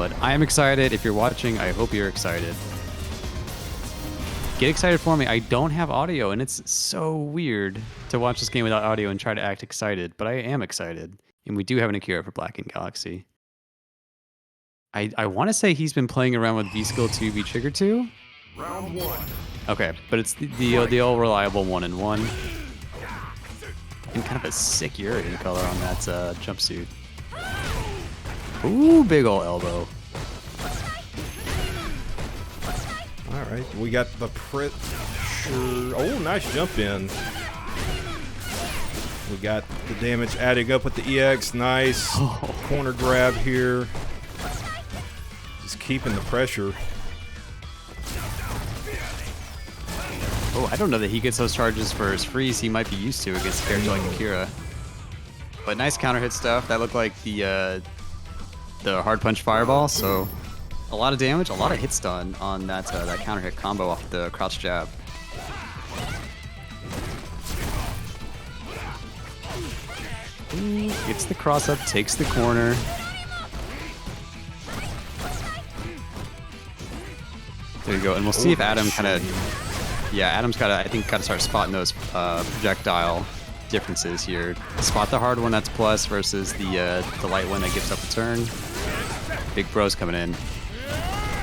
But I am excited. If you're watching, I hope you're excited. Get excited for me. I don't have audio, and it's so weird to watch this game without audio and try to act excited, but I am excited. And we do have an Akira for Viking Galaxy. I want to say he's been playing around with V-Skill 2, V-Trigger 2. Round 1. Okay, but it's the all reliable 1-in-1. And kind of a sick Urian color on that jumpsuit. Ooh, big ol' elbow. All right, we got the pressure. Oh, nice jump in. We got the damage adding up with the EX. Nice corner grab here. Just keeping the pressure. Oh, I don't know that he gets those charges for his freeze he might be used to against a character like Akira. But nice counter hit stuff. That looked like the hard punch fireball, so a lot of damage, a lot of hits done on that counter hit combo off the crouch jab. Ooh, gets the cross up, takes the corner. There you go, and we'll see if Adam kind of, yeah, Adam's got to, I think, got to start spotting those projectile differences here. Spot the hard one that's plus versus the light one that gives up a turn. Big bros coming in.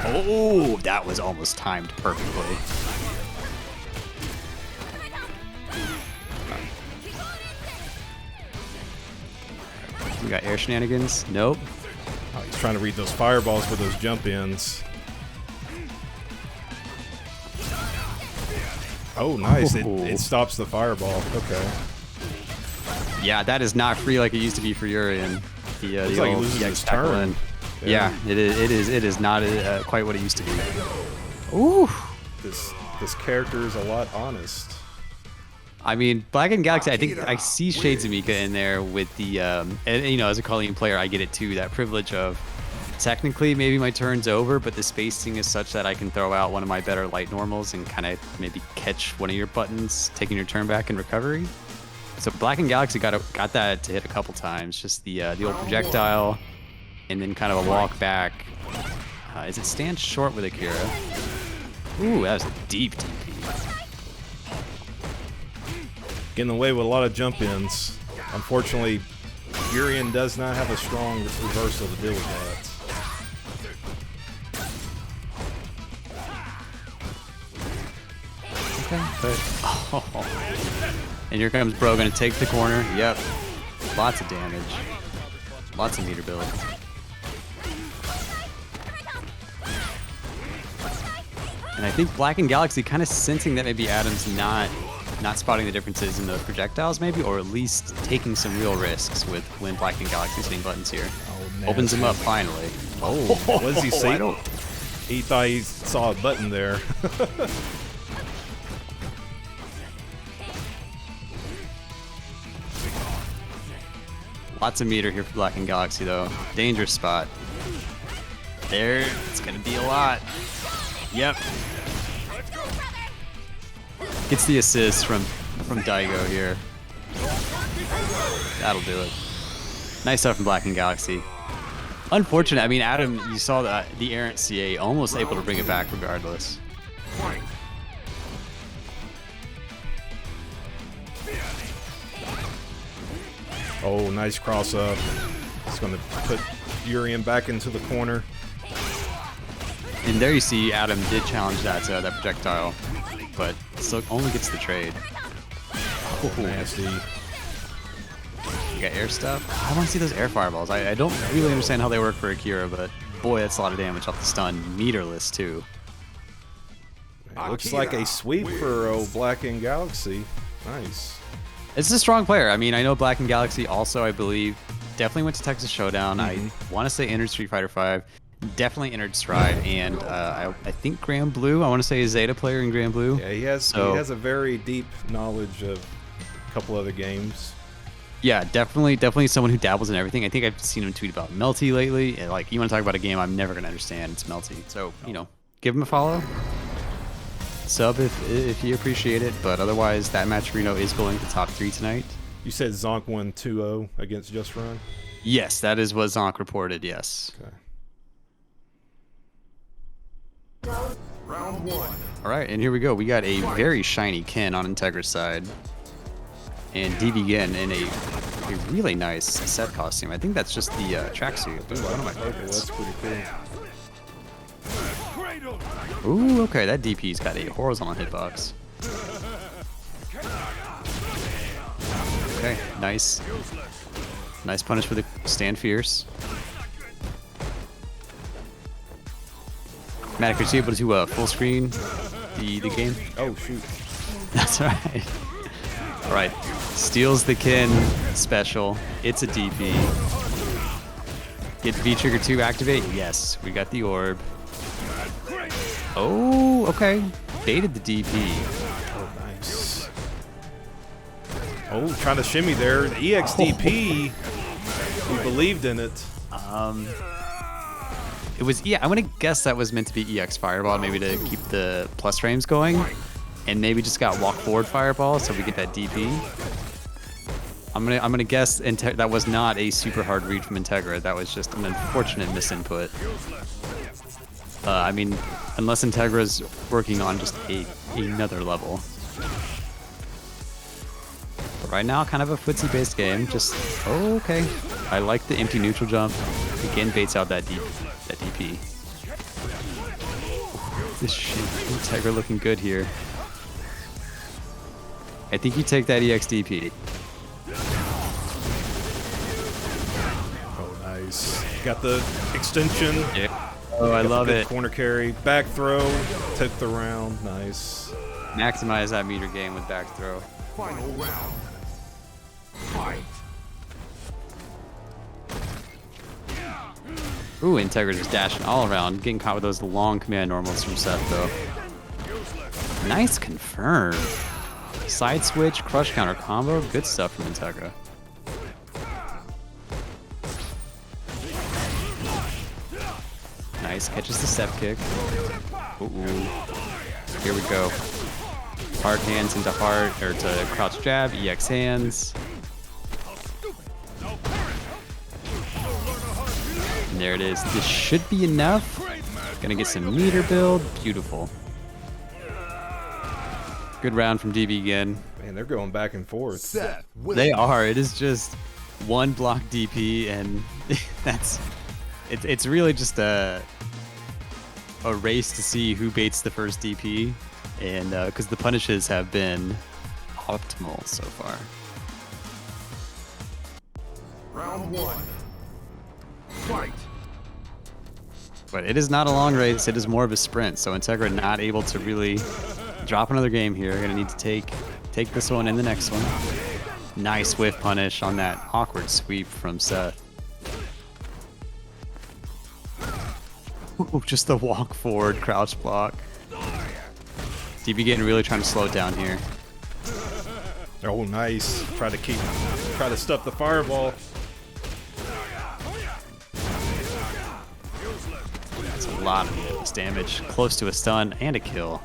Oh, that was almost timed perfectly. We got air shenanigans. Nope. Oh, he's trying to read those fireballs for those jump ins. Oh, nice. It stops the fireball. Okay. Yeah, that is not free like it used to be for Urian. Looks like he loses his turn. Yeah, it is not quite what it used to be. Ooh. This character is a lot honest. I mean, Viking Galaxy, I think I see shades of Mika in there with the, and you know, as a Colleen player, I get it too, that privilege of technically maybe my turn's over, but the spacing is such that I can throw out one of my better light normals and kind of maybe catch one of your buttons, taking your turn back in recovery. So Viking Galaxy got that to hit a couple times, just the old projectile, and then kind of a walk back. Is it stand short with Akira? Ooh, that was a deep DP. Getting away with a lot of jump ins. Unfortunately, Urian does not have a strong reversal to deal with that. Okay, but oh. And here comes Bro, gonna take the corner. Yep, lots of damage, lots of meter build. And I think Viking Galaxy kind of sensing that maybe Adam's not spotting the differences in the projectiles maybe, or at least taking some real risks with when Viking Galaxy's hitting buttons here. Oh, opens him up finally. Oh, what does he say? He thought he saw a button there. Lots of meter here for Viking Galaxy though. Dangerous spot. There, it's gonna be a lot. Yep. Gets the assist from Daigo here. That'll do it. Nice stuff from Viking Galaxy. Unfortunate. I mean, Adam, you saw the errant CA almost able to bring it back regardless. Oh, nice cross up. It's going to put Urian back into the corner. And there you see Adam did challenge that projectile, but still only gets the trade. Oh, nasty. You got air stuff. I want to see those air fireballs. I don't really understand how they work for Akira, but boy, that's a lot of damage off the stun. Meterless too. It looks like a sweep for Viking Galaxy. Nice. It's a strong player. I mean, I know Viking Galaxy also, I believe, definitely went to Texas Showdown. I want to say entered Street Fighter V. Definitely entered Stride, and I think Grand Blue. I want to say a Zeta player in Grand Blue. Yeah, he has a very deep knowledge of a couple other games. Yeah, definitely someone who dabbles in everything. I think I've seen him tweet about Melty lately. And, like, you want to talk about a game I'm never going to understand, it's Melty. So, you know, give him a follow. Sub if you appreciate it, but otherwise, that match Reno is going to top 3 tonight. You said Zonk won 2-0 against Just Run? Yes, that is what Zonk reported, yes. Okay. All right, and here we go. We got a very shiny Ken on Integra's side. And Tboykin in a really nice set costume. I think that's just the tracksuit. One of my favorites. That's pretty cool. Ooh, okay, that DP's got a horizontal hitbox. Okay, nice. Nice punish for the stand fierce. Matic, are you able to full screen the game? Oh, shoot. That's right. All right, steals the Kin special. It's a DP. Get V trigger 2 activate. Yes, we got the orb. Oh, okay. Baited the DP. Oh, nice. Oh, trying to shimmy there. The EXDP. We believed in it. It was, yeah, I'm gonna guess that was meant to be EX Fireball, maybe to keep the plus frames going. And maybe just got walk forward Fireball so we get that DP. I'm gonna guess that was not a super hard read from Integra. That was just an unfortunate misinput. I mean, unless Integra's working on just another level. But right now, kind of a footsie-based game. Just okay. I like the empty neutral jump. Again, baits out that DP. This shit, Integra looking good here. I think you take that EXDP. Oh, nice. Got the extension. Yeah. Oh, I love it. Corner carry. Back throw. Took the round. Nice. Maximize that meter game with back throw. Final round. Fight. Ooh, Integra just dashing all around. Getting caught with those long command normals from Seth, though. Nice confirm. Side switch, crush counter combo. Good stuff from Integra. Nice. Catches the step kick. Ooh. Here we go. Hard hands into hard, or to crouch jab. EX hands. And there it is. This should be enough. Gonna get some meter build. Beautiful. Good round from DB again. Man, they're going back and forth. Seth wins. They are. It is just one block DP, and that's it's really just a race to see who baits the first DP, and because the punishes have been optimal so far. Round one. Fight. But it is not a long race. It is more of a sprint. So Integra not able to really drop another game here. Gonna need to take this one and the next one. Nice whiff punish on that awkward sweep from Seth. Ooh, just the walk forward crouch block. Tboykin really trying to slow it down here. Oh, nice. Try to stuff the fireball. That's a lot of damage. Close to a stun and a kill.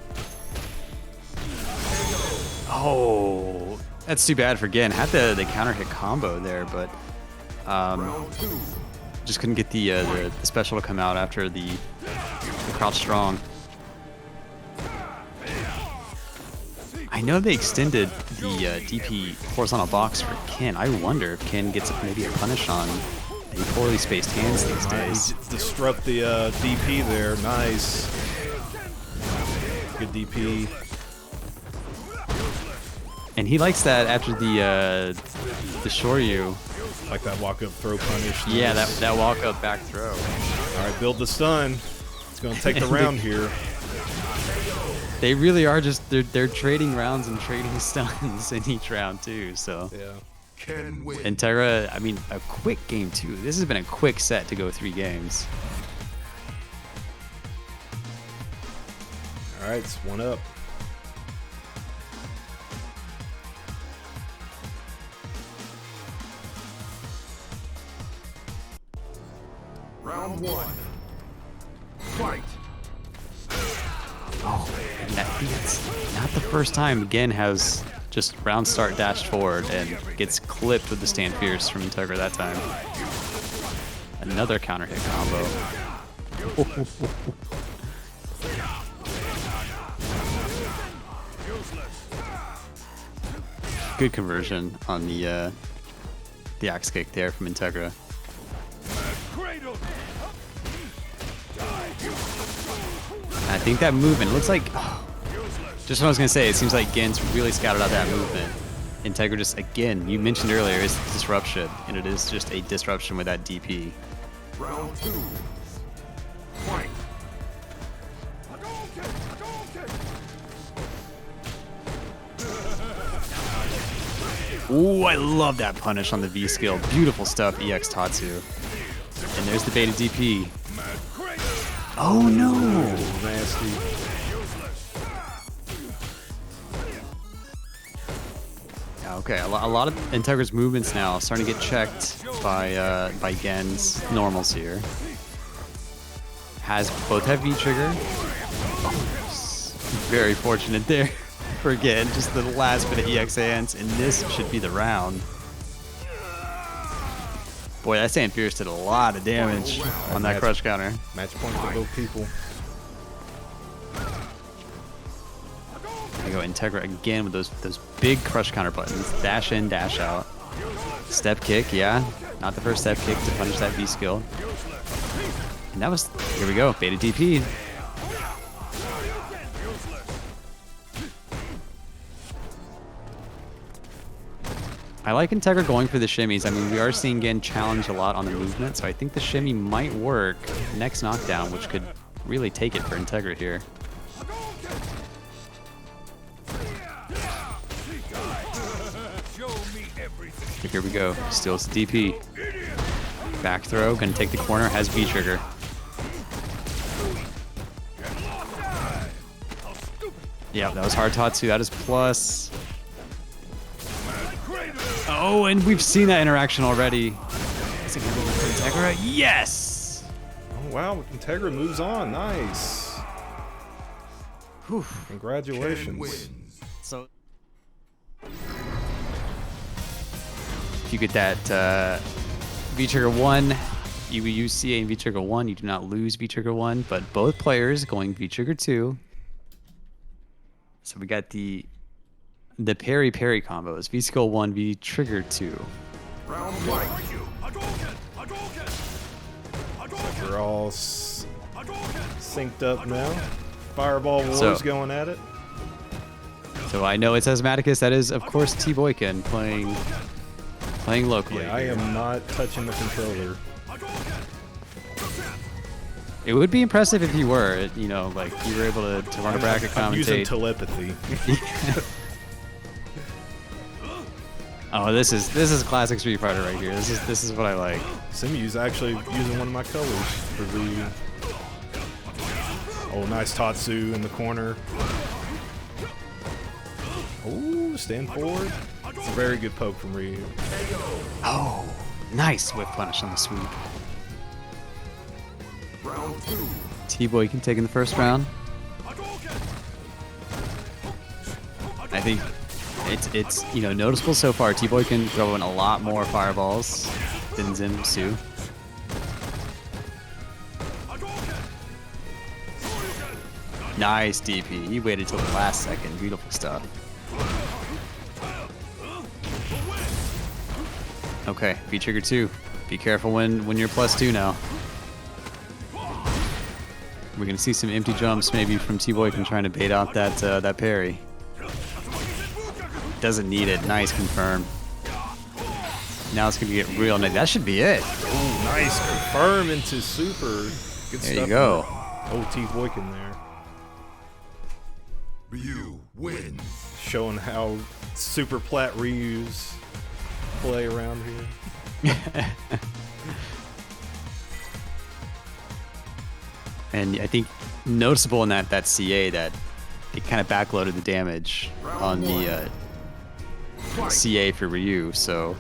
Oh, that's too bad for Gin. Had the counter hit combo there, but just couldn't get the special to come out after the crouch strong. I know they extended the DP horizontal box for Ken. I wonder if Ken gets maybe a punish on the poorly spaced hands these days. Disrupt the DP there. Nice. Good DP. And he likes that after the Shoryu. Like that walk-up throw punish. Nice. Yeah, that walk-up back throw. All right, build the stun. It's going to take the round here. They really are just they're trading rounds and trading stuns in each round too. So Yeah. Can win. Integra, I mean, a quick game too. This has been a quick set to go 3 games. All right, it's 1-up. Round one. Fight. Oh, and it's not the first time Gin has just round start dashed forward and gets clipped with the stand fierce from Integra that time. Another counter hit combo. good conversion on the axe kick there from Integra. I think that movement looks like, just what I was gonna say, it seems like Gen's really scouted out that movement. Integra just, again, you mentioned earlier, is disruption, and it is just a disruption with that DP. Round 2. Fight. Ooh, I love that punish on the V skill. Beautiful stuff, EX Tatsu. And there's the beta DP. Oh no! Nasty. Yeah, okay, a lot of Integra's movements now starting to get checked by Gen's normals here. Both have V trigger. Very fortunate there for Gen. Just the last bit of EX hands, and this should be the round. Boy, that Sand Fierce did a lot of damage on that crush counter. Match point for both people. I go Integra again with those big crush counter buttons. Dash in, dash out. Step kick, yeah. Not the first step kick to punish that V skill. And that was, here we go, beta DP. I like Integra going for the shimmies. I mean, we are seeing Gen challenge a lot on the movement, so I think the shimmy might work next knockdown, which could really take it for Integra here. Here we go. Still it's DP. Back throw, gonna take the corner, has V trigger. Yeah, that was hard Tatsu. That is plus. Oh, and we've seen that interaction already. Is it gonna be for Integra? Yes! Oh, wow, Integra moves on. Nice. Whew. Congratulations. So, if you get that V-Trigger 1, you use CA and V-Trigger 1, you do not lose V-Trigger 1, but both players going V-Trigger 2. So we got the parry combos. V-Skill 1, V-Trigger 2. Round 1. We're all synced up now. Fireball Wars going at it. So I know it's Asthmaticus. That is, of course, Tboykin playing locally. Yeah, I am not touching the controller. It would be impressive if you were, you know, like you were able to run a bracket commentate. I'm using telepathy. Oh, this is classic Street Fighter right here. This is what I like. Simu's actually using one of my colors for the. Oh, nice Tatsu in the corner. Oh, stand forward. It's a very good poke from Ryu. Oh, nice whip punish on the sweep. Round 2. Tboykin taking the first round. I think it's you know noticeable so far. Tboykin throwing a lot more fireballs than Zimsu. Nice DP. He waited till the last second. Beautiful stuff. Okay, V-Trigger 2. Be careful when you're +2 now. We're gonna see some empty jumps maybe from Tboykin trying to bait out that parry. Doesn't need it. Nice confirm. Now it's gonna get real. That should be it. Oh, nice confirm into super. Good There stuff. you go. Oh, Tboykin there. Ryu wins. Showing how super plat Ryu's play around here. And I think noticeable in that CA that it kind of backloaded the damage on the CA for Ryu, so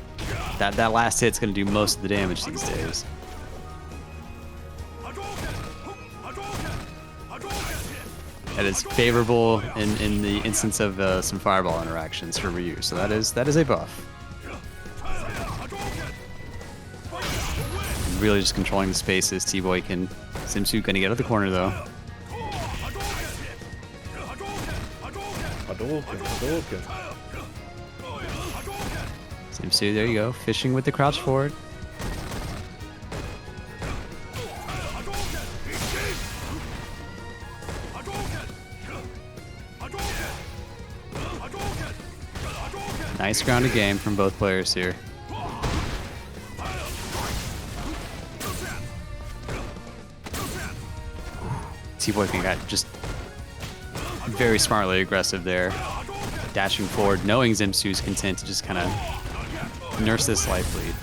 that last hit's going to do most of the damage these days. That is favorable in the instance of some fireball interactions for Ryu, so that is a buff. Really just controlling the spaces. Tboykin. Zimsu gonna get out of the corner though. Hadouken, Hadouken. Zimsu, there you go. Fishing with the crouch forward. Nice grounded game from both players here. Tboykin got just very smartly aggressive there. Dashing forward, knowing Zimsu's content to just kind of nurse this life lead.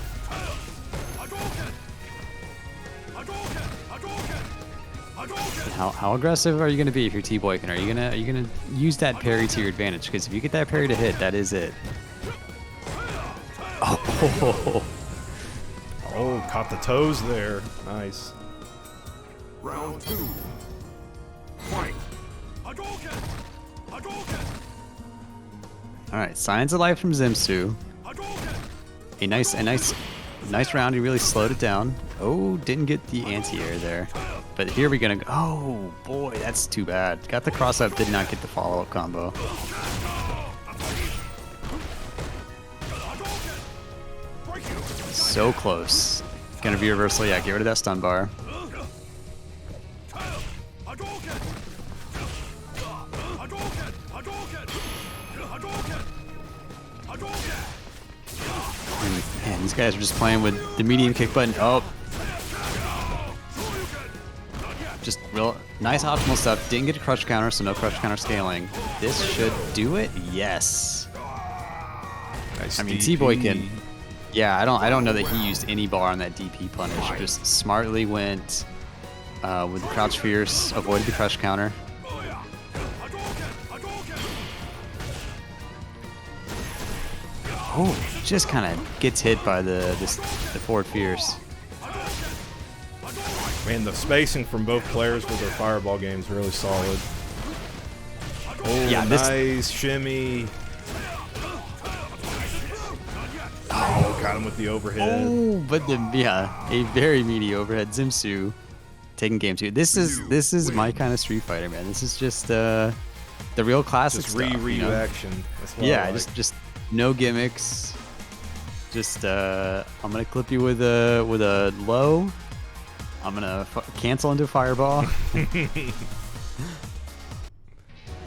How aggressive are you going to be if you're Tboykin? Are you gonna use that parry to your advantage? Because if you get that parry to hit, that is it. Oh, Oh, caught the toes there. Nice. Round 2. Fight. all right. Signs of life from Zimsu. A nice round. He really slowed it down. Oh, didn't get the anti-air there. But here we're gonna go. Oh boy, that's too bad. Got the cross up, did not get the follow-up combo. So close. Gonna be reversal. Yeah, get rid of that stun bar. Man, these guys are just playing with the medium kick button. Oh. Just real nice optimal stuff. Didn't get a crush counter, so no crush counter scaling. This should do it. Yes. Nice I mean, DP. Tboykin. Yeah, I don't know that he used any bar on that DP punish. Just smartly went with the crouch fierce, avoided the crush counter. Oh, just kind of gets hit by the forward fierce. Man, the spacing from both players with their fireball games really solid. Oh, Yeah, nice shimmy. Oh, got him with the overhead. Oh, but a very meaty overhead. Zimsu taking game 2. This is my kind of Street Fighter, man. This is just the real classic Just stuff. re you know? action. That's what I Yeah, like. just no gimmicks. Just I'm gonna clip you with a low. I'm gonna cancel into fireball.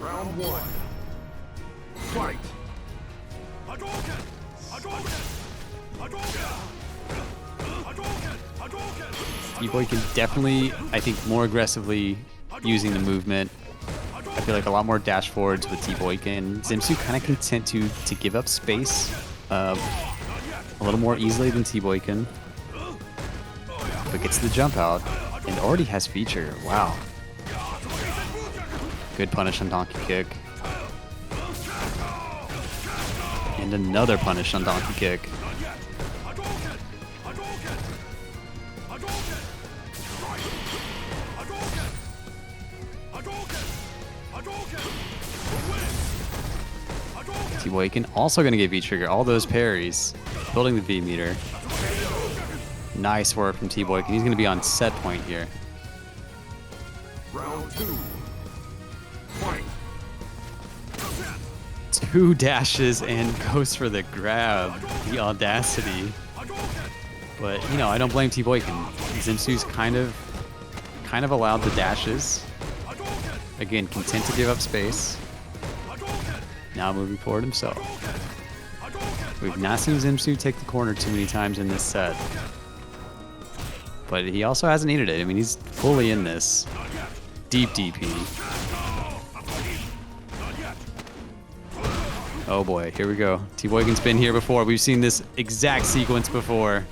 Round 1. Fight. Tboykin definitely, I think, more aggressively using the movement. I feel like a lot more dash forwards with Tboykin. Zimsu kind of content to give up space a little more easily than Tboykin. But gets the jump out and already has feature. Wow. Good punish on donkey kick. And another punish on donkey kick. Tboykin also going to get V-trigger. All those parries. Building the V-meter. Nice work from Tboykin. He's going to be on set point here. Round 2. Fight. 2 dashes and goes for the grab. The audacity. But, you know, I don't blame Tboykin. Zimsu's kind of allowed the dashes. Again, content to give up space. Now moving forward himself. We've not seen Zimsu take the corner too many times in this set. But he also hasn't needed it. I mean, he's fully in this. Deep DP. Oh boy, here we go. Tboykin's been here before. We've seen this exact sequence before.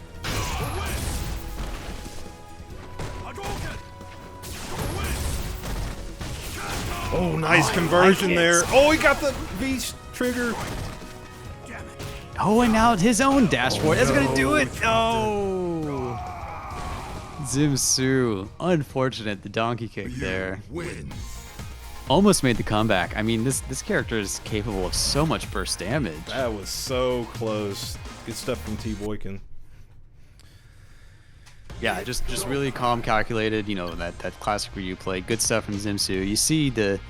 Oh, nice conversion there. Oh, he got the V trigger. Oh, and now his own dashboard. That's gonna do it. Oh, Zimsu. Unfortunate, the donkey kick there. Win. Almost made the comeback. I mean, this character is capable of so much burst damage. That was so close. Good stuff from Tboykin. Yeah, just really calm, calculated. You know, that classic Ryu play. Good stuff from Zimsu. You see the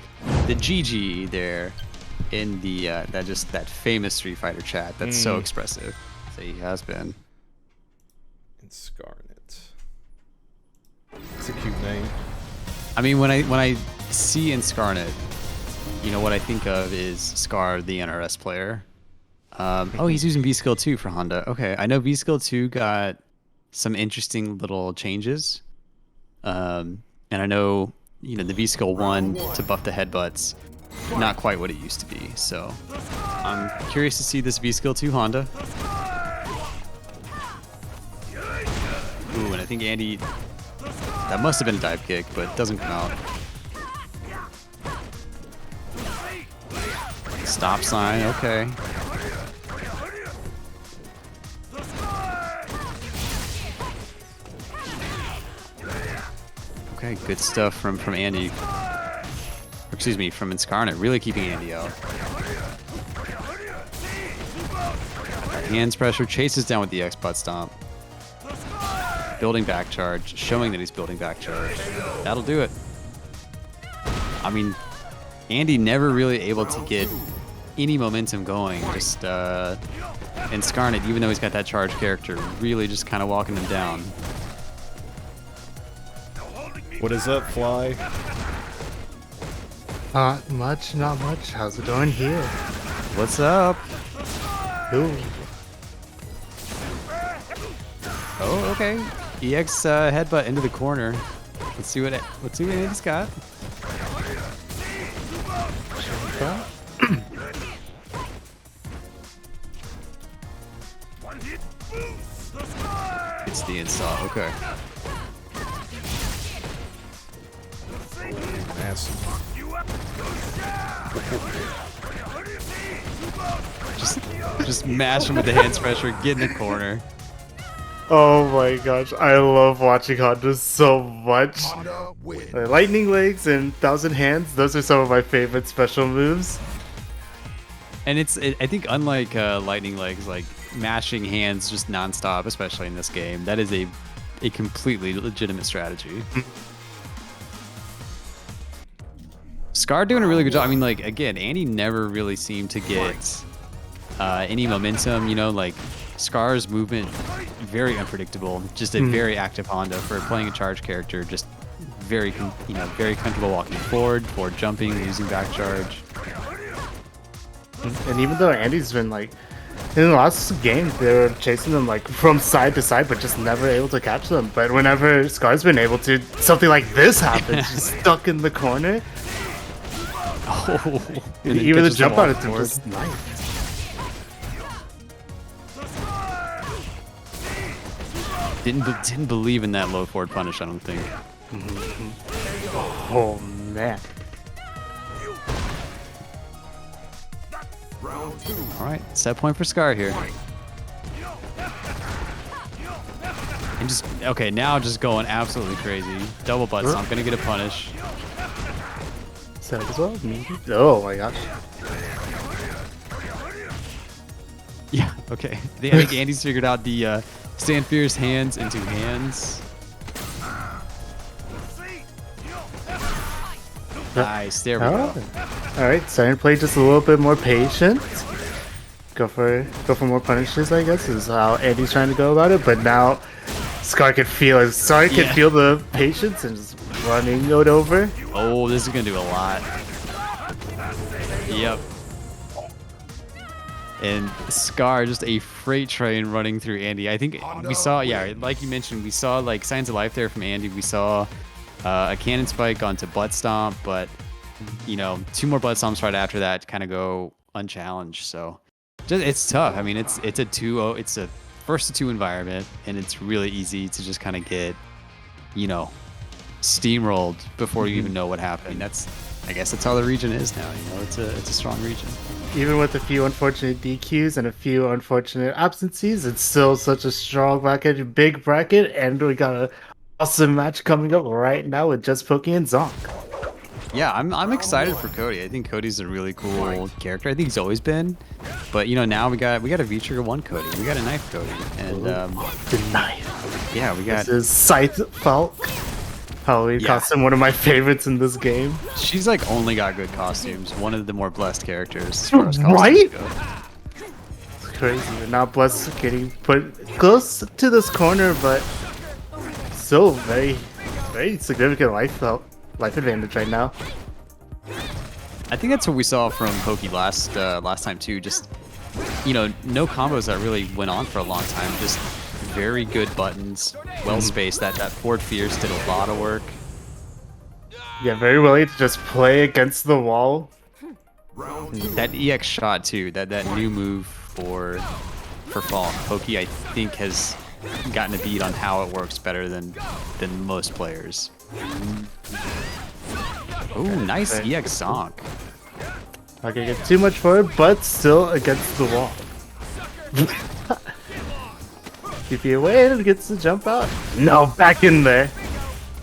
GG there in the that famous Street Fighter chat. That's so expressive. So he has been. Inscarnate. It's a cute name. I mean, when I see Inscarnate, you know what I think of is Scar, the NRS player. Oh, he's using V Skill 2 for Honda. Okay, I know V Skill 2 got some interesting little changes. And I know, you know, the V Skill 1 to buff the headbutts, not quite what it used to be. So I'm curious to see this V Skill 2 Honda. Ooh, and I think Andy, that must have been a dive kick, but it doesn't come out. Stop sign, okay. Okay, good stuff from Andy. Or, excuse me, from Inscarnate, really keeping Andy out. Hands pressure, chases down with the X butt stomp. Building back charge, showing that he's building back charge. That'll do it. I mean, Andy never really able to get any momentum going. Just Inscarnate, even though he's got that charge character, really just kind of walking him down. What is up, Fly? Not much, not much. How's it going here? What's up? Ooh. Oh, okay. EX headbutt into the corner. Let's see what Andy's got. It's the install. Okay. Massive. Just mash him with the hands pressure, get in the corner. Oh my gosh, I love watching Honda so much. Honda win. Lightning legs and thousand hands, those are some of my favorite special moves. And I think unlike lightning legs, like mashing hands just nonstop, especially in this game, that is a completely legitimate strategy. Scar doing a really good job. I mean, like, again, Andy never really seemed to get any momentum, you know, like Scar's movement, very unpredictable, just a very active Honda for playing a charge character, just very comfortable walking forward jumping, using back charge. And even though Andy's been like, in the last game, they were chasing them like from side to side, but just never able to catch them. But whenever Scar's been able to, something like this happens, just stuck in the corner. Oh, Even the jump out is just nice. Didn't believe in that low forward punish, I don't think. Oh man. Round 2. All right, set point for Scar here. And just, okay, now just going absolutely crazy. Double butt stomp, gonna get a punish. Set up as well? Oh my gosh. Yeah, okay. I think Andy's figured out the stand fierce hands into hands. Nice, there we go. Alright, starting to play just a little bit more patient. Go for more punishes, I guess, is how Andy's trying to go about it. But now Scar can feel it. Scar can feel the patience and just running it over. Oh, this is gonna do a lot. Yep. And Scar, just a freight train running through Andy. I think we saw, yeah, like you mentioned, we saw like signs of life there from Andy. We saw a cannon spike onto butt stomp, but you know, 2 more butt stomps right after that to kind of go unchallenged. So just, it's tough. I mean, it's a 2-0, it's a first to 2 environment, and it's really easy to just kind of get, you know, steamrolled before you even know what happened. I guess that's how the region is now. You know, it's a strong region. Even with a few unfortunate DQs and a few unfortunate absences, it's still such a strong bracket, big bracket, and we got an awesome match coming up right now with just Pokey and Zonk. Yeah, I'm excited for Cody. I think Cody's a really cool character. I think he's always been, but you know, now we got a V-Trigger 1 Cody. We got a knife Cody, and The knife. yeah, we got. This is Scythe Falk. Halloween costume, one of my favorites in this game. She's like only got good costumes. One of the more blessed characters as far as costumes Right? go. crazy. Now Bless getting put close to this corner, but still very, very significant life advantage right now. I think that's what we saw from Pokey last time too. Just, you know, no combos that really went on for a long time. Just very good buttons, well spaced. That forward fierce did a lot of work. Yeah, very willing to just play against the wall. That EX shot too. That new move for Falk. Pokey, I think, has gotten a beat on how it works better than most players. Oh, nice EX zonk. Not gonna get too much for it, but still against the wall. TP away and gets the jump out. No, back in there.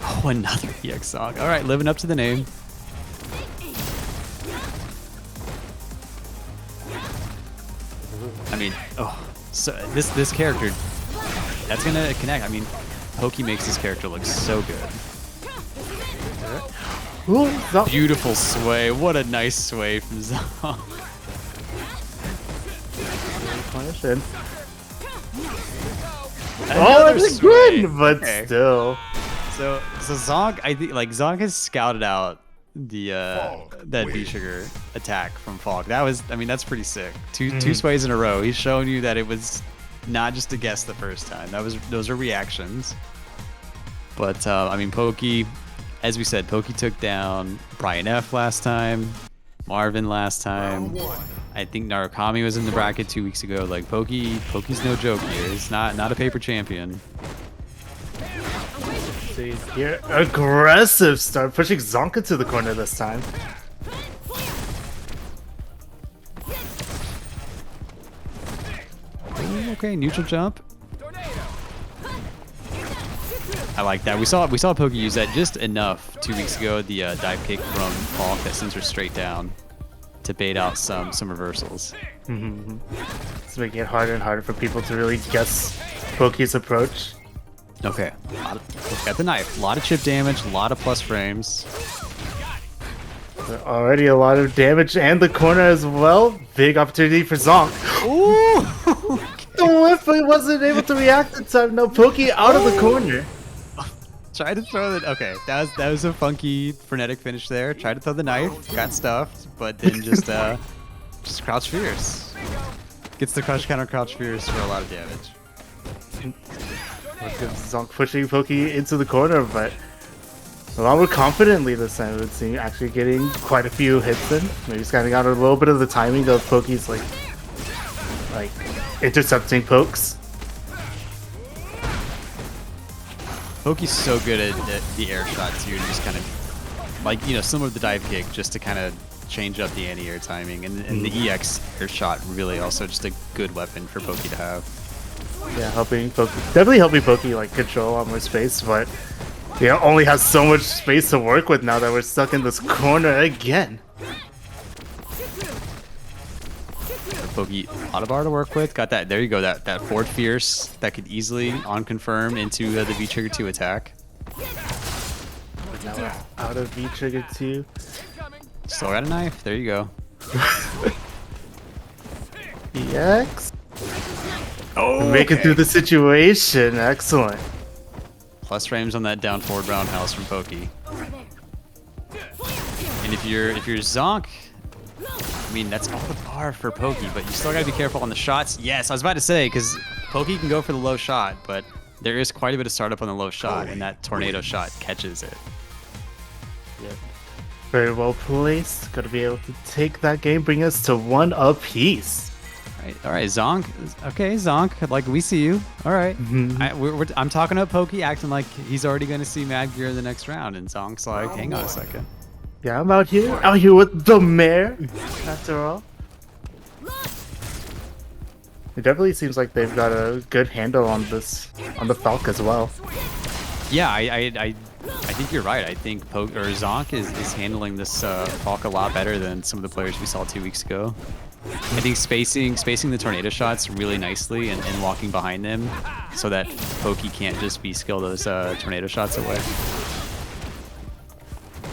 Oh, another EX zonk. All right, living up to the name. I mean, so this character, that's gonna connect. I mean, Pokey makes this character look so good. Ooh, Beautiful sway. What a nice sway from Zonk. punish in. Another That's sway. good, but Okay. still. So Zonk, I think, like, Zonk has scouted out the that V-Sugar attack from Falk. That was, I mean, that's pretty sick. Two sways in a row. He's showing you that it was not just a guess the first time. Those are reactions. But I mean, Pokey, as we said, Pokey took down Brian F last time, Marvin last time. I think Narukami was in the bracket 2 weeks ago. Like, Pokey's no joke here. He's not a paper champion. See here, aggressive start, pushing Zonka to the corner this time. Ooh, okay, neutral jump. I like that. We saw Pokey use that just enough 2 weeks ago. The dive kick from Falk that sends her straight down to bait out some reversals. It's making it harder and harder for people to really guess Pokey's approach. Okay, got the knife. A lot of chip damage, a lot of plus frames. Already a lot of damage and the corner as well. Big opportunity for Zonk. Ooh! The whiff, but he wasn't able to react in time. No, Pokey out of the corner. Tried to throw the, okay, that was a funky frenetic finish there. Tried to throw the knife, got stuffed, but then just crouch fierce. Gets the crush counter crouch fierce for a lot of damage. Zonk pushing Pokey into the corner, but a lot more confidently this time. It would seem actually getting quite a few hits in. Maybe he's kind of got a little bit of the timing of Pokey's like intercepting pokes. Pokey's so good at the air shot too, and just kind of, like, you know, similar to the dive kick, just to kind of change up the anti-air timing. And the EX air shot really also just a good weapon for Pokey to have. Yeah, definitely helping Pokey like control on more space, but only has so much space to work with now that we're stuck in this corner again. Pokey, a lot of bar to work with. Got that. There you go. That forward fierce that could easily on confirm into the V trigger 2 attack. Now out of V trigger 2. Still got a knife. There you go. EX. Oh, Make it through the situation. Excellent. Plus frames on that down forward roundhouse from Pokey. And if you're Zonk, I mean, that's all the bar for Pokey, but you still gotta be careful on the shots. Yes, I was about to say, because Pokey can go for the low shot, but there is quite a bit of startup on the low shot, and that tornado shot catches it. Yeah. Very well placed. Gotta be able to take that game, bring us to 1 apiece. All right, Zonk. Okay, Zonk. Like, we see you. All right. I'm talking about Pokey, acting like he's already going to see Mad Gear in the next round, and Zonk's like, hang on a second. Yeah, I'm out here with the mayor. After all, it definitely seems like they've got a good handle on the Falk as well. Yeah, I think you're right. I think Zonk is handling this Falk a lot better than some of the players we saw 2 weeks ago. I think spacing the tornado shots really nicely and walking behind them so that Pokey can't just be skill those tornado shots away.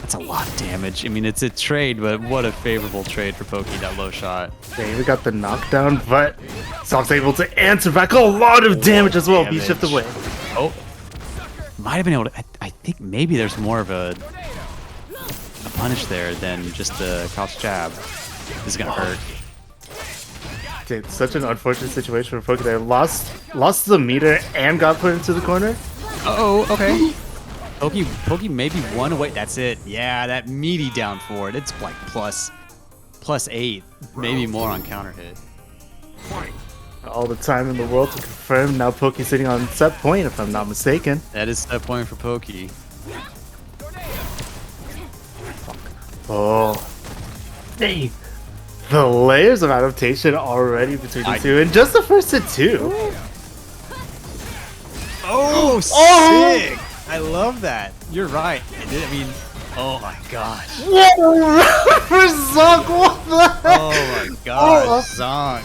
That's a lot of damage. I mean, it's a trade, but what a favorable trade for Pokey, that low shot. They even got the knockdown, but Zonk's able to answer back a lot of damage as well. He shifted away. Oh. Might have been able to... I think maybe there's more of a punish there than just the crouch jab. This is going to hurt. Dude, it's such an unfortunate situation for Pokey there. Lost the meter and got put into the corner. Uh-oh, okay. Pokey maybe one away. That's it. Yeah, that meaty down forward. It's like +8, maybe more on counter hit. All the time in the world to confirm. Now Pokey sitting on set point, if I'm not mistaken. That is set point for Pokey. Oh, dang. The layers of adaptation already between the two, and just the first hit too. Oh, sick! I love that. You're right. I mean, oh my gosh. What a run for Zonk! What the heck? Oh my gosh, Zonk.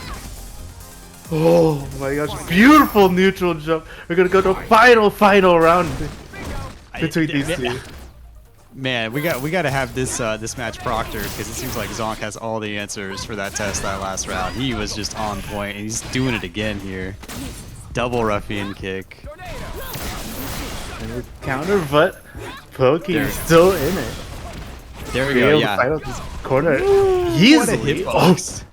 Oh my gosh, beautiful neutral jump. We're gonna go to final round between these two. Man, we got to have this this match proctored because it seems like Zonk has all the answers for that test that last round. He was just on point, and he's doing it again here. Double ruffian kick. Counter, but Pokey is still in it. There we go. Yeah. Fight out this corner. What a hitbox.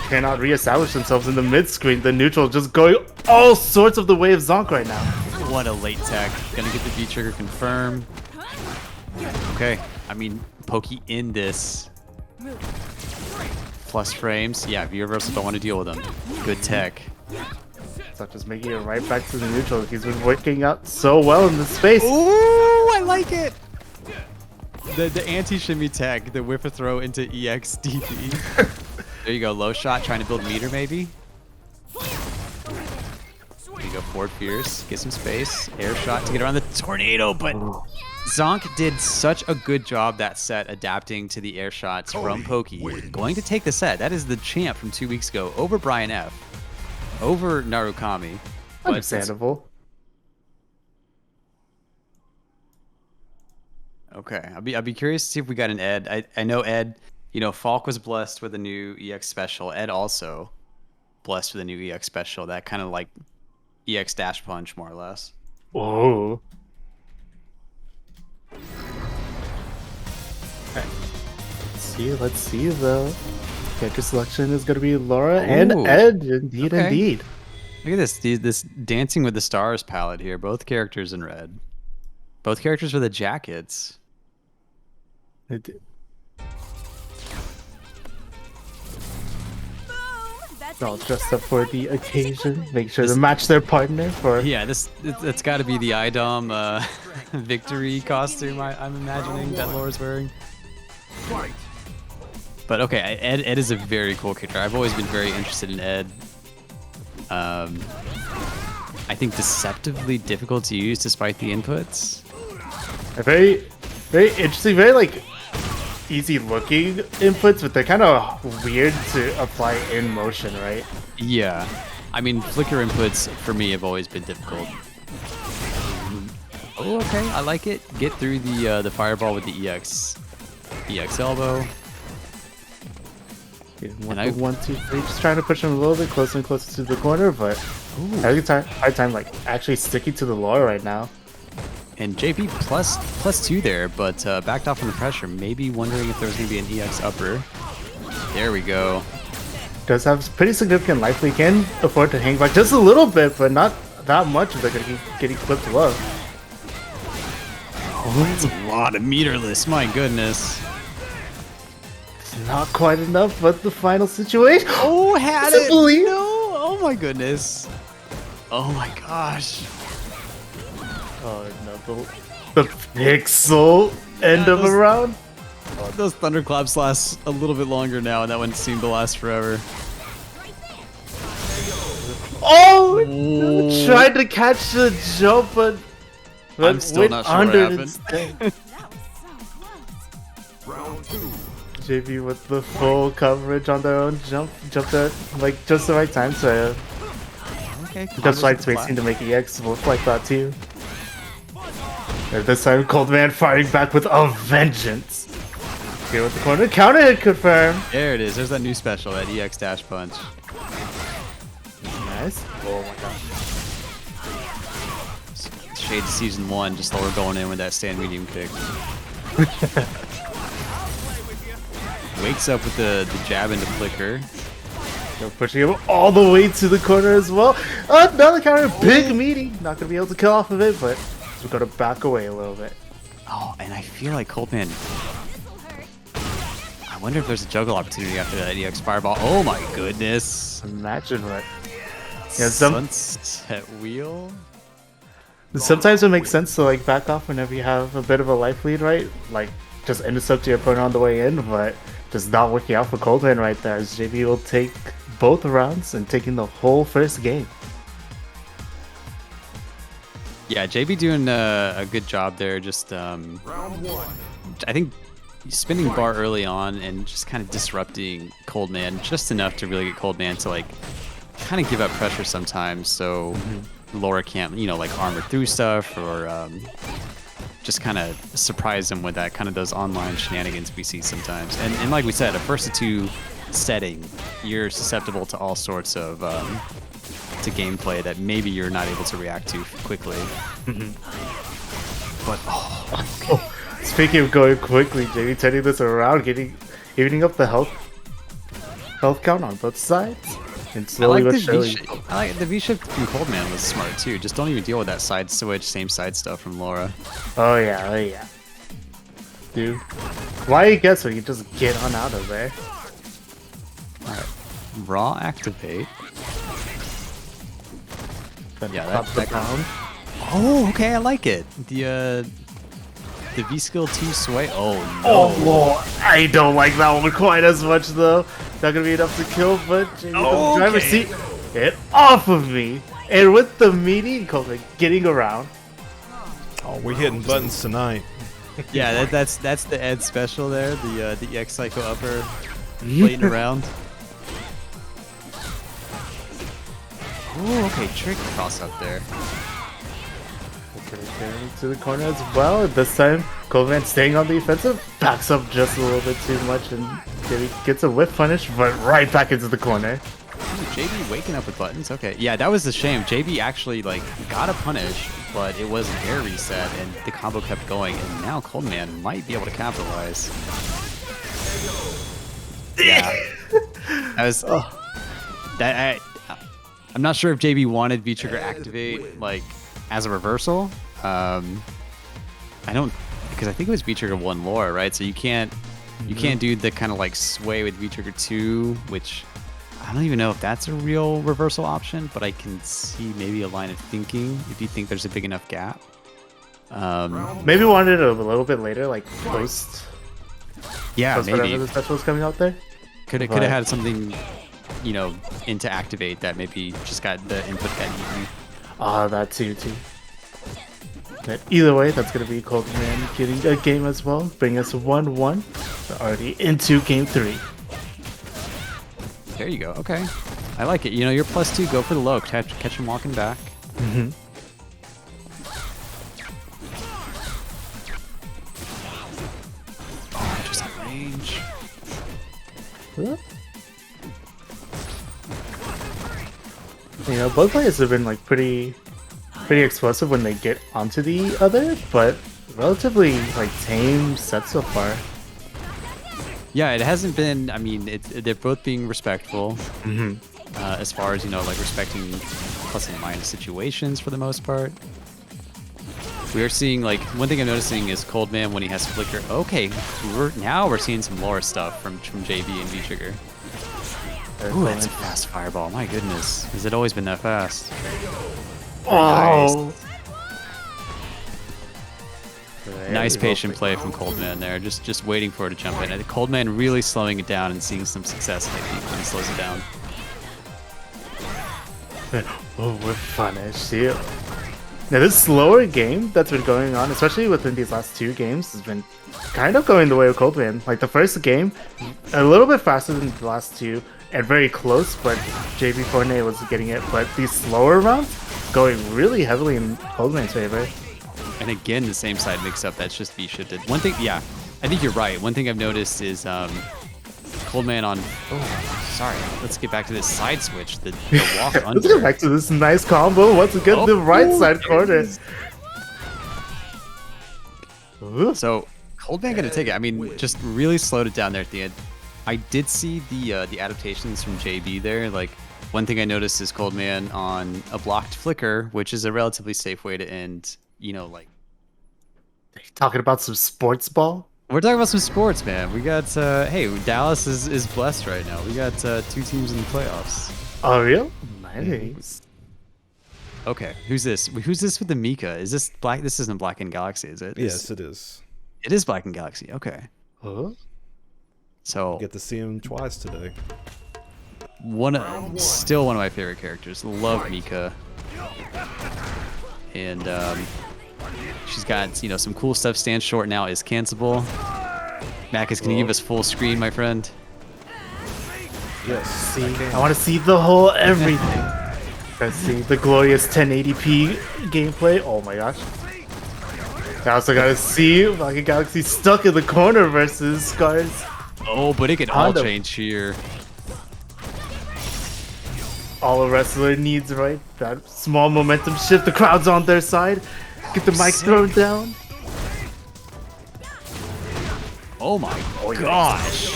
Cannot reestablish themselves in the mid screen. The neutral just going all sorts of the way of Zonk right now. What a late tech. Gonna get the V trigger confirmed. Okay. I mean, Pokey in this. Plus frames. Yeah, V reversal don't want to deal with them. Good tech. Zonk just making it right back to the neutral. He's been working out so well in this space. Ooh, I like it. The anti-shimmy tech, the whip a throw into EX DP. There you go, low shot, trying to build meter maybe. There you go, forward fierce, get some space, air shot to get around the tornado, but Zonk did such a good job that set adapting to the air shots from Pokey. Going to take the set. That is the champ from 2 weeks ago over Brian F. Over Narukami. Understandable. Okay, I'll be curious to see if we got an Ed. I know Ed, you know, Falk was blessed with a new EX special. Ed also blessed with a new EX special. That kind of like EX dash punch, more or less. Whoa. Let's see though. Character selection is gonna be Laura and Ed. Indeed, okay. indeed. Look at this Dancing with the Stars palette here. Both characters in red. Both characters with the jackets. All dressed up for the occasion. Make sure to match their partner for. Yeah, it's got to be the IDOM victory costume. I'm imagining that Laura's wearing. But okay, Ed is a very cool character. I've always been very interested in Ed. I think deceptively difficult to use despite the inputs. Very interesting, very like easy looking inputs, but they're kind of weird to apply in motion, right? Yeah, I mean flicker inputs for me have always been difficult. Oh, okay, I like it. Get through the fireball with the EX elbow. And 1, 2, 3, just trying to push him a little bit closer and closer to the corner, but having a hard time like actually sticking to the lore right now. And JP +2 there, but backed off from the pressure. Maybe wondering if there was going to be an EX upper. There we go. Does have pretty significant life. We can afford to hang back just a little bit, but not that much if they're going to keep getting clipped low. Oh, that's a lot of meterless. My goodness. Not quite enough, but the final situation. Oh, had it! No! Oh my goodness. Oh my gosh. Oh no, the pixel end of a round. Oh, those thunderclaps last a little bit longer now, and that one seemed to last forever. Oh! No, tried to catch the jump, but I'm still not sure what happened. Round 2. JV with the full coverage on their own jumped at like just the right time, so okay. just right spacing to make EX look like that too. And this time, Coldman firing back with a vengeance. Here with the corner, counter hit confirmed. There it is. There's that new special, that EX dash punch. Nice. Oh my god. Shade season 1, just thought we're going in with that stand medium kick. Wakes up with the jab into flicker. They're pushing him all the way to the corner as well. Another counter, big meaty. Not gonna be able to kill off of it, but we're gonna back away a little bit. Oh, and I feel like Coldman. I wonder if there's a juggle opportunity after that EX fireball. Oh my goodness. Imagine what. Yeah, Sunset wheel. Sometimes it makes sense to like back off whenever you have a bit of a life lead, right? Like just intercept your opponent on the way in, but just not working out for Coldman right there, as JB will take both rounds and taking the whole first game. Yeah, JB doing a good job there. Just Round 1. I think spinning bar early on and just kind of disrupting Coldman just enough to really get Coldman to like kind of give up pressure sometimes, so Laura can't, you know, like armor through stuff or just kind of surprise him with that kind of those online shenanigans we see sometimes. And like we said, a first to 2 setting, you're susceptible to all sorts of to gameplay that maybe you're not able to react to quickly. But Speaking of going quickly, JB turning this around, evening up the health count on both sides. And I slowly like but surely. the V-shift from Coldman was smart too. Just don't even deal with that side switch, same side stuff from Laura. Oh yeah. Dude. Why you guess what? You just get on out of there. Alright. Raw activate. Then Yeah, pop the that- pound. Oh, okay, I like it. The V skill 2 sway. Oh no. Oh lord, I don't like that one quite as much though. Not gonna be enough to kill, but JB the driver's seat. Get off of me! And with the meaty Coldman getting around. Oh, we're hitting buttons tonight. Yeah, that's the Ed special there. The EX Psycho upper waiting around. Oh, okay, trick cross up there. To the corner as well. This time, Coldman staying on the offensive, backs up just a little bit too much, and JB gets a whip punish, but right back into the corner. Ooh, JB waking up with buttons. Okay, yeah, that was a shame. JB actually like got a punish, but it was an air reset, and the combo kept going. And now Coldman might be able to capitalize. Yeah, that was. I'm not sure if JB wanted V trigger activate like as a reversal. I don't, because I think it was V trigger 1 lore, right? So you can't do the kind of like sway with V trigger 2, which I don't even know if that's a real reversal option, but I can see maybe a line of thinking if you think there's a big enough gap. Maybe wanted it a little bit later, like post Yeah, whatever maybe the special was coming out there. could have had something, you know, into activate that maybe just got the input got eaten. Ah, that too. But either way, that's going to be Coldman getting a game as well, bring us 1-1. We're already into game 3. There you go. Okay, I like it. You know, you're +2. Go for the low. Catch him walking back. Oh, just at range. You know, both players have been like pretty explosive when they get onto the other, but relatively like tame set so far. Yeah, it hasn't been. I mean, they're both being respectful. As far as, you know, like respecting plus and minus situations for the most part. We are seeing, like, one thing I'm noticing is Coldman when he has flicker. Okay, now we're seeing some lore stuff from JB and V trigger. Ooh, that's a fast fireball. My goodness, has it always been that fast? Oh, Nice patient play from Coldman there, just waiting for it to jump in. And Coldman really slowing it down and seeing some success maybe when he slows it down. Oh, we're finished. Yeah. Now this slower game that's been going on, especially within these last 2 games, has been kind of going the way of Coldman. Like the first game, a little bit faster than the last 2, and very close, but JB Fournier was getting it. But these slower rounds, going really heavily in Coldman's favor. And again, the same side mix up. That's just V-shifted. One thing, yeah, I think you're right. One thing I've noticed is Cold Man on. Oh, sorry. Let's get back to this side switch. The walk under. Let's get back to this nice combo. Once again, the right side corner. Ooh. So Cold Man gonna take it. I mean, just really slowed it down there at the end. I did see the adaptations from JB there. Like, one thing I noticed is Cold Man on a blocked flicker, which is a relatively safe way to end. You know, like Talking about some sports ball. we're talking about some sports, man. We got hey, Dallas is blessed right now. We got 2 teams in the playoffs. Oh, real? Nice. Okay, who's this? Who's this with the Mika? Is this Black? This isn't Black and Galaxy, is it? Yes, it is. It is Black and Galaxy. Okay. Huh? So Get to see him twice today. still one of my favorite characters. Love Mika. And she's got some cool stuff. Stand short now is cancelable. Mac is gonna give us full screen, my friend. Yes. See, I want to see the whole everything. Let's see the glorious 1080p gameplay. Oh my gosh. I also gotta see Viking Galaxy stuck in the corner versus Scars. Oh, but it can all Honda. change here. All a wrestler needs, right? That small momentum shift. The crowd's on their side. Get the mic thrown down. Oh my gosh.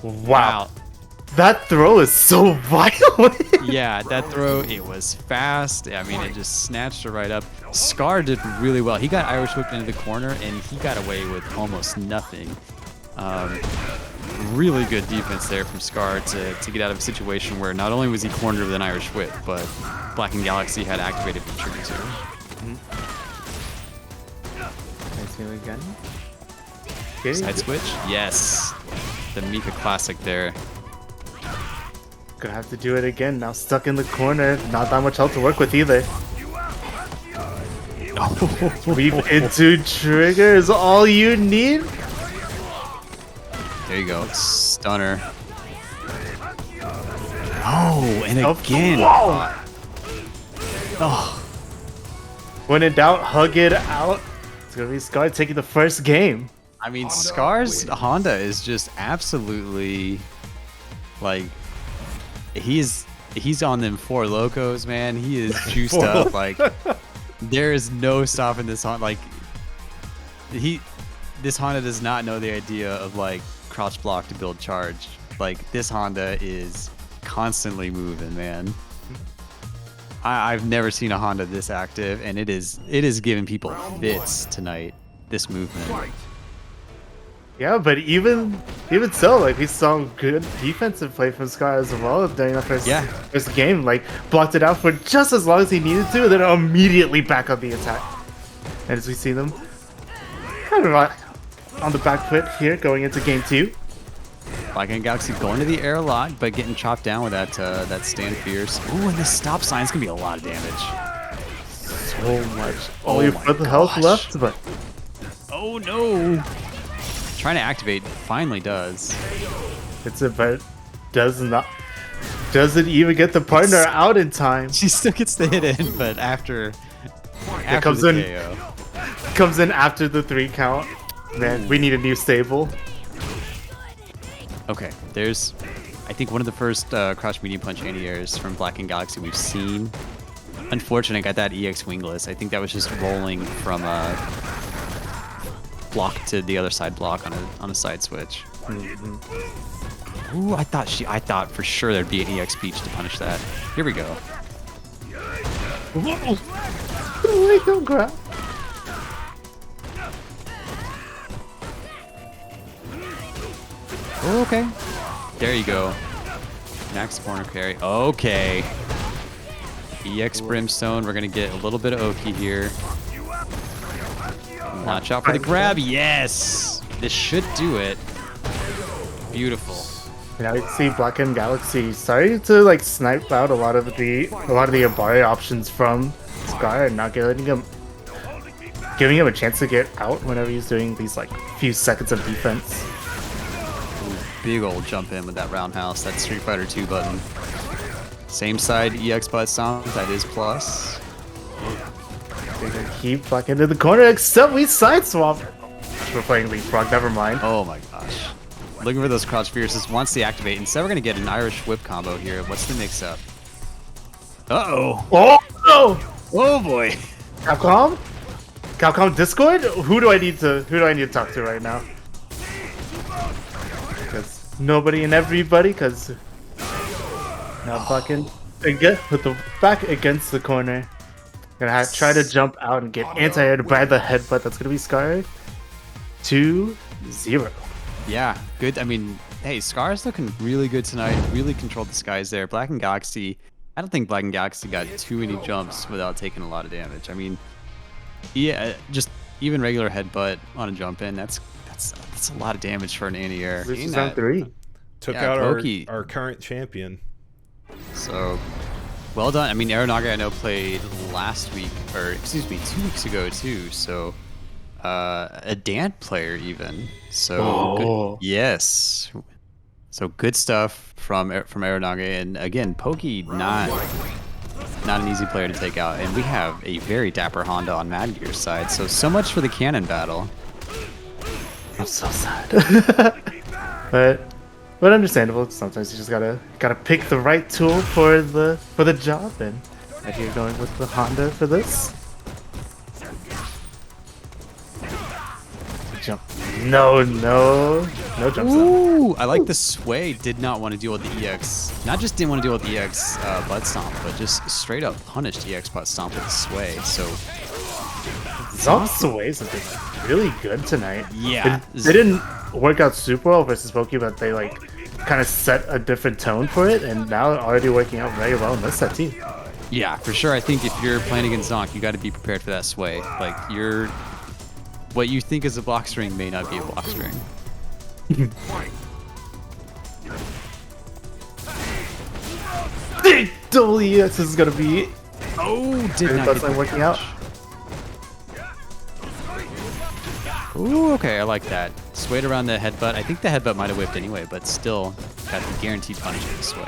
Wow. That throw is so violent. Yeah, that throw, it was fast. I mean, it just snatched her right up. Scar did really well. He got Irish whipped into the corner, and he got away with almost nothing. Really good defense there from Scar to get out of a situation where not only was he cornered with an Irish whip, but Black and Galaxy had activated the trigger too. Nice move again. Side switch? Yes. The Mika classic there. Gonna have to do it again. Now stuck in the corner. Not that much health to work with either. Weave into trigger is all you need. There you go. Stunner. Oh, and again. Whoa. Oh, When in doubt, hug it out. It's gonna be Scar taking the first game. I mean, Scar's Honda is just absolutely like he's on them 4 locos, man. He is juiced up. Like there is no stopping this Honda. Like this Honda does not know the idea of like crouch block to build charge. Like this Honda is constantly moving, man. I've never seen a Honda this active, and it is giving people fits tonight. This movement. Yeah, but even so, like we saw good defensive play from Scar as well during the first game. Like blocked it out for just as long as he needed to, and then immediately back on the attack. And as we see them kind of on the back foot here going into game 2. Viking Galaxy going to the air a lot, but getting chopped down with that stand fierce. Ooh, and this stop sign's gonna be a lot of damage. So much. Only with the health left, but Oh no! Trying to activate finally does. it's about doesn't even get the partner out in time. She still gets the hit in, but after comes the in. KO. Comes in after the 3 count. Man, we need a new stable. Okay, there's I think one of the first crouch medium punch anti-airs from Black and Galaxy we've seen. Unfortunate, got that EX wingless. I think that was just rolling from block to the other side block on a side switch. Ooh, I thought for sure there'd be an EX beach to punish that. Here we go. Wait, don't grab. Okay. There you go. Max corner carry. Okay. EX Brimstone. We're going to get a little bit of Oki here. Watch out for the grab. Yes! This should do it. Beautiful. Now we see Black and Galaxy starting to like snipe out a lot of the Abari options from Scar and not giving him a chance to get out whenever he's doing these like few seconds of defense. Big old jump in with that roundhouse. That Street Fighter 2 button. Same side EX butt sound. That is plus. Bigger keep back into the corner, except we side swap. We're playing leapfrog, never mind. Oh my gosh. Looking for those crouch fierces once they activate. Instead, we're going to get an Irish whip combo here. What's the mix-up? Uh-oh. Oh no! Oh boy. Capcom? Capcom Discord? Who do I need to talk to right now? Because nobody and everybody, because now fucking again with the back against the corner. Gonna try to jump out and get anti-aired by the headbutt. That's gonna be Scar 2-0. Yeah, good. I mean, hey, Scar's looking really good tonight. Really controlled the skies there. Black and Galaxy, I don't think Black and Galaxy got too many jumps without taking a lot of damage. I mean, yeah, just even regular headbutt on a jump in, that's a lot of damage for an anti-air. This is on 3. Took Yeah, out Pokey. our current champion. So, well done. I mean, Aeronautica I know played last week, or excuse me, 2 weeks ago too. So, a Dan player even. So, good, yes. So good stuff from Aeronautica, and again, Pokey not an easy player to take out, and we have a very dapper Honda on Mad Gear's side. So much for the cannon battle. I'm so sad. but understandable. Sometimes you just gotta pick the right tool for the job, and I think you're going with the Honda for this. Jump. No jump. Ooh, I like the sway. Did not want to deal with the EX. Not just didn't want to deal with the EX butt stomp, but just straight up punished EX butt stomp with the sway. So Zonk's sways have been really good tonight. Yeah. They didn't work out super well versus Pokey, but they like kind of set a different tone for it, and now already working out very well in this set too. yeah, for sure. I think if you're playing against Zonk, you got to be prepared for that sway. Like what you think is a block string may not be a block string. Double EX is gonna be. Oh, did not That's get not the working out. Ooh, okay, I like that. Swayed around the headbutt. I think the headbutt might have whipped anyway, but still got the guaranteed punishment sway.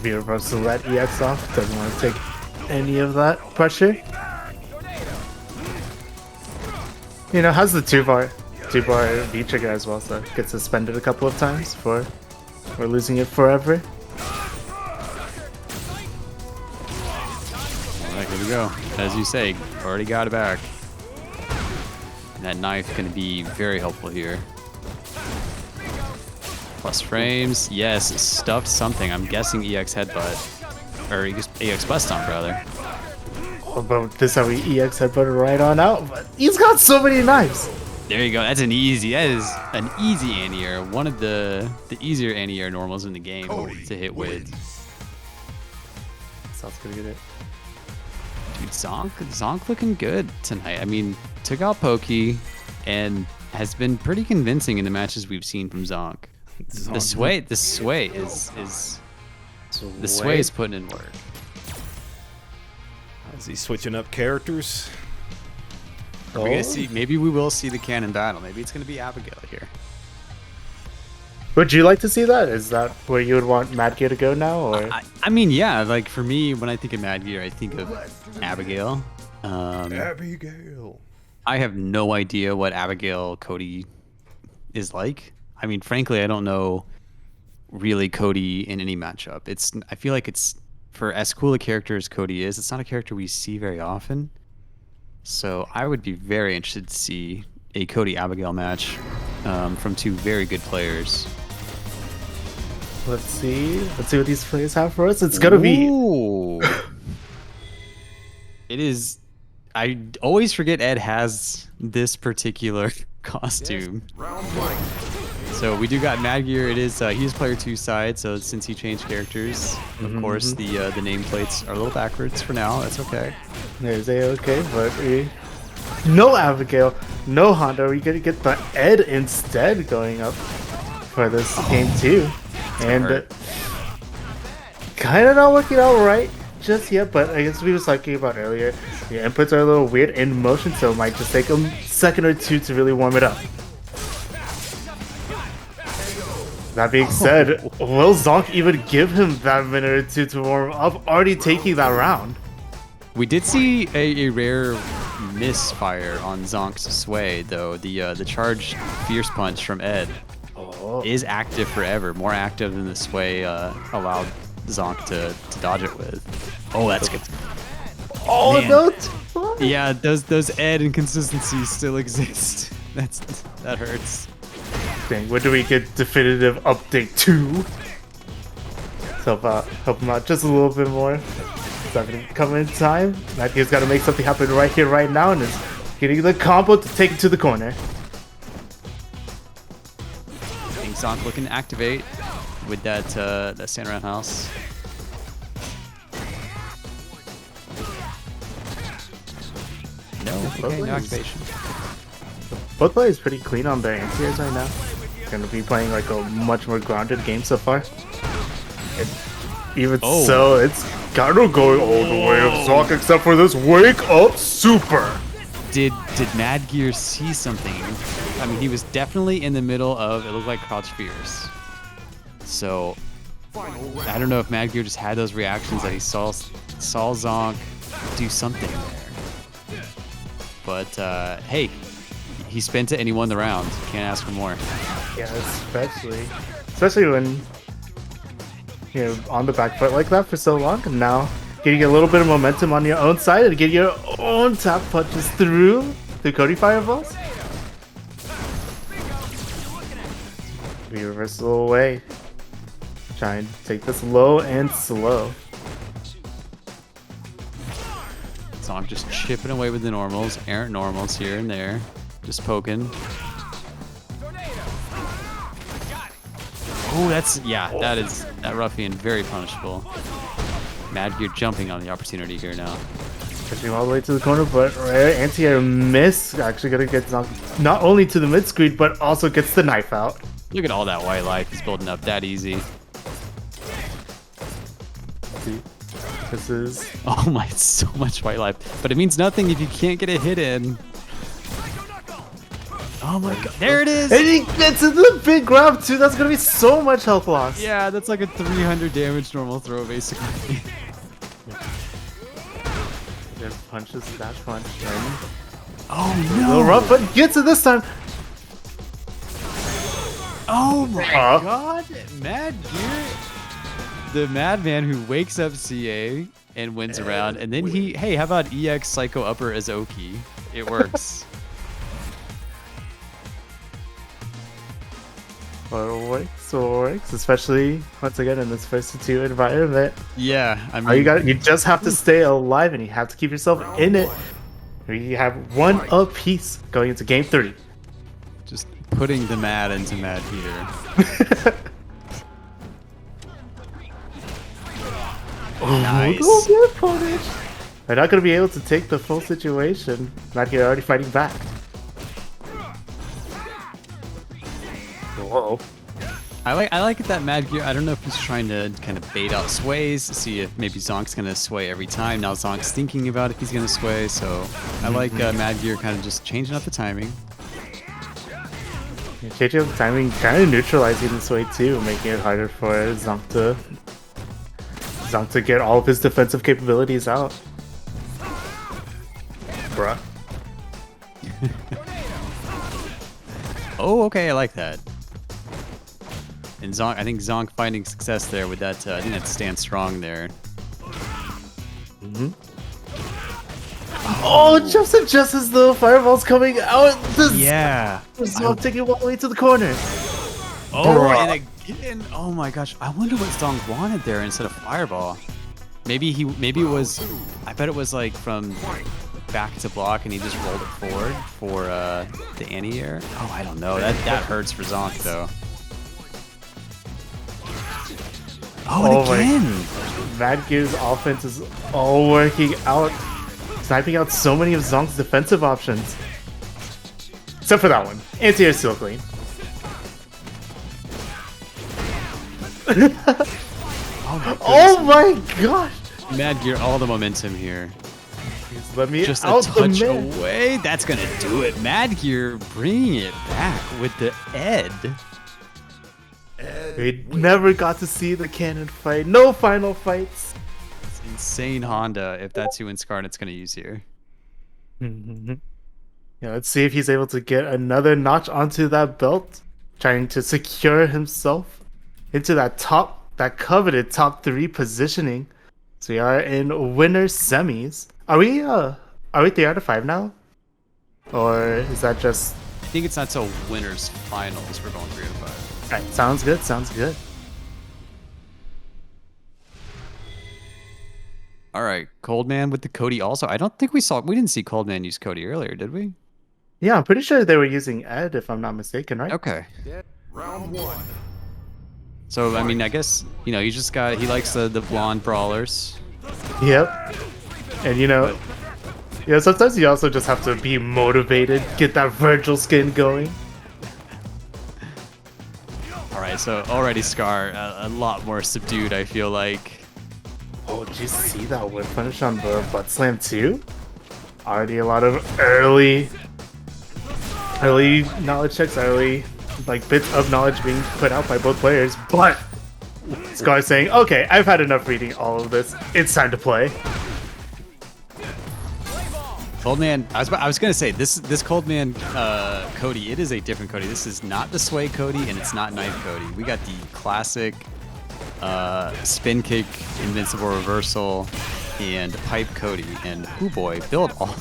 Beautiful to let EX off. Doesn't want to take any of that pressure. You know, has the two bar V trigger as well, so gets suspended a couple of times for we're losing it forever. Alright, here we go. As you say, already got it back. And that knife gonna be very helpful here. Plus frames. Yes, it stuffed something. I'm guessing EX headbutt. Or EX butt stomp, rather. But this how we EX headbutt right on out, but he's got so many knives. There you go. That is an easy anti-air. One of the easier anti-air normals in the game to hit with. Sounds gonna get it. Dude, Zonk looking good tonight. I mean, took out Pokey and has been pretty convincing in the matches we've seen from Zonk. The sway is putting in work. Is he switching up characters? Are we gonna see? Maybe we will see the cannon battle. Maybe it's gonna be Abigail here. Would you like to see that? Is that where you would want Mad Gear to go now, or? I mean, yeah. Like for me, when I think of Mad Gear, I think of Abigail. Abigail. I have no idea what Abigail Cody is like. I mean, frankly, I don't know really Cody in any matchup. I feel like it's for as cool a character as Cody is, it's not a character we see very often. So I would be very interested to see a Cody Abigail match from two very good players. Let's see what these players have for us. It's gonna be. It is. I always forget Ed has this particular costume. So we do got Mad Gear. It is he's player 2 side. So since he changed characters, of course the nameplates are a little backwards for now. That's okay. There's A-okay, but no Abigail, no Honda. We gonna get the Ed instead going up for this game too, and kind of not working out right just yet. But I guess we was talking about earlier, the inputs are a little weird in motion, so it might just take a second or two to really warm it up. That being said, will Zonk even give him that minute or two to warm up? Already taking that round. We did see a rare misfire on Zonk's sway, though. The charged Fierce Punch from Ed is active forever, more active than the sway allowed Zonk to dodge it with. Oh, that's good. Oh, Man. no. Yeah, those Ed inconsistencies still exist. That hurts. Dang, when do we get definitive update 2? Help him out just a little bit more. It's not gonna come in time. Matthew's got to make something happen right here, right now, and is getting the combo to take it to the corner. I think Zonk looking to activate with that stand around house. No, okay, no activation. Both players pretty clean on their anti-airs right now. Gonna be playing like a much more grounded game so far. And even so, it's kind of going all the way of Zonk except for this wake up super. Did Mad Gear see something? I mean, he was definitely in the middle of, it looked like Crouch Fierce. So I don't know if Mad Gear just had those reactions that he saw Zonk do something there. But hey, he spent it and he won the round. Can't ask for more. Yeah, especially when you're on the back foot like that for so long, and now getting a little bit of momentum on your own side and getting your own tap punches through the Cody fireballs. Be reversal away. Try and take this low and slow. Zonk just chipping away with the normals, errant normals here and there, just poking. Oh, that ruffian very punishable. Mad Gear jumping on the opportunity here now. Pushing all the way to the corner, but rare anti-air miss. Actually gonna get Zonk not only to the mid screen, but also gets the knife out. Look at all that white life he's building up that easy. This is... Oh my, so much white life. But it means nothing if you can't get a hit in. Oh my god, there it is! And he gets into the big grab too, that's gonna be so much health loss. Yeah, that's like a 300 damage normal throw basically. Just punches, dash punch, and... Oh A little no! rough, but gets it this time! Oh my god! Mad Gear, the madman who wakes up CA and wins a round, and then hey, how about EX Psycho Upper as Oki? It works. Works, especially once again in this first to two environment. Yeah, I mean, You just have to stay alive and you have to keep yourself in it. You have one apiece going into game 3. just putting the mad into Mad Gear. Nice. Oh, good punish. They're not going to be able to take the full situation. Mad Gear already fighting back. Whoa. I like that Mad Gear. I don't know if he's trying to kind of bait out sways, see if maybe Zonk's gonna sway every time. Now Zonk's thinking about if he's gonna sway, so I like Mad Gear kind of just changing up the timing. Yeah, changing up the timing, kind of neutralizing this way too, making it harder for Zonk to get all of his defensive capabilities out. Bruh. Oh, okay, I like that. And Zonk, I think Zonk finding success there with that. I think that stands strong there. Oh, just as the fireball's coming out, Yeah. Zonk taking it all the way to the corner. Oh, and again. Oh my gosh. I wonder what Zonk wanted there instead of fireball. Maybe it was. I bet it was like from back to block, and he just rolled it forward for the anti-air. Oh, I don't know. That hurts for Zonk though. Oh, and again! Mad Gear's offense is all working out, sniping out so many of Zonk's defensive options. Except for that one. Anti-air still clean. Oh my gosh! Mad Gear, all the momentum here. Let me Just a out touch the mid. away. That's gonna do it. Mad Gear bringing it back with the Ed. We never got to see the cannon fight. No final fights. insane Honda if that's who Skarnet's going to use here. Yeah, let's see if he's able to get another notch onto that belt, trying to secure himself into that coveted top 3 positioning. So we are in winners semis. Are we 3 out of 5 now? Or is that just... I think it's not till winners finals we're going 3 out of 5. Alright, sounds good, sounds good. All right, Coldman with the Cody also. I don't think we didn't see Coldman use Cody earlier, did we? Yeah, I'm pretty sure they were using Ed, if I'm not mistaken, right? Okay. Round 1. So, I mean, I guess, he likes the blonde brawlers. Yep. And sometimes you also just have to be motivated, get that Virgil skin going. All right, so already Scar, a lot more subdued, I feel like. Oh, did you see that whip punish on the butt slam too? Already a lot of early knowledge checks, bits of knowledge being put out by both players, but Scar saying, okay, I've had enough reading all of this. It's time to play. Coldman, I was gonna say this Coldman Cody, it is a different Cody. This is not the sway Cody and it's not knife Cody. We got the classic spin kick, invincible reversal, and pipe Cody. And oh boy, build all.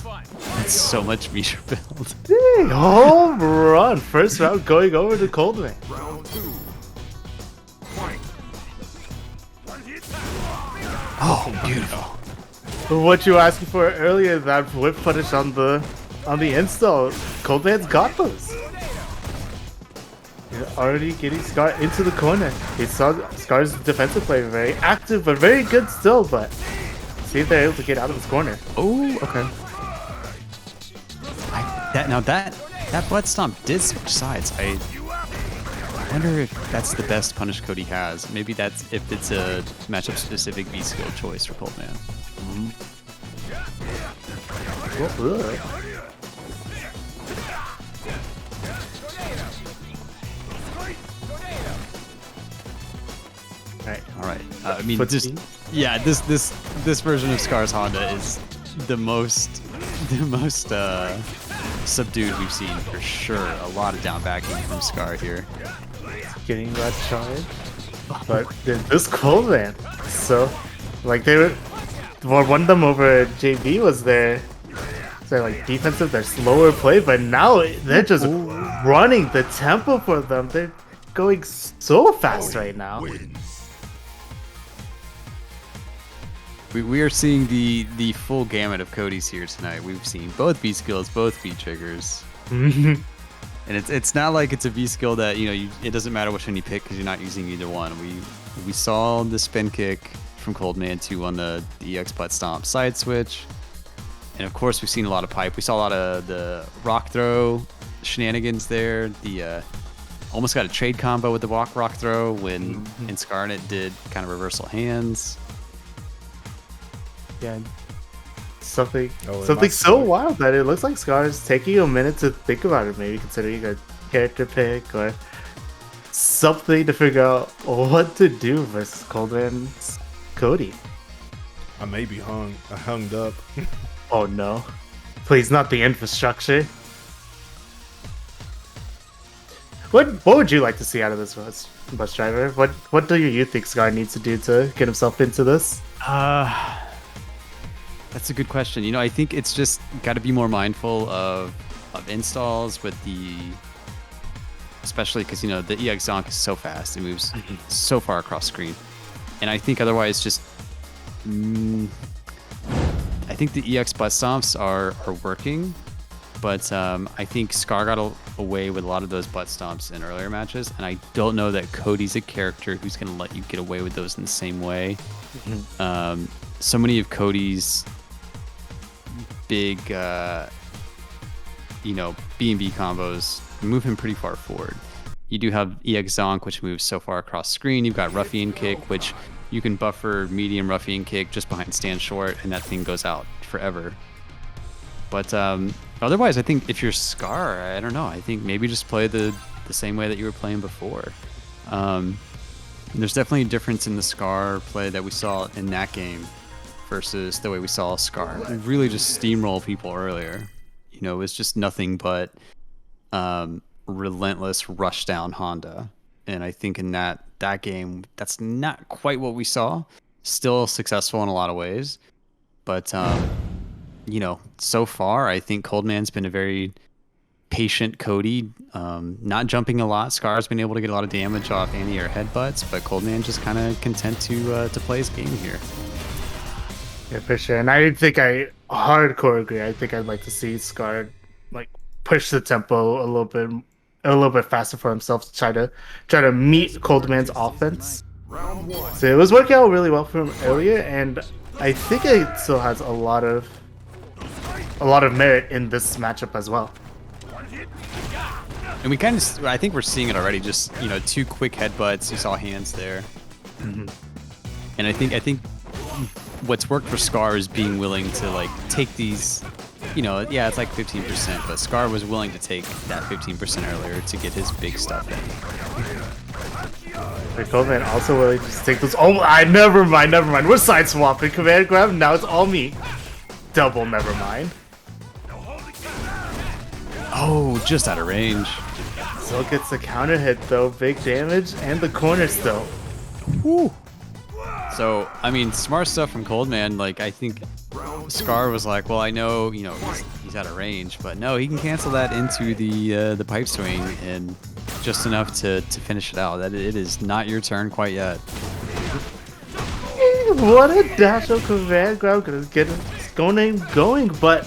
That's so much meter build. Dang, home run! First round going over to Coldman. Round 2. Fight. Oh, beautiful. What you were asking for earlier, that whip punish on the install, Coldman's got those. You're already getting Scar into the corner. He saw Scar's defensive play very active, but very good still. But see if they're able to get out of this corner. Oh, okay. That butt stomp did switch sides. I wonder if that's the best punish Cody has. Maybe that's if it's a matchup specific V skill choice for Coldman. All right. I mean, this version of Scar's Honda is the most subdued we've seen for sure. A lot of down backing from Scar here. Getting that charge, but this Coldman, so they were one of them over JB was their defensive, their slower play, but now they're just running the tempo for them. They're going so fast right now. We are seeing the full gamut of Cody's here tonight. We've seen both V skills, both V triggers. And it's not like it's a V skill that it doesn't matter which one you pick because you're not using either one. We saw the spin kick from Coldman 2 on the EX butt stomp side switch, and of course we've seen a lot of pipe. We saw a lot of the rock throw shenanigans there. The almost got a trade combo with the rock throw when Skarnet did kind of reversal hands. Yeah. Something so wild that it looks like Scar's taking a minute to think about it, maybe considering a character pick or something to figure out what to do versus Coldman's Cody. I may be hung up. Oh no. Please, not the infrastructure. What would you like to see out of this bus driver? What do you think Scar needs to do to get himself into this? That's a good question. I think it's just got to be more mindful of installs with especially because the EX Zonk is so fast. It moves so far across screen, and I think otherwise just I think the EX butt stomps are working, but I think Scar got away with a lot of those butt stomps in earlier matches, and I don't know that Cody's a character who's going to let you get away with those in the same way. So many of Cody's big, B&B combos move him pretty far forward. You do have EX Zonk, which moves so far across screen. You've got Ruffian Kick, which you can buffer medium Ruffian Kick just behind stand short, and that thing goes out forever. But otherwise, I think if you're Scar, I don't know. I think maybe just play the same way that you were playing before. There's definitely a difference in the Scar play that we saw in that game versus the way we saw Scar really just steamroll people earlier. You know, it was just nothing but relentless rush down Honda. And I think in that game, that's not quite what we saw. Still successful in a lot of ways. But, you know, so far, I think Coldman's been a very patient Cody, not jumping a lot. Scar's been able to get a lot of damage off anti-air headbutts, but Coldman just kind of content to play his game here. Yeah, for sure. And I think I hardcore agree. I think I'd like to see Scar like push the tempo a little bit faster for himself to try to meet Coldman's offense. Round 1. So it was working out really well for him earlier, and I think it still has a lot of merit in this matchup as well. And we kind of, I think we're seeing it already. Just, you know, 2 quick headbutts. You saw hands there. Mm-hmm. And I think what's worked for Scar is being willing to like take these, you know, yeah, it's like 15%, but Scar was willing to take that 15% earlier to get his big stuff in. Coleman also willing to take those. Oh, never mind. We're side swapping. Command grab. Now it's all me. Double. Never mind. Oh, just out of range. Still gets the counter hit though. Big damage and the corner still. Woo. So, I mean, smart stuff from Coldman. Like, I think Scar was like, well, I know, you know, he's out of range, but no, he can cancel that into the pipe swing and just enough to finish it out. That it is not your turn quite yet. What a dash of command grab, gonna get him going, but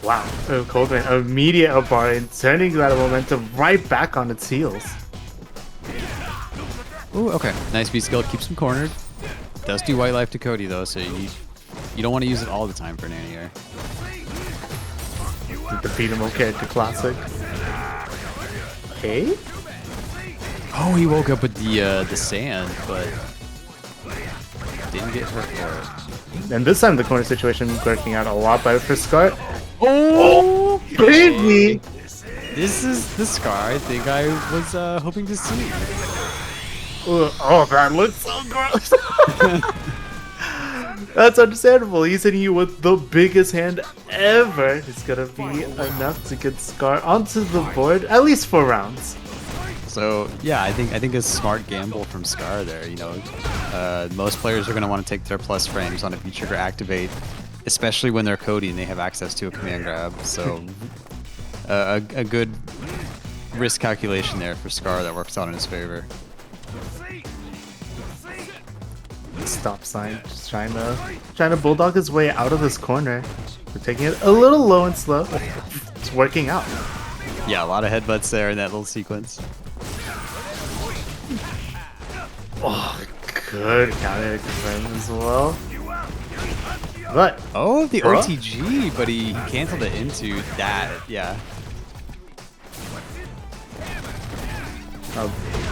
wow, Coldman immediate bar and turning that momentum right back on its heels. Ooh, okay, nice B skill, keeps him cornered. Does do white life to Cody though, so you don't want to use it all the time for an anti-air. The beat'em up character classic. Okay. Oh, he woke up with the sand, but didn't get hurt for it. And this time the corner situation working out a lot better for Scar. Oh, baby! This is the Scar I think I was hoping to see. Oh, that looks so gross. That's understandable. He's hitting you with the biggest hand ever. It's gonna be enough to get Scar onto the board, at least 4 rounds. So yeah, I think a smart gamble from Scar there. You know, most players are gonna want to take their plus frames on a V-trigger activate, especially when they're Cody and they have access to a command grab. So a good risk calculation there for Scar that works out in his favor. Stop sign, just trying to bulldog his way out of this corner. We're taking it a little low and slow. It's working out. Yeah, a lot of headbutts there in that little sequence. Oh, good counter confirm as well. But oh, the OTG, but he canceled it into that. Yeah.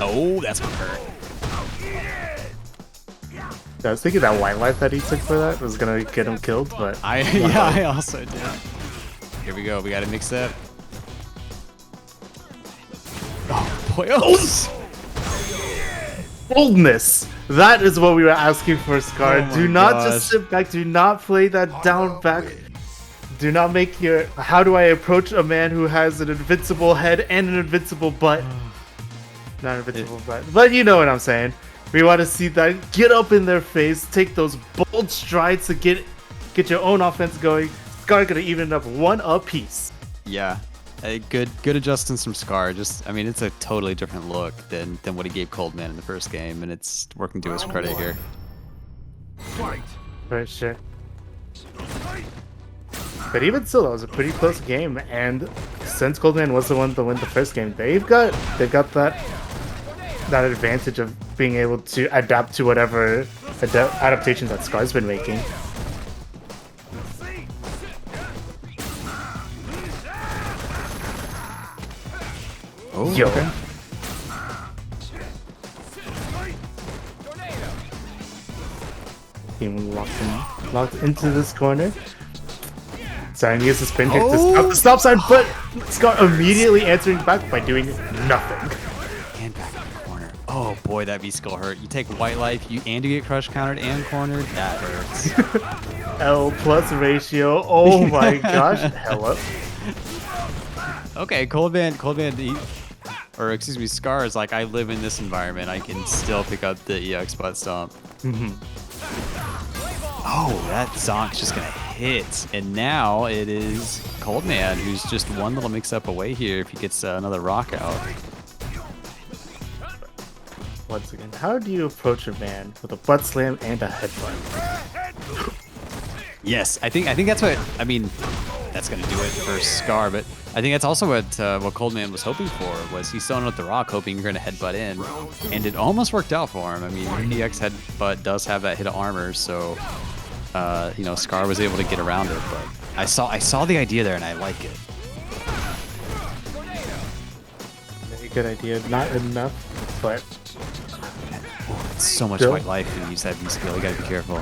Oh, that's what hurt. I was thinking that white life that he took for that was gonna get him killed, but I also did. Here we go. We gotta mix that. Oh boy! Oh. Boldness. That is what we were asking for, Scar. Oh Do not gosh. just sit back. Do not play that down back. Do not make your. How do I approach a man who has an invincible head and an invincible butt? Not invincible butt, but you know what I'm saying. We want to see that. Get up in their face. Take those bold strides to get your own offense going. Scar gonna even it up 1 apiece. Yeah, good adjustments from Scar. Just, I mean, it's a totally different look than what he gave Coldman in the first game, and it's working to his credit here. Fight. For sure. But even still, that was a pretty close game, and since Coldman was the one to win the first game, they've got that advantage of being able to adapt to whatever adaptations that Scar's been making. Oh, Yo. okay. Team locked into this corner. Starting to use the spin kick to stop the stop sign, but Scar immediately answering back by doing nothing. And back in the corner. Oh boy, that V-Skull hurt. You take white life, and you get crush countered and cornered. That hurts. L plus ratio. Oh my gosh. Hello. Okay, Coldman, or excuse me, Scar is like, I live in this environment. I can still pick up the EX butt stomp. Oh, that Zonk's just gonna hit, and now it is Coldman who's just one little mix-up away here if he gets another rock out. Once again, how do you approach a man with a butt slam and a headbutt? Yes, I think that's what I mean. That's gonna do it for Scar, but I think that's also what Coldman was hoping for. Was he still with the rock, hoping you're gonna headbutt in, and it almost worked out for him. I mean, EX headbutt does have that hit of armor, so you know, Scar was able to get around it. But I saw the idea there, and I like it. Very good idea. Not enough, but It's so much still white life when you use that V skill. You gotta be careful.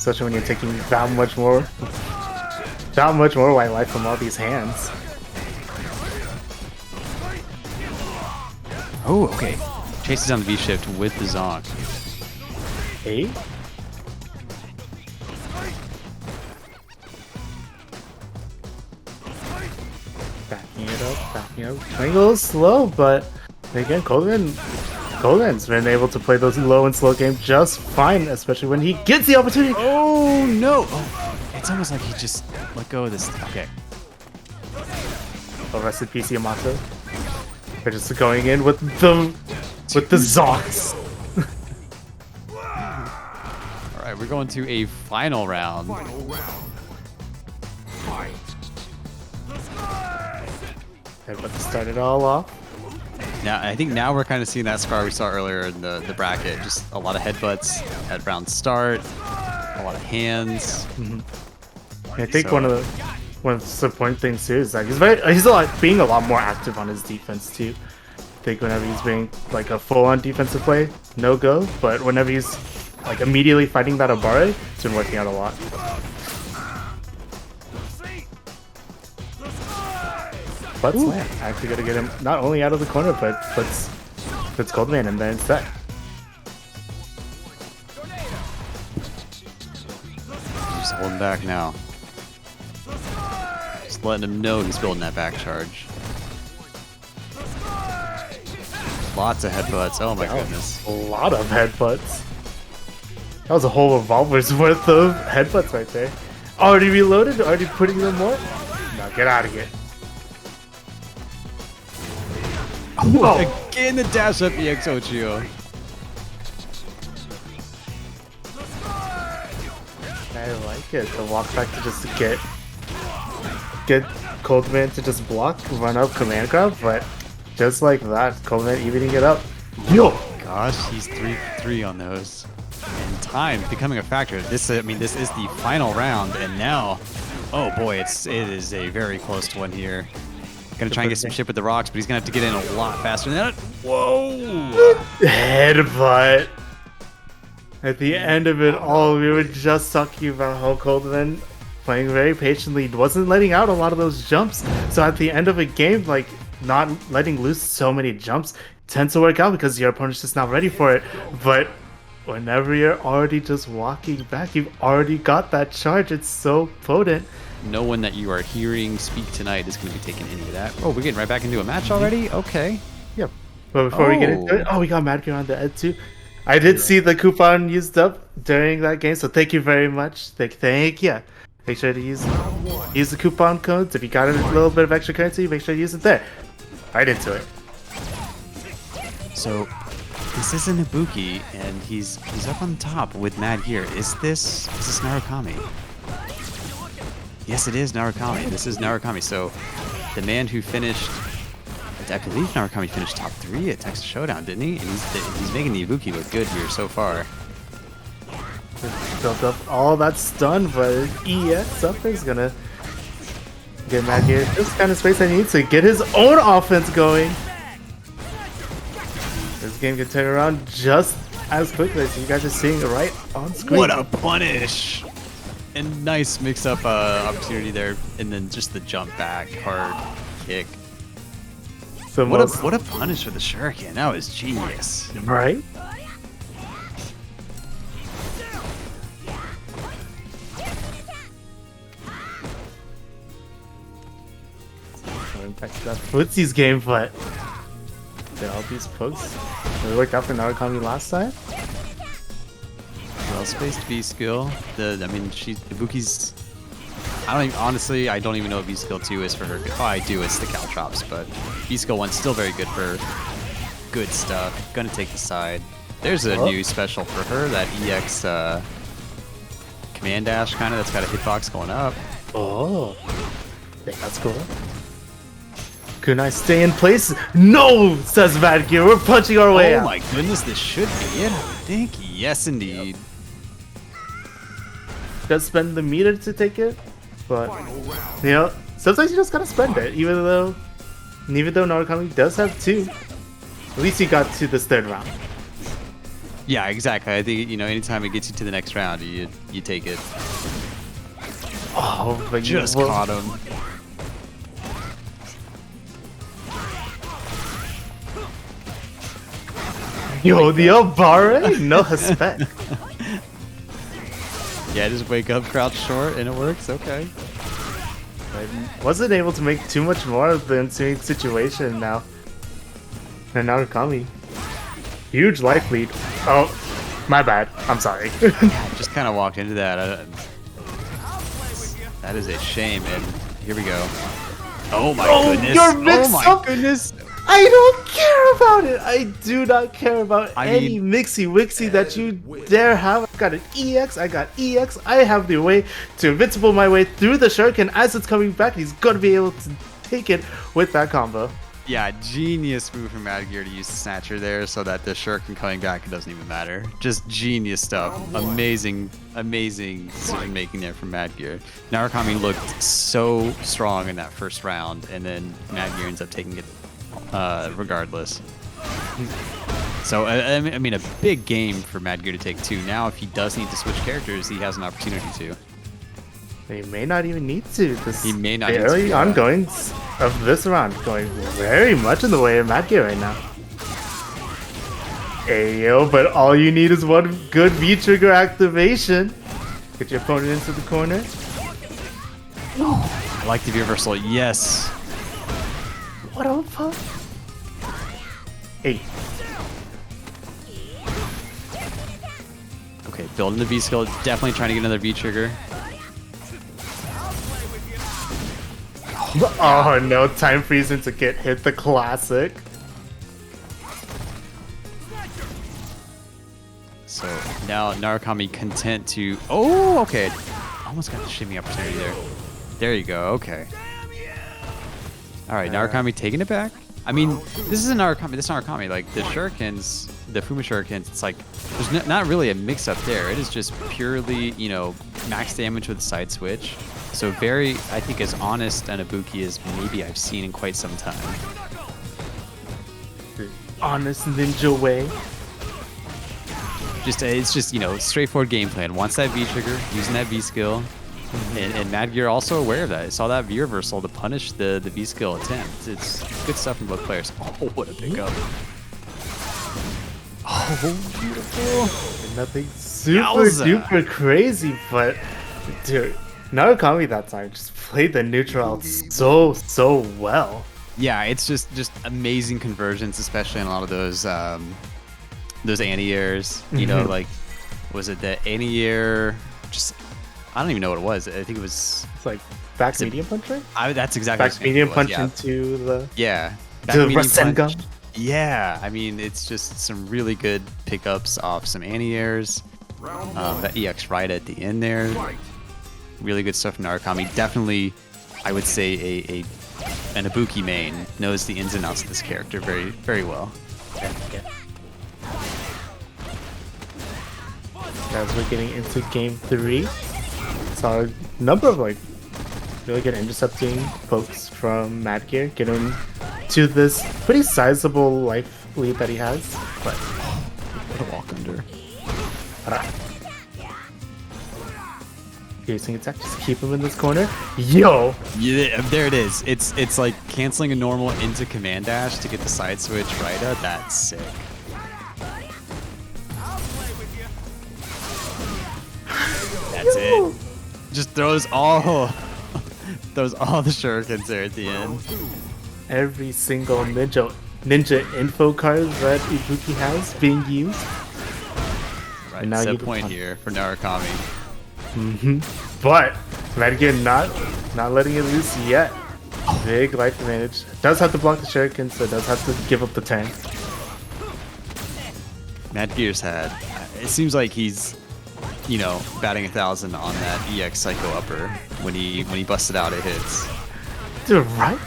especially when you're taking that much more white life from all these hands. Oh, okay. Chases on the V shift with the Zonk. Hey? Backing it up. Playing a little slow, but again, Coleman's been able to play those low and slow games just fine, especially when he gets the opportunity. Oh no! Oh, it's almost like he just let go of this. Okay. Oh, rest in peace, Yamato. They're just going in with the Zonks. All right, we're going to a final round. Final round. Fight. But to start it all off. Now, I think now we're kind of seeing that Scar we saw earlier in the bracket. Just a lot of headbutts at round start, a lot of hands. I think one of the important things too is that he's being a lot more active on his defense too. I think whenever he's being like a full-on defensive play, no go, but whenever he's like immediately fighting that Abare, it's been working out a lot. Butt slam. Actually gonna get him not only out of the corner, but puts Coldman in there instead. Just holding back now. Just letting him know he's building that back charge. Lots of headbutts. Oh my goodness. A lot of headbutts. That was a whole revolver's worth of headbutts right there. Already reloaded? Already putting them more? Now get out of here. Oh, again the dash up EX Ochio. I like it. The walk back to just get Coldman to just block, run up command grab, but just like that, Coldman evening it up. Yo! Gosh, he's 3-3 on those. And time becoming a factor. This is the final round, and now, oh boy, it is a very close one here. Gonna try and get some shit with the rocks, but he's gonna have to get in a lot faster than that. Whoa! Headbutt. At the end of it all, we were just talking about how Coldman playing very patiently, wasn't letting out a lot of those jumps. So at the end of a game, like not letting loose so many jumps tends to work out because your opponent's just not ready for it. But whenever you're already just walking back, you've already got that charge. It's so potent. No one that you are hearing speak tonight is going to be taking any of that. Oh, we're getting right back into a match already? Okay. Yep. But before we get into it, we got Madgear on the Ed too. I did see the coupon used up during that game, so thank you very much. Thank you. Make sure to use the coupon codes. If you got a little bit of extra currency, make sure to use it there. Right into it. So this is an Ibuki, and he's up on top with Mad Gear. Is this Narukami? Yes, it is Narukami. This is Narukami. So the man who finished, I believe Narukami finished top 3 at Texas Showdown, didn't he? And he's making the Ibuki look good here so far. Built up all that stun, but EX up is gonna get Mad Gear just kind of space I need to get his own offense going. This game can turn around just as quickly as you guys are seeing it right on screen. What a punish! And nice mix-up opportunity there, and then just the jump back, hard kick. the most. What a punish for the Shuriken. That was genius. Right? Going back to that footsies game, but did all these pokes really worked out for Narukami last time? Well spaced V skill. I mean, Ibuki's. Honestly, I don't even know what V skill 2 is for her. Oh, I do. It's the Caltrops, but V skill 1's still very good for good stuff. Gonna take the side. There's a new special for her. That EX command dash kind of. That's got a hitbox going up. Oh, yeah, that's cool. Kunai stay in place? No, says Bad Gear. We're punching our way out. Oh my goodness, this should be it. I think. Yes, indeed. Does spend the meter to take it, but you know, sometimes you just gotta spend it. Even though Narukami does have 2, at least he got to this 3rd round. Yeah, exactly. I think anytime it gets you to the next round, you take it. Oh, but Just caught him. Yo, the Obare? No respect. Yeah, just wake up, crouch short, and it works. Okay. I wasn't able to make too much more of the ensuing situation now. And Narukami. Huge life lead. Oh, my bad. I'm sorry. Just kind of walked into that. That is a shame, and here we go. Oh my goodness. You're mixed oh my up. goodness. I don't care about it. I do not care about I any mean, mixy wixy that you dare have. I got an EX. I got EX. I have the way to invincible my way through the Shuriken as it's coming back. He's going to be able to take it with that combo. Yeah, genius move from Mad Gear to use the Snatcher there so that the Shuriken coming back, it doesn't even matter. Just genius stuff. Amazing decision making there from Mad Gear. Narukami looked so strong in that first round, and then Mad Gear ends up taking it regardless. So, I mean, a big game for Mad Gear to take too. Now, if he does need to switch characters, he has an opportunity to. He may not even need to. He may not the need to, early yeah. ongoings of this round going very much in the way of Mad Gear right now. Ayo, but all you need is one good V-trigger activation. Get your opponent into the corner. I like the reversal. Yes. What a fuck? Hey. Okay, building the V skill. Definitely trying to get another V trigger. Oh no, time freezing to get hit the classic. So now Narukami content to. Oh, okay. Almost got the shimmy opportunity there. There you go. Okay. All right, Narukami taking it back. I mean, this is a Narukami. This Narukami, like the Shurikens, the Fuma Shurikens. It's like there's not really a mix-up there. It is just purely, max damage with side switch. So very, I think, as honest an Ibuki as maybe I've seen in quite some time. Honest ninja way. It's just straightforward game plan. Wants that V trigger, using that V skill, and Mad Gear also aware of that. I saw that V reversal to punish the V skill attempt. It's good stuff from both players. Oh, what a pickup! Oh, beautiful. Nothing super duper crazy, but dude, Narukami that time just played the neutral out so well. Yeah, it's just amazing conversions, especially in a lot of those anti-airs. Like, was it the anti-air? Just, I don't even know what it was. I think it was. It's like back medium punch, right? That's exactly. Back medium punch into the. Yeah. Back to the Rasengan. Yeah, I mean, it's just some really good pickups off some anti-airs. That EX right at the end there. Really good stuff from Narukami. Definitely, I would say an Ibuki main knows the ins and outs of this character very, very well. Yeah. As we're getting into game 3, saw a number of really good intercepting folks from Mad Gear getting to this pretty sizable life lead that he has. But what a walk under. Piercing attack, just keep him in this corner. Yo! Yeah, there it is. It's like canceling a normal into command dash to get the side switch right up. That's sick. That's it. Just throws all the shurikens there at the end. Every single ninja info card that Ibuki has being used. Right, And now set you point here for Narukami. But Medgear not letting it loose yet. Big life advantage. Does have to block the shuriken, so does have to give up the tank. Mad Gear's had. It seems like he's, you know, batting 1,000 on that EX Psycho upper when he busted out. It hits. Dude, right?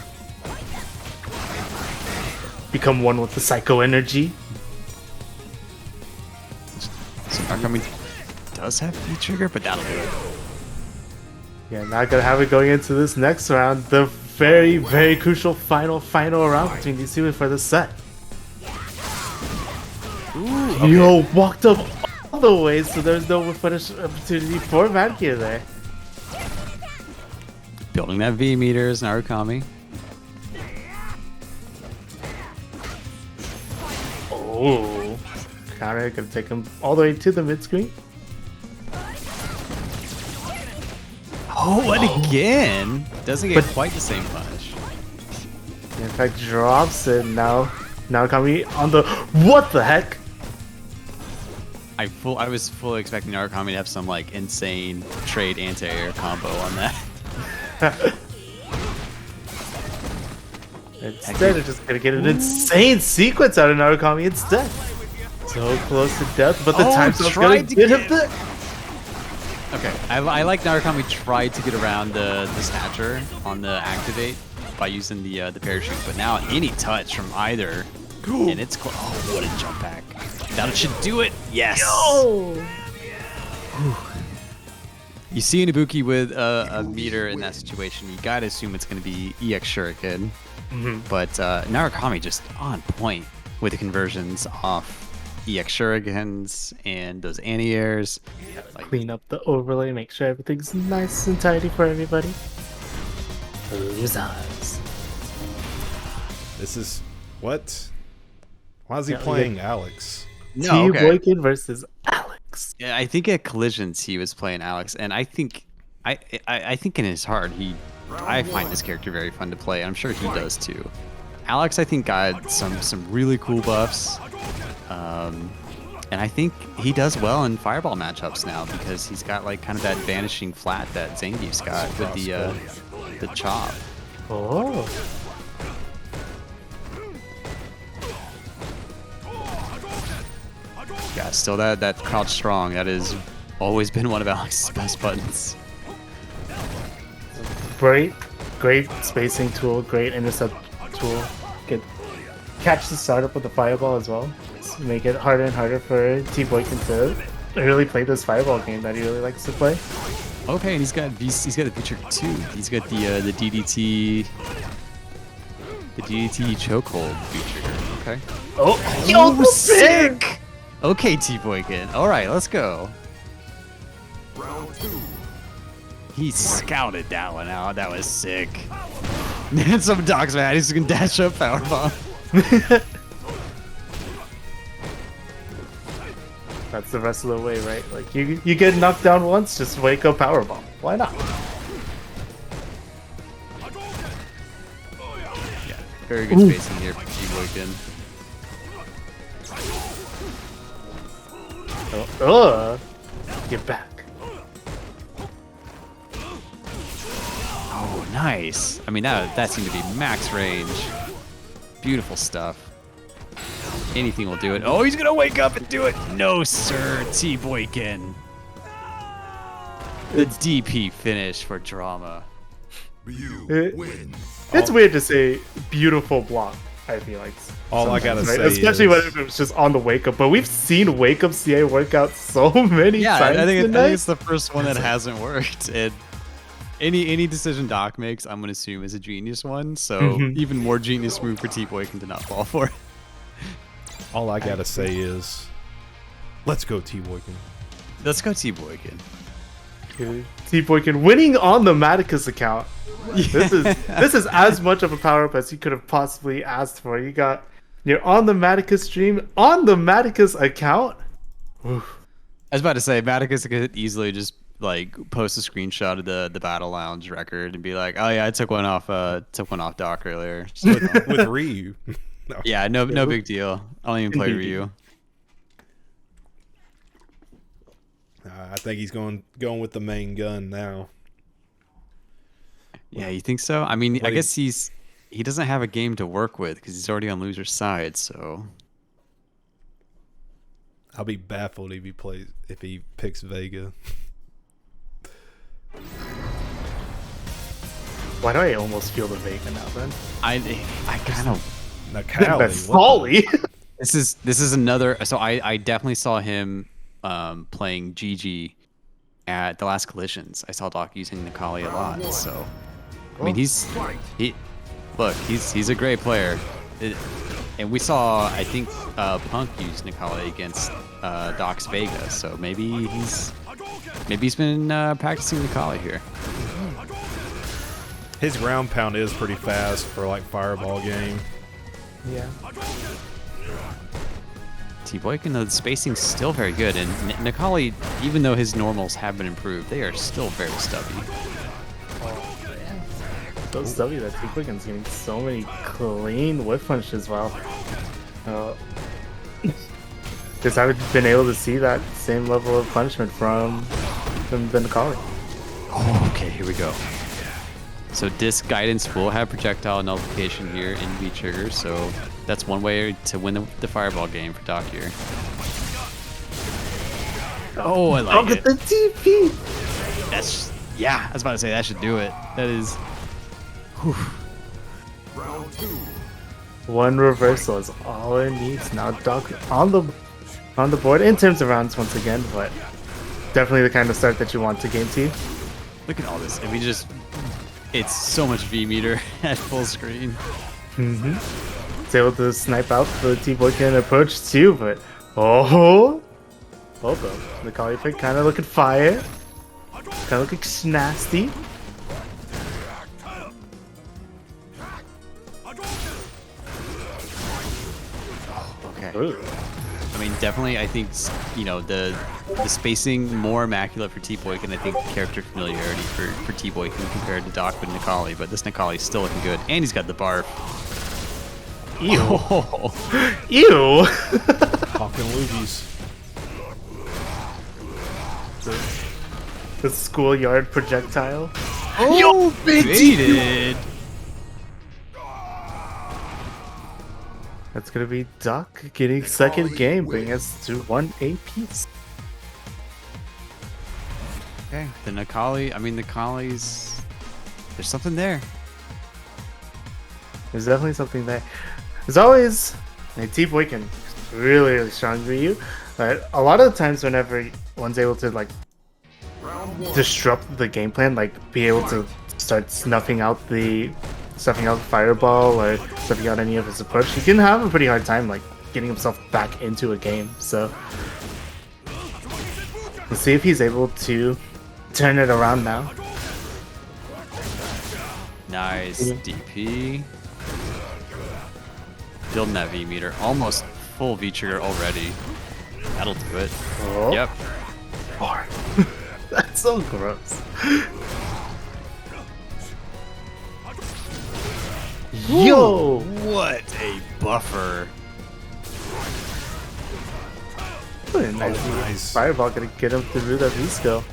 Become one with the psycho energy. So Narukami does have V-Trigger, but that'll do it. Yeah, not gonna have it going into this next round. The very, very crucial final round between these two for the set. Ooh, okay. Yo, walked up all the way, so there's no finish opportunity for Medgear there. Building that V meter is Narukami. Oh, counter gonna take him all the way to the mid screen. Oh, and again! Doesn't get But- quite the same punish. In fact, drops it now. Now coming on the what the heck? I was fully expecting Narukami to have some like insane trade anti-air combo on that. Instead, they're just gonna get an insane sequence out of Narukami instead. So close to death, but the time zone's gonna tried to get him get- there. Okay, I like Narukami tried to get around the snatcher on the activate by using the parachute, but now any touch from either, and it's oh, what a jump back! That should do it. Yes. You see an Ibuki with a meter in that situation, you gotta assume it's gonna be EX Shuriken, but Narukami just on point with the conversions off EX Shurikens and those anti-airs. Like, Clean up the overlay, make sure everything's nice and tidy for everybody. Losers. This is what? Why is he Yeah, playing Alex? no, okay. Tboykin versus Alex. Yeah, I think at Collisions he was playing Alex, and I think in his heart I find this character very fun to play. I'm sure he does too. Alex, I think, got some really cool buffs, and I think he does well in Fireball matchups now because he's got like kind of that vanishing flat that Zangief's got with the chop. Oh. Yeah, still that crouch strong. That has always been one of Alex's best buttons. Great spacing tool, great intercept tool. Can catch the startup with the fireball as well. Just make it harder and harder for Tboykin to really play this fireball game that he really likes to play. Okay, and he's got the feature too. He's got the DDT chokehold feature. Okay. Oh, yo, the sick! Okay, Tboykin. All right, let's go. Round 2. He scouted that one out. That was sick. And some dogs mad. He's gonna dash up powerbomb. That's the rest of the way, right? Like you get knocked down once, just wake up powerbomb. Why not? Yeah, very good spacing here for Tboykin. Get back. Oh, nice. I mean, that seemed to be max range. Beautiful stuff. Anything will do it. Oh, he's gonna wake up and do it. No, sir, Tboykin. The DP finish for drama. You win. It's weird to say beautiful block, I feel like. All I gotta Sometimes, right? say Especially is, when it was just on the wake up, but we've seen wake up CA work out so many Yeah, times I think tonight. it's the first one that hasn't worked. And any decision Doc makes, I'm gonna assume is a genius one. So even more genius move for Tboykin to not fall for it. all I gotta say is, let's go Tboykin. Let's go Tboykin. Tboykin winning on the Maticus account. This is as much of a power up as you could have possibly asked for. You're on the Maticus stream on the Maticus account. Oof. I was about to say, Maticus could easily just like post a screenshot of the Battle Lounge record and be like, "Oh yeah, I took one off Doc earlier." So, with Ryu. No. yeah, no big deal. I don't even play Ryu. I think he's going with the main gun now. Yeah, you think so? I mean, I Like- guess he doesn't have a game to work with because he's already on loser's side. So I'll be baffled if he picks Vega. Why do I almost feel the Vega now then? I kind of That's Solly. this is another. So I definitely saw him playing GG at the last collisions. I saw Doc using Nikali a lot. So I mean, he's a great player. And we saw, I think, Punk use Nikali against Doc's Vega, so maybe he's been practicing Nikali here. His ground pound is pretty fast for like fireball game. Yeah. Tboykin, the spacing's still very good, and Nikali, even though his normals have been improved, they are still very stubby. So stubby that Tboykin's getting so many clean whip punches. Wow. Just haven't been able to see that same level of punishment from the Nikali. Oh, okay, here we go. So disc guidance will have projectile nullification here in V-trigger, so that's one way to win the fireball game for Doc here. Oh, I like Look it. at the TP! Yeah, I was about to say that should do it. That is. Whew. Round 2. One reversal is all it needs. Now Doc on the board in terms of rounds once again, but definitely the kind of start that you want to game team. Look at all this. If we just. It's so much V meter at full screen. It's able to snipe out the Tboykin approach too, but hold up. The Kali pick kind of looking fire. Kind of looking nasty. Okay. Ooh. I mean, definitely, I think, the spacing more immaculate for Tboykin. I think character familiarity for Tboykin compared to Doc with Nikali, but this Nikali is still looking good, and he's got the barf. Ew. Oh. Ew. Talking loogies. The schoolyard projectile. Oh, baited! That's gonna be Doc getting second game, bringing us to 1 apiece. Okay, the Nikali's. There's something there. There's definitely something there. There's always Tboykin, really strong for you, but a lot of the times whenever one's able to like disrupt the game plan, like be able to start snuffing out fireball or snuffing out any of his approach, he can have a pretty hard time like getting himself back into a game. So let's see if he's able to turn it around now. Nice DP. Building that V meter, almost full V trigger already. That'll do it. Oh. Yep. That's so gross. Yo! What a buffer. Nice. Fireball gonna get him through that V-skill.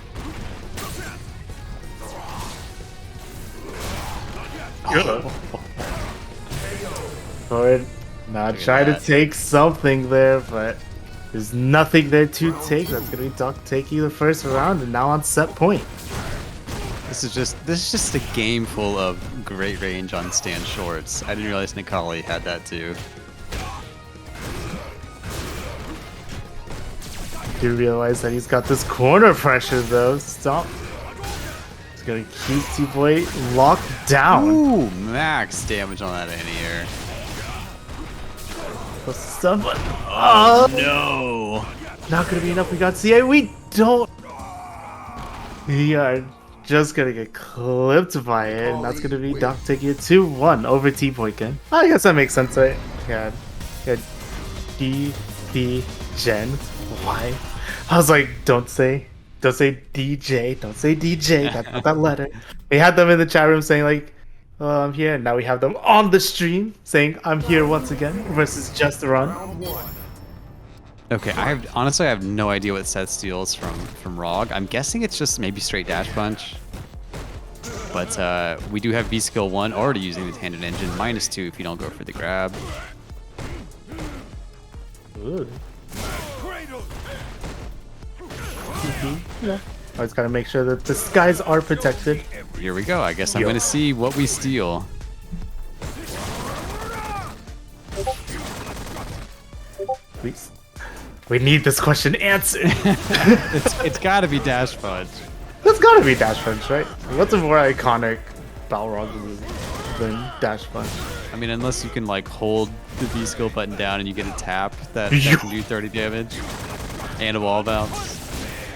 Forward. Now try to take something there, but there's nothing there to take. That's gonna be Doc taking the first round and now on set point. This is just a game full of great range on stand shorts. I didn't realize Nikali had that too. Do realize that he's got this corner pressure though. Stop. He's gonna keep T-Boy locked down. Ooh, max damage on that anti-air. Oh no! Not gonna be enough. We got CA. We don't. We are just gonna get clipped by it, and that's gonna be Doc taking it 2-1 over Tboykin. I guess that makes sense, right? Yeah, D Gen. Why? I was like, don't say DJ, don't say DJ. That's not that letter. We had them in the chat room saying like, "Oh, I'm here," and now we have them on the stream saying, "I'm here once again" versus Just Run. Okay, honestly I have no idea what Seth steals from Rog. I'm guessing it's just maybe straight dash punch. But we do have V skill 1 already using the tangent engine, -2 if you don't go for the grab. Ooh. Yeah. I just gotta make sure that the skies are protected. Here we go. I guess I'm gonna see what we steal. Please. We need this question answered. It's gotta be dash punch. That's gotta be Dash Punch, right? What's a more iconic Balrog move than Dash Punch? I mean, unless you can like hold the V skill button down and you get a tap that can do 30 damage and a wall bounce.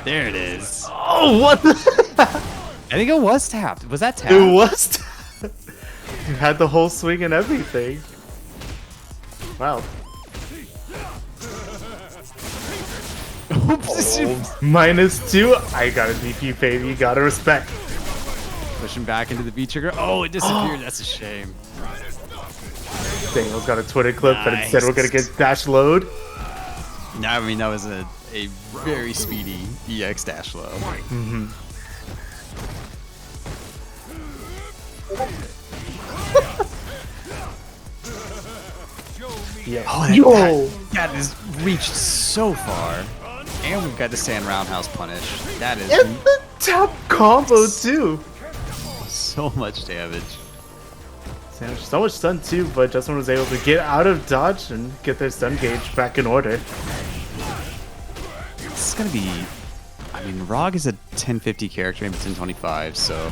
There it is. Oh, what the? I think it was tapped. Was that tapped? It was. You had the whole swing and everything. Wow. -2. I got a DP, baby. Gotta respect. Pushing back into the V trigger. Oh, it disappeared. That's a shame. Daniel's got a Twitter clip, but instead we're gonna get dash load. No, I mean that was a very speedy EX dash low. Yeah. Oh, that is reached so far. And we've got the sand roundhouse punish. That is And the top combo too. so much damage. So much stun too, but Justin was able to get out of dodge and get their stun gauge back in order. This is gonna be. I mean, Rog is a 1050 character, maybe 1025. So,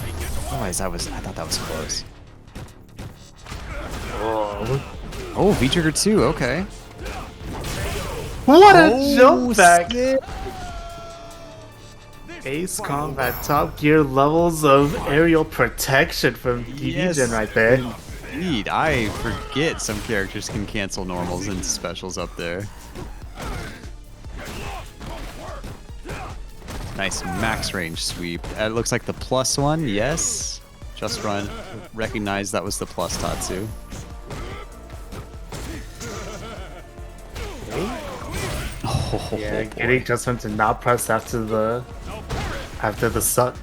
otherwise, I thought that was close. Oh, V trigger 2. Okay. What a jump back! Snap. Ace Combat top gear levels of aerial protection from DB Gen right there. Indeed, I forget some characters can cancel normals and specials up there. Nice max range sweep. It looks like the +1, yes. Just Run recognized that was the plus Tatsu. Oh, Yeah, boy. getting Justin to not press after the suck.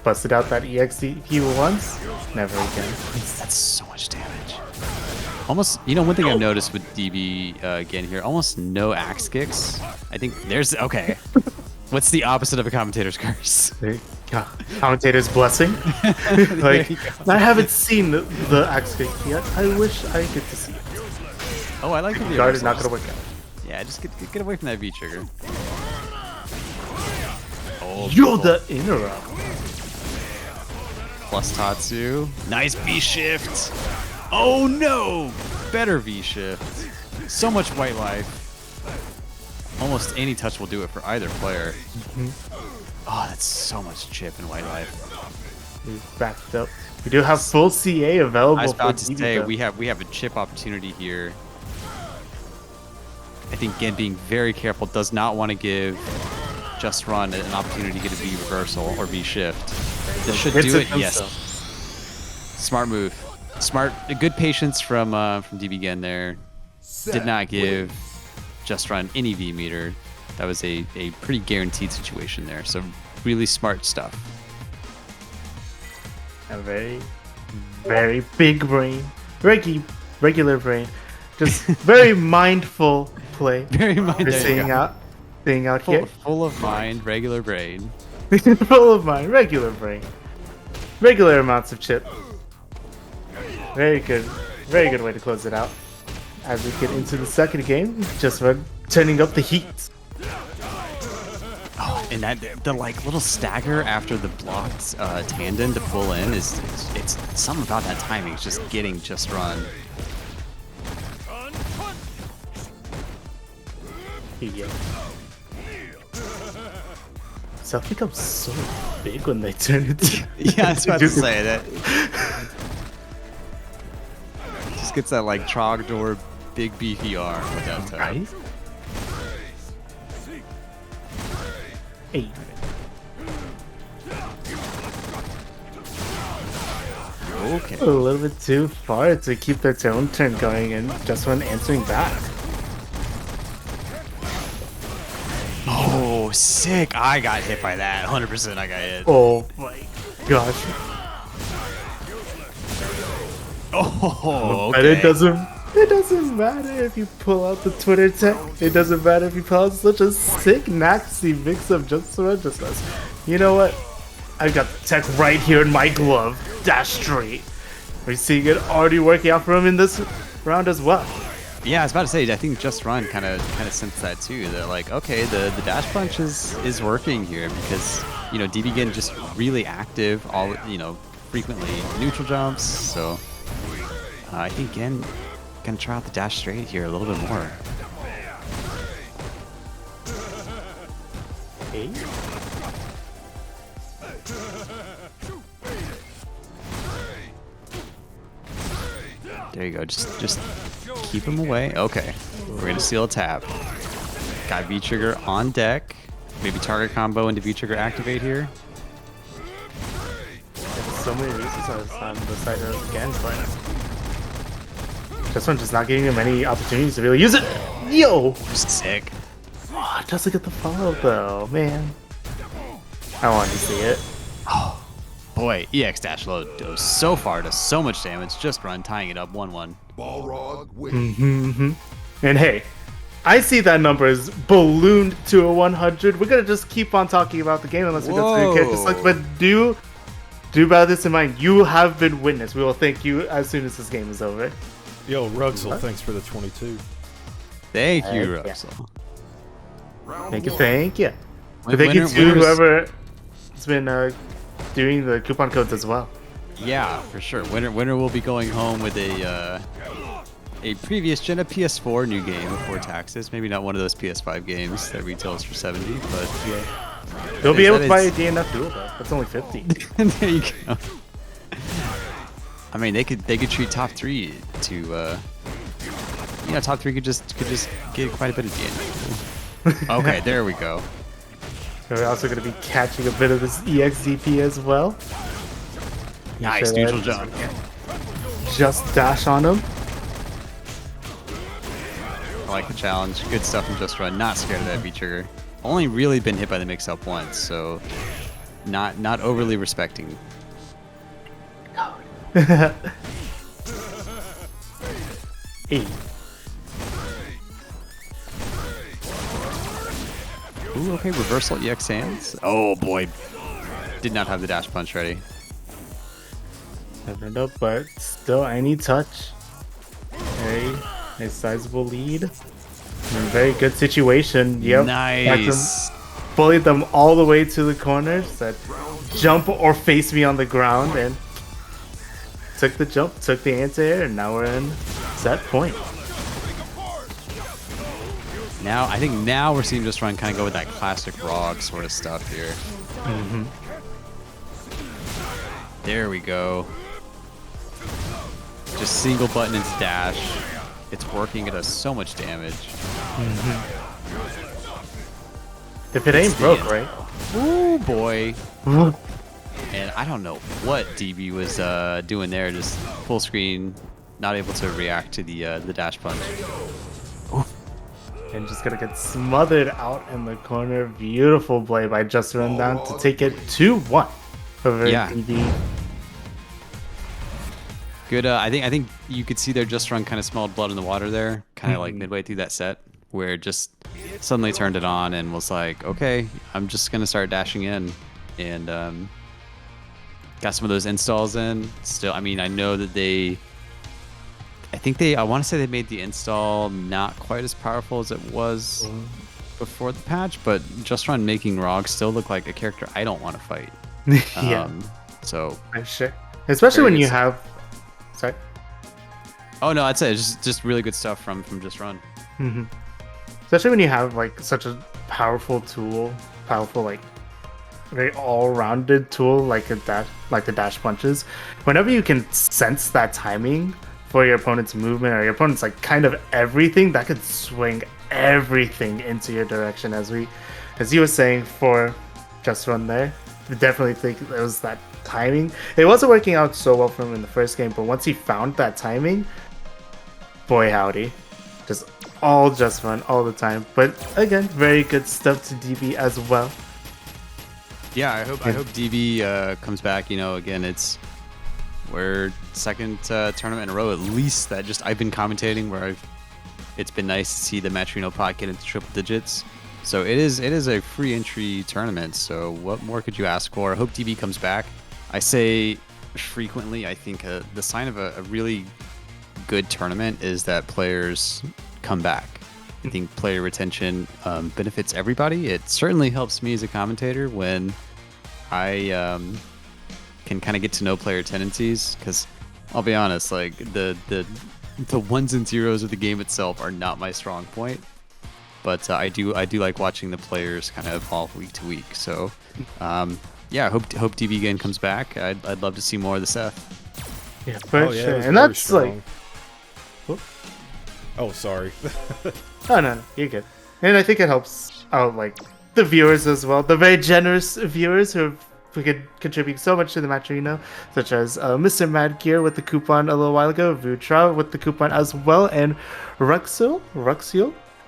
Busted out that EXP once, never again. That's so much damage. Almost, you know, one thing I've noticed with DB again here, almost no axe kicks. I think there's, okay. What's the opposite of a commentator's curse? Commentator's blessing. Like, I haven't seen the axe kick yet. I wish I get to see it. Oh, I like the Guard is not gonna work out. Yeah, just get away from that V trigger. Oh, You're the interrupt. plus Tatsu. Nice V shift. Oh no! Better V shift. So much white life. Almost any touch will do it for either player. Oh, that's so much chip and white life. We've backed up. We do have full CA available. I was about for to DB say though. we have a chip opportunity here. I think again being very careful, does not want to give Just Run an opportunity to get a V reversal or V shift. This should Hits do it it. Yes. himself. Smart move. Smart. Good patience from DB again there. Did not give Just Run any V meter. That was a pretty guaranteed situation there. So really smart stuff. A very, very big brain, regular brain, just very mindful play. Very mind. You're There you seeing go. out here. Full of mind, regular brain. Full of mind, regular brain, regular amounts of chip. Very good way to close it out. As we get into the second game, just turning up the heat. Oh, and that the like little stagger after the blocked tandem to pull in is it's something about that timing. It's just getting Just Run. Stuff becomes so big when they turn into. Yeah, I was about to say that. Just gets that like Trogdor big beefy arm with that toe. Right? Hey. Okay. A little bit too far to keep their own turn going, and just when answering back. Oh, sick! I got hit by that. 100% I got hit. Oh my gosh. Oh, okay. But it doesn't matter if you pull out the Twitter tech. It doesn't matter if you pull out such a sick Naxi mix-up just to register us. You know what? I've got the tech right here in my glove. Dash straight. We're seeing it already working out for him in this round as well. Yeah, I was about to say, I think Just Run kind of sensed that too. That like, okay, the dash punch is working here because Tboykin just really active, all frequently neutral jumps. So I think again, gonna try out the dash straight here a little bit more. Hey. There you go. Just keep him away. Okay, we're gonna seal a tab. Got V trigger on deck. Maybe target combo into V trigger activate here. There's so many reasons on the side of again, but this one just not giving him any opportunities to really use it. Yo! Sick. Oh, it doesn't get the follow though, man. I want to see it. Oh boy, EX dash low goes so far, does so much damage. Just Run tying it up 1-1. Balrog wins. And hey, I see that number is ballooned to a 100. We're gonna just keep on talking about the game unless we go to the character select. But do bear this in mind. You have been witness. We will thank you as soon as this game is over. Yo, Rugsel, thanks for the 22. Thank you, Yeah. Russell. Round Thank you, one. thank you. Win- Thank you winner- to winners- whoever has been doing the coupon codes as well. Yeah, for sure. Winner will be going home with a previous gen, a PS4 new game before taxes. Maybe not one of those PS5 games that retails for 70, but Yeah. You'll be able That to buy a is- DNF duel though. That's only 50. there you go. I mean, they could treat top 3 to top 3 could just get quite a bit of DNF. Okay, there we go. We're also going to be catching a bit of this EXDP as well. Nice sure neutral that- jump. Just dash on him. I like the challenge. Good stuff from Just Run. Not scared of that V trigger. Only really been hit by the mix up once, so not overly respecting. Hey. Ooh, okay, reversal EX hands. Oh boy, did not have the dash punch ready. Never know, but still any touch. Very a sizable lead. Very good situation. Yep. Nice. Bullied them all the way to the corner. Said, jump or face me on the ground, and took the jump, took the anti-air, and now we're in set point. Now I think we're seeing Just Run kind of go with that classic ROG sort of stuff here. There we go. Just single button into dash. It's working. It does so much damage. If it ain't It's the broke, end. right? Ooh boy. And I don't know what DB was doing there. Just full screen, not able to react to the dash punch. And just gonna get smothered out in the corner. Beautiful play by Just Run Down to take it 2-1 over Yeah. DB. Good. I think you could see there Just Run kind of smelled blood in the water there, kind of like midway through that set, where it just suddenly turned it on and was like, okay, I'm just gonna start dashing in, and got some of those installs in. Still, I mean, I know that I want to say they made the install not quite as powerful as it was before the patch, but Just Run making ROG still look like a character I don't want to fight. Yeah, So. I'm sure. Especially when Very you good have. Sorry. Oh no, I'd say it's just really good stuff from Just Run. Especially when you have like such a powerful tool, powerful like very all-rounded tool like the dash punches. Whenever you can sense that timing for your opponent's movement or your opponent's like kind of everything, that could swing everything into your direction. As you were saying for Just Run there, I definitely think it was that timing. It wasn't working out so well for him in the first game, but once he found that timing, boy howdy, just run all the time. But again, very good stuff to DB as well. Yeah, I hope DB comes back. You know, again, we're second tournament in a row at least that just I've been commentating where it's been nice to see the Matrino pot get into triple digits. So it is a free entry tournament. So what more could you ask for? I hope DB comes back. I say frequently, I think the sign of a really good tournament is that players come back. I think player retention benefits everybody. It certainly helps me as a commentator when I can kind of get to know player tendencies, because I'll be honest, like the ones and zeros of the game itself are not my strong point, but I do like watching the players kind of evolve week to week. So yeah, I hope DB again comes back. I'd love to see more of the Seth. Yeah, for yeah, sure. it was And very that's strong. like, Oh, sorry. oh no, you're good. And I think it helps out like the viewers as well, the very generous viewers who could contribute so much to the Matrino, such as Mr. Mad Gear with the coupon a little while ago, Vutra with the coupon as well, and Ruxil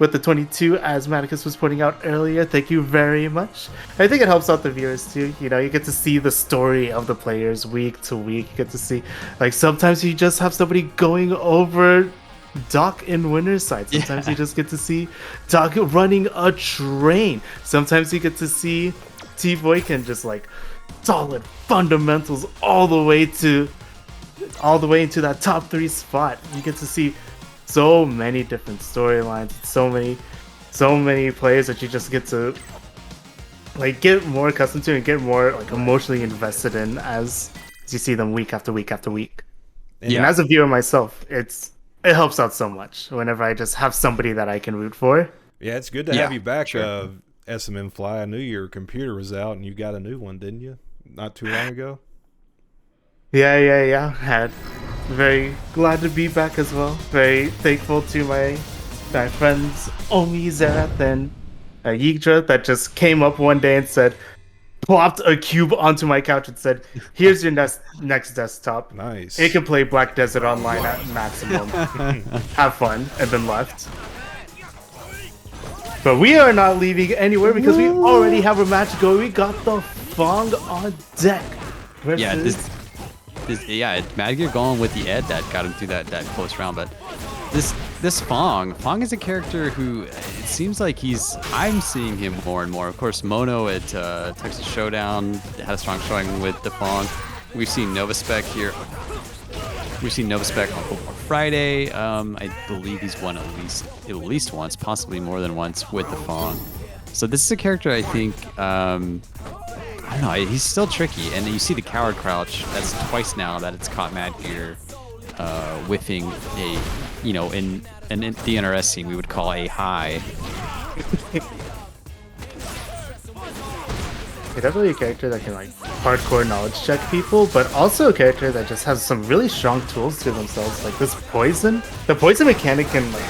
with the 22, as Maticus was pointing out earlier. Thank you very much. I think it helps out the viewers too. You know, you get to see the story of the players week to week. You get to see, like, sometimes you just have somebody going over Doc in Winner's side. Sometimes you just get to see Doc running a train. Sometimes you get to see Tboykin just like solid fundamentals all the way into that top 3 spot. You get to see so many different storylines, so many players that you just get to like get more accustomed to and get more like emotionally invested in as you see them week after week after week. And as a viewer myself, it helps out so much whenever I just have somebody that I can root for. Yeah, it's good to have you back, sure. SMM Fly. I knew your computer was out and you got a new one, didn't you? Not too long ago? Yeah. Very glad to be back as well. Very thankful to my friends Omi, Zerath, and Yigdra that just came up one day and said, plopped a cube onto my couch and said, here's your next desktop. Nice. It can play Black Desert Online at maximum. Have fun. And then left. But we are not leaving anywhere because we already have a match going. We got the Fong on deck. Versus... Yeah, Mad Gear going with the Ed that got him through that close round. But this Fong is a character who it seems like I'm seeing him more and more. Of course, Mono at Texas Showdown had a strong showing with the Fong. We've seen Novaspec here. We've seen Novaspec on Friday. I believe he's won at least once, possibly more than once with the Fong. So this is a character I think. I don't know, he's still tricky, and you see the Coward Crouch. That's twice now that it's caught Mad Gear whiffing a, in the NRS scene we would call a high. He's definitely a character that can like hardcore knowledge check people, but also a character that just has some really strong tools to themselves. Like this poison, the poison mechanic can like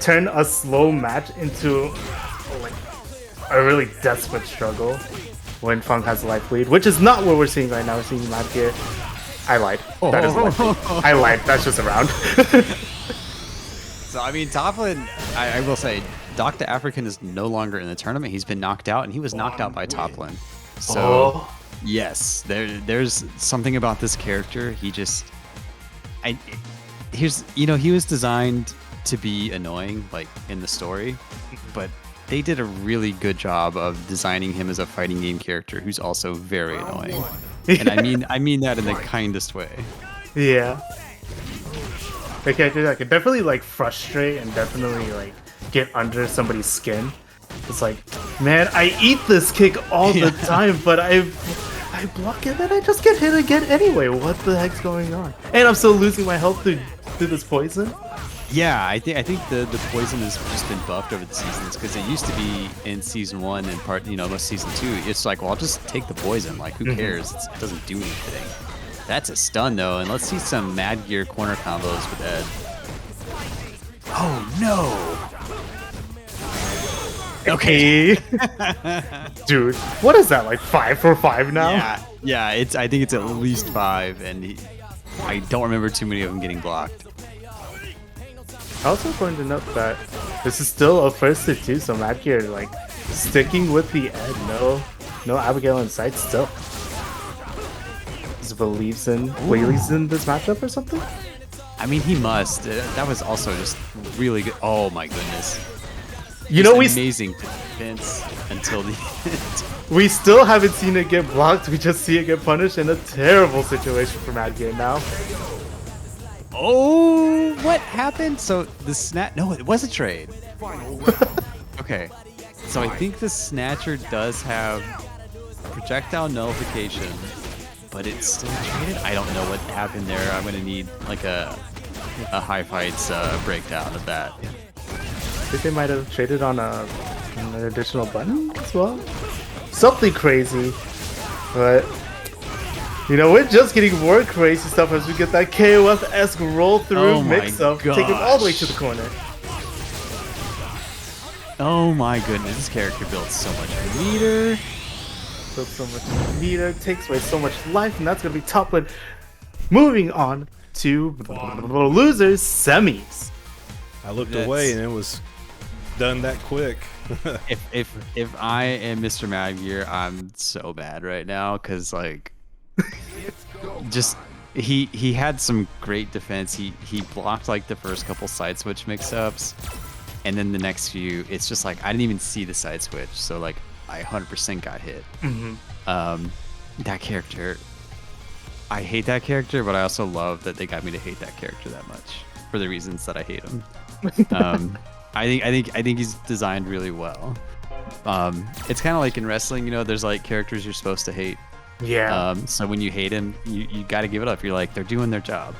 turn a slow match into like a really desperate struggle when Fong has life lead, which is not what we're seeing right now. We're seeing Mad Gear. I lied. That is life lead. I lied. That's just a round. So I mean, Toplin, I will say, Doc the African is no longer in the tournament. He's been knocked out, and he was knocked out by Toplin. So yes, there's something about this character. He was designed to be annoying, like in the story, but they did a really good job of designing him as a fighting game character who's also very annoying. And I mean that in the kindest way. Yeah. A character that can definitely like frustrate and definitely like get under somebody's skin. It's like, man, I eat this kick all the time, but I block it and I just get hit again anyway. What the heck's going on? And I'm still losing my health through this poison. Yeah, I think the poison has just been buffed over the seasons because it used to be in season 1 and most season 2. It's like, well, I'll just take the poison. Like, who cares? It doesn't do anything. That's a stun though, and let's see some Mad Gear corner combos with Ed. Oh no! Okay. Dude, what is that, like 5 for 5 now? Yeah. I think it's at least 5, and I don't remember too many of them getting blocked. Also going to note that this is still a first to 2, so Mad Gear like sticking with the Ed. No Abigail in sight still. Just believes in Whaley's in this matchup or something? I mean, he must. That was also just really good. Oh my goodness. You know, amazing defense until the end. We still haven't seen it get blocked. We just see it get punished in a terrible situation for Mad Gear now. Oh, what happened? So the snap? No, it was a trade. Okay, so I think the Snatcher does have projectile nullification, but it's still traded. I don't know what happened there. I'm gonna need like a high fights breakdown of that. I think they might have traded on an additional button as well. Something crazy, but you know, we're just getting more crazy stuff as we get that KOF-esque roll through mix-up, take it all the way to the corner. Oh my goodness, this character builds so much meter. Builds so much meter, takes away so much life, and that's gonna be top lane. Moving on to losers semis. I looked away and it was done that quick. if I am Mr. Mad Gear, I'm so bad right now because like just he had some great defense. He blocked like the first couple side switch mix-ups, and then the next few it's just like I didn't even see the side switch, so like I 100% got hit. That character, I hate that character, but I also love that they got me to hate that character that much for the reasons that I hate him. I think he's designed really well. It's kind of like in wrestling, you know, there's like characters you're supposed to hate. Yeah. So when you hate him, you got to give it up. You're like, they're doing their job.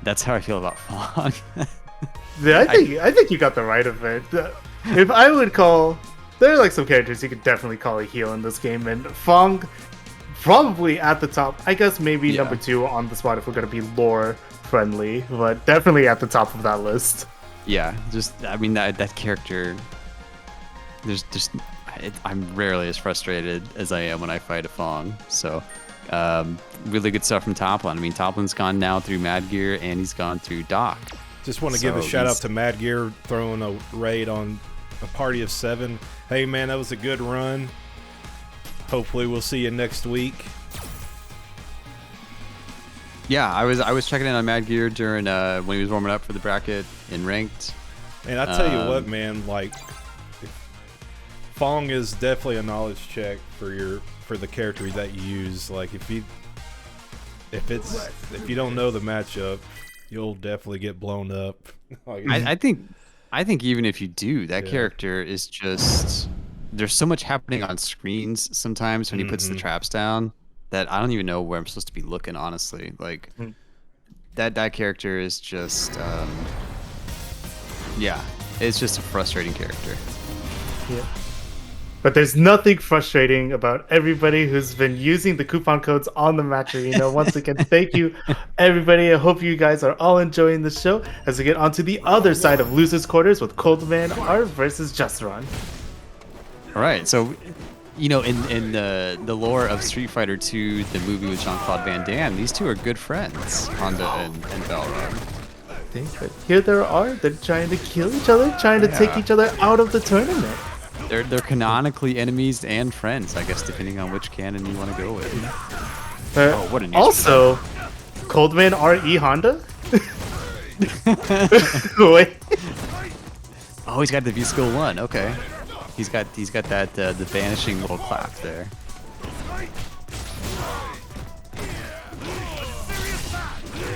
That's how I feel about Fong. Yeah, I think you got the right of it. If I would call, there are like some characters you could definitely call a heel in this game, and Fong probably at the top. I guess maybe number 2 on the spot if we're gonna be lore friendly, but definitely at the top of that list. Yeah, just I mean that character. I'm rarely as frustrated as I am when I fight a Fong. So, really good stuff from Toplin. I mean, Toplin's gone now through Mad Gear and he's gone through Doc. Just want to give a shout out to Mad Gear throwing a raid on a party of 7. Hey man, that was a good run. Hopefully we'll see you next week. Yeah, I was checking in on Mad Gear during when he was warming up for the bracket in ranked. And I tell you what, man, like Fong is definitely a knowledge check for the character that you use. Like if you don't know the matchup, you'll definitely get blown up. I think even if you do, that character is just there's so much happening on screens sometimes when he puts the traps down that I don't even know where I'm supposed to be looking, honestly. Like that character is just it's just a frustrating character. Yeah. But there's nothing frustrating about everybody who's been using the coupon codes on the match arena. Once again, thank you, everybody. I hope you guys are all enjoying the show as we get onto the other side of Losers Quarters with Coldman R versus Just Run. All right, so you know, in the lore of Street Fighter 2, the movie with Jean-Claude Van Damme, these two are good friends, Honda and Balrog. But here they're trying to kill each other, trying to take each other out of the tournament. They're canonically enemies and friends, I guess, depending on which canon you want to go with. What an also, Coldman R.E. Honda? Wait. Oh, he's got the V-Skill 1, okay. He's got that the vanishing little clap there.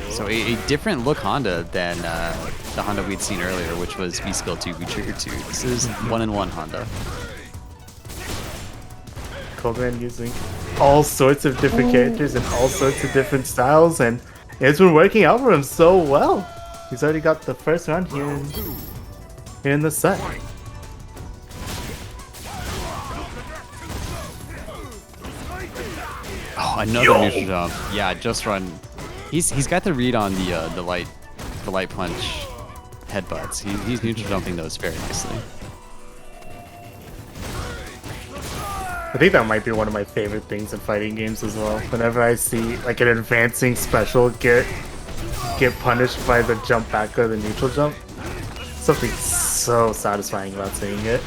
So a different look Honda than the Honda we'd seen earlier, which was V-Skill 2, V-Trigger 2. This is 1-in-1 Honda. Coleman using all sorts of different characters and all sorts of different styles, and it's been working out for him so well. He's already got the first round here in the set. Oh, another neutral jump. Yeah, just run. He's got the read on the light punch headbutts. He's neutral jumping those very nicely. I think that might be one of my favorite things in fighting games as well. Whenever I see like an advancing special get punished by the jump back or the neutral jump, something so satisfying about seeing it.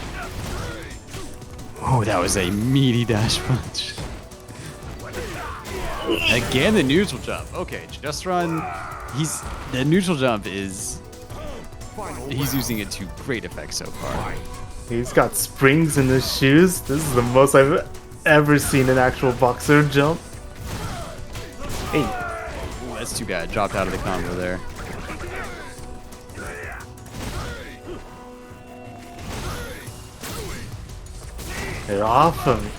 Oh, that was a meaty dash punch. Again, the neutral jump. Okay, just run. The neutral jump is. He's using it to great effect so far. He's got springs in his shoes. This is the most I've ever seen an actual boxer jump. Hey. Ooh, that's too bad. Dropped out of the combo there. Get off of me.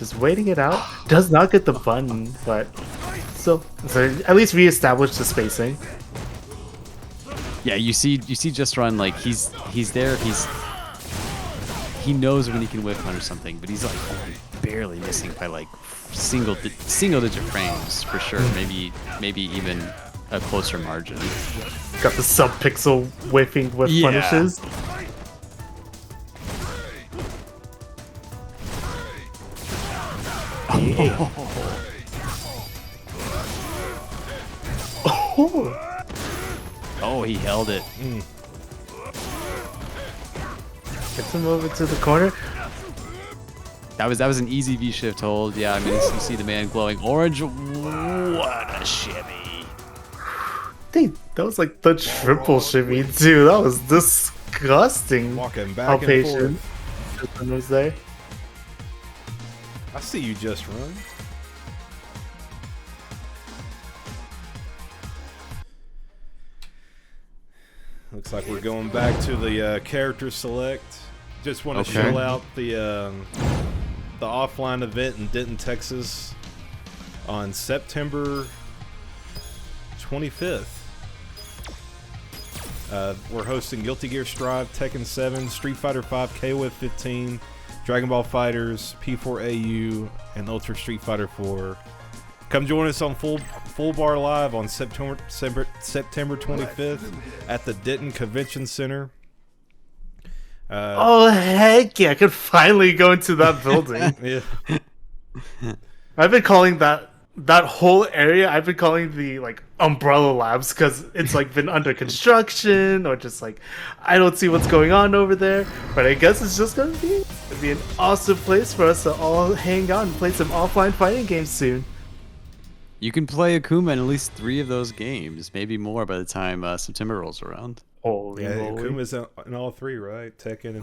Just waiting it out. Does not get the button, but so at least reestablish the spacing. Yeah, you see just run like he's there. He knows when he can whip punish something, but he's like only barely missing by like single digit frames for sure. Maybe even a closer margin. Got the sub-pixel whiffing whip punishes. Oh, he held it. Gets him over to the corner. That was an easy V shift hold. Yeah, I mean you see the man glowing orange. What a shimmy! Dang, that was like the triple shimmy too. That was disgusting. Walking How back and patient forth. Justin was there. I see you just run. Looks like we're going back to the character select. Just want to show out the offline event in Denton, Texas on September 25th. We're hosting Guilty Gear Strive, Tekken 7, Street Fighter 5, KOF 15, Dragon Ball Fighters, P4AU, and Ultra Street Fighter 4. Come join us on Full Bar Live on September 25th at the Denton Convention Center. Oh heck yeah! I could finally go into that building. Yeah. I've been calling that whole area. I've been calling the like Umbrella Labs because it's like been under construction or just like I don't see what's going on over there. But I guess it's just gonna be an awesome place for us to all hang out and play some offline fighting games soon. You can play Akuma in at least 3 of those games, maybe more by the time September rolls around. Holy Yeah, moly. Akuma's in all 3, right? Tekken and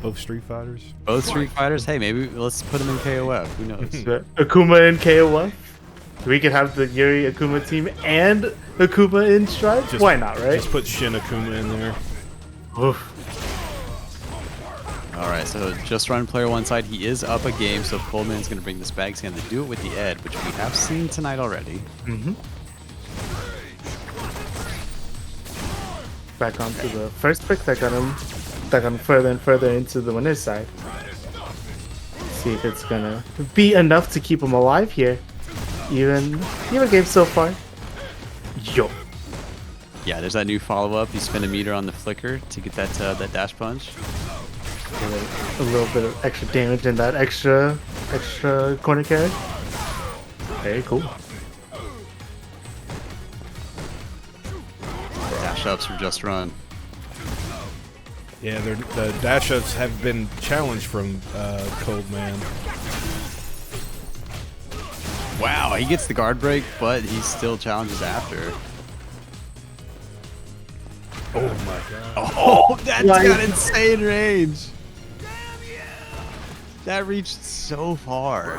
both Street Fighters. Both Street Fighters? Hey, maybe let's put them in KOF. Who knows? Akuma and KOF. We could have the Yuri Akuma team and Akuma in Strive. Why not, right? Just put Shin Akuma in there. Oof. Alright, so just run player one side. He is up a game, so Coleman's going to bring this back. He's going to do it with the Ed, which we have seen tonight already. Back onto the first pick that got him further and further into the winner's side. See if it's gonna be enough to keep him alive here. Even game so far. Yo. Yeah, there's that new follow-up. You spin a meter on the flicker to get that dash punch. A little bit of extra damage in that extra corner carry. Very cool. Dash ups from Just Run. Yeah, the dash ups have been challenged from Cold Man. Wow, he gets the guard break, but he still challenges after. Oh my god. Oh, that's got insane range. That reached so far.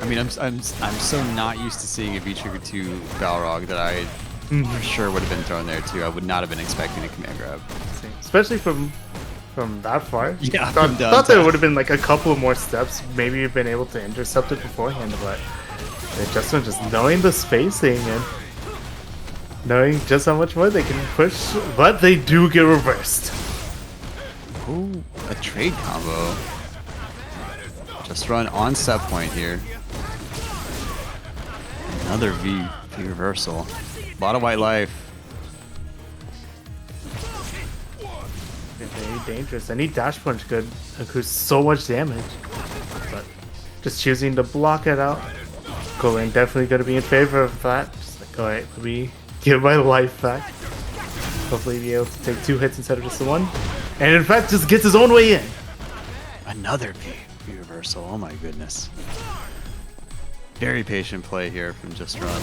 I mean, I'm so not used to seeing a V-Trigger 2 Balrog that I for sure would have been thrown there too. I would not have been expecting a command grab. Especially from from that far. Yeah, thought, from thought there downtown. would have been like a couple more steps. Maybe you've been able to intercept it beforehand, but just knowing the spacing and knowing just how much more they can push, but they do get reversed. Ooh, a trade combo. Just run on set point here. Another V reversal. A lot of white life. Very dangerous. Any dash punch could accrue so much damage, but just choosing to block it out. Golan definitely going to be in favor of that. Just like, alright, let me get my life back. Hopefully be able to take 2 hits instead of just the 1. And in fact, just gets his own way in. Another V reversal. Oh my goodness. Very patient play here from Just Run.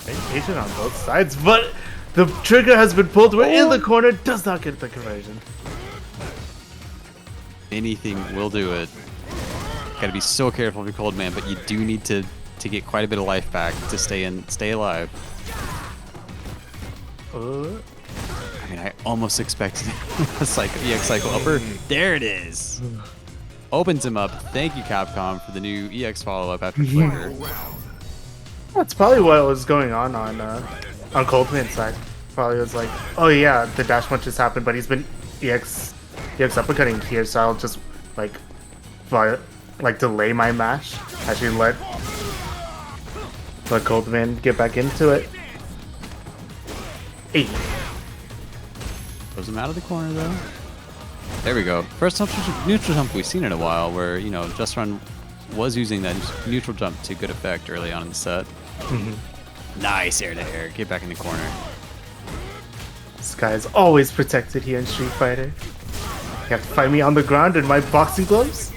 Very patient on both sides, but the trigger has been pulled. We're in the corner. Does not get the conversion. Anything will do it. Gotta be so careful of your cold man, but you do need to get quite a bit of life back to stay alive. I mean, I almost expected a EX cycle upper. There it is. Opens him up. Thank you, Capcom, for the new EX follow-up after Flicker. That's probably what was going on Coldman's side. Probably was like, oh yeah, the dash punch just happened, but he's been EX uppercutting here, so I'll just like delay my mash. Actually let Coldman get back into it. Hey. Throws him out of the corner though. There we go. First neutral jump we've seen in a while, where Just Run was using that neutral jump to good effect early on in the set. Nice air to air. Get back in the corner. This guy is always protected here in Street Fighter. You have to fight me on the ground in my boxing gloves.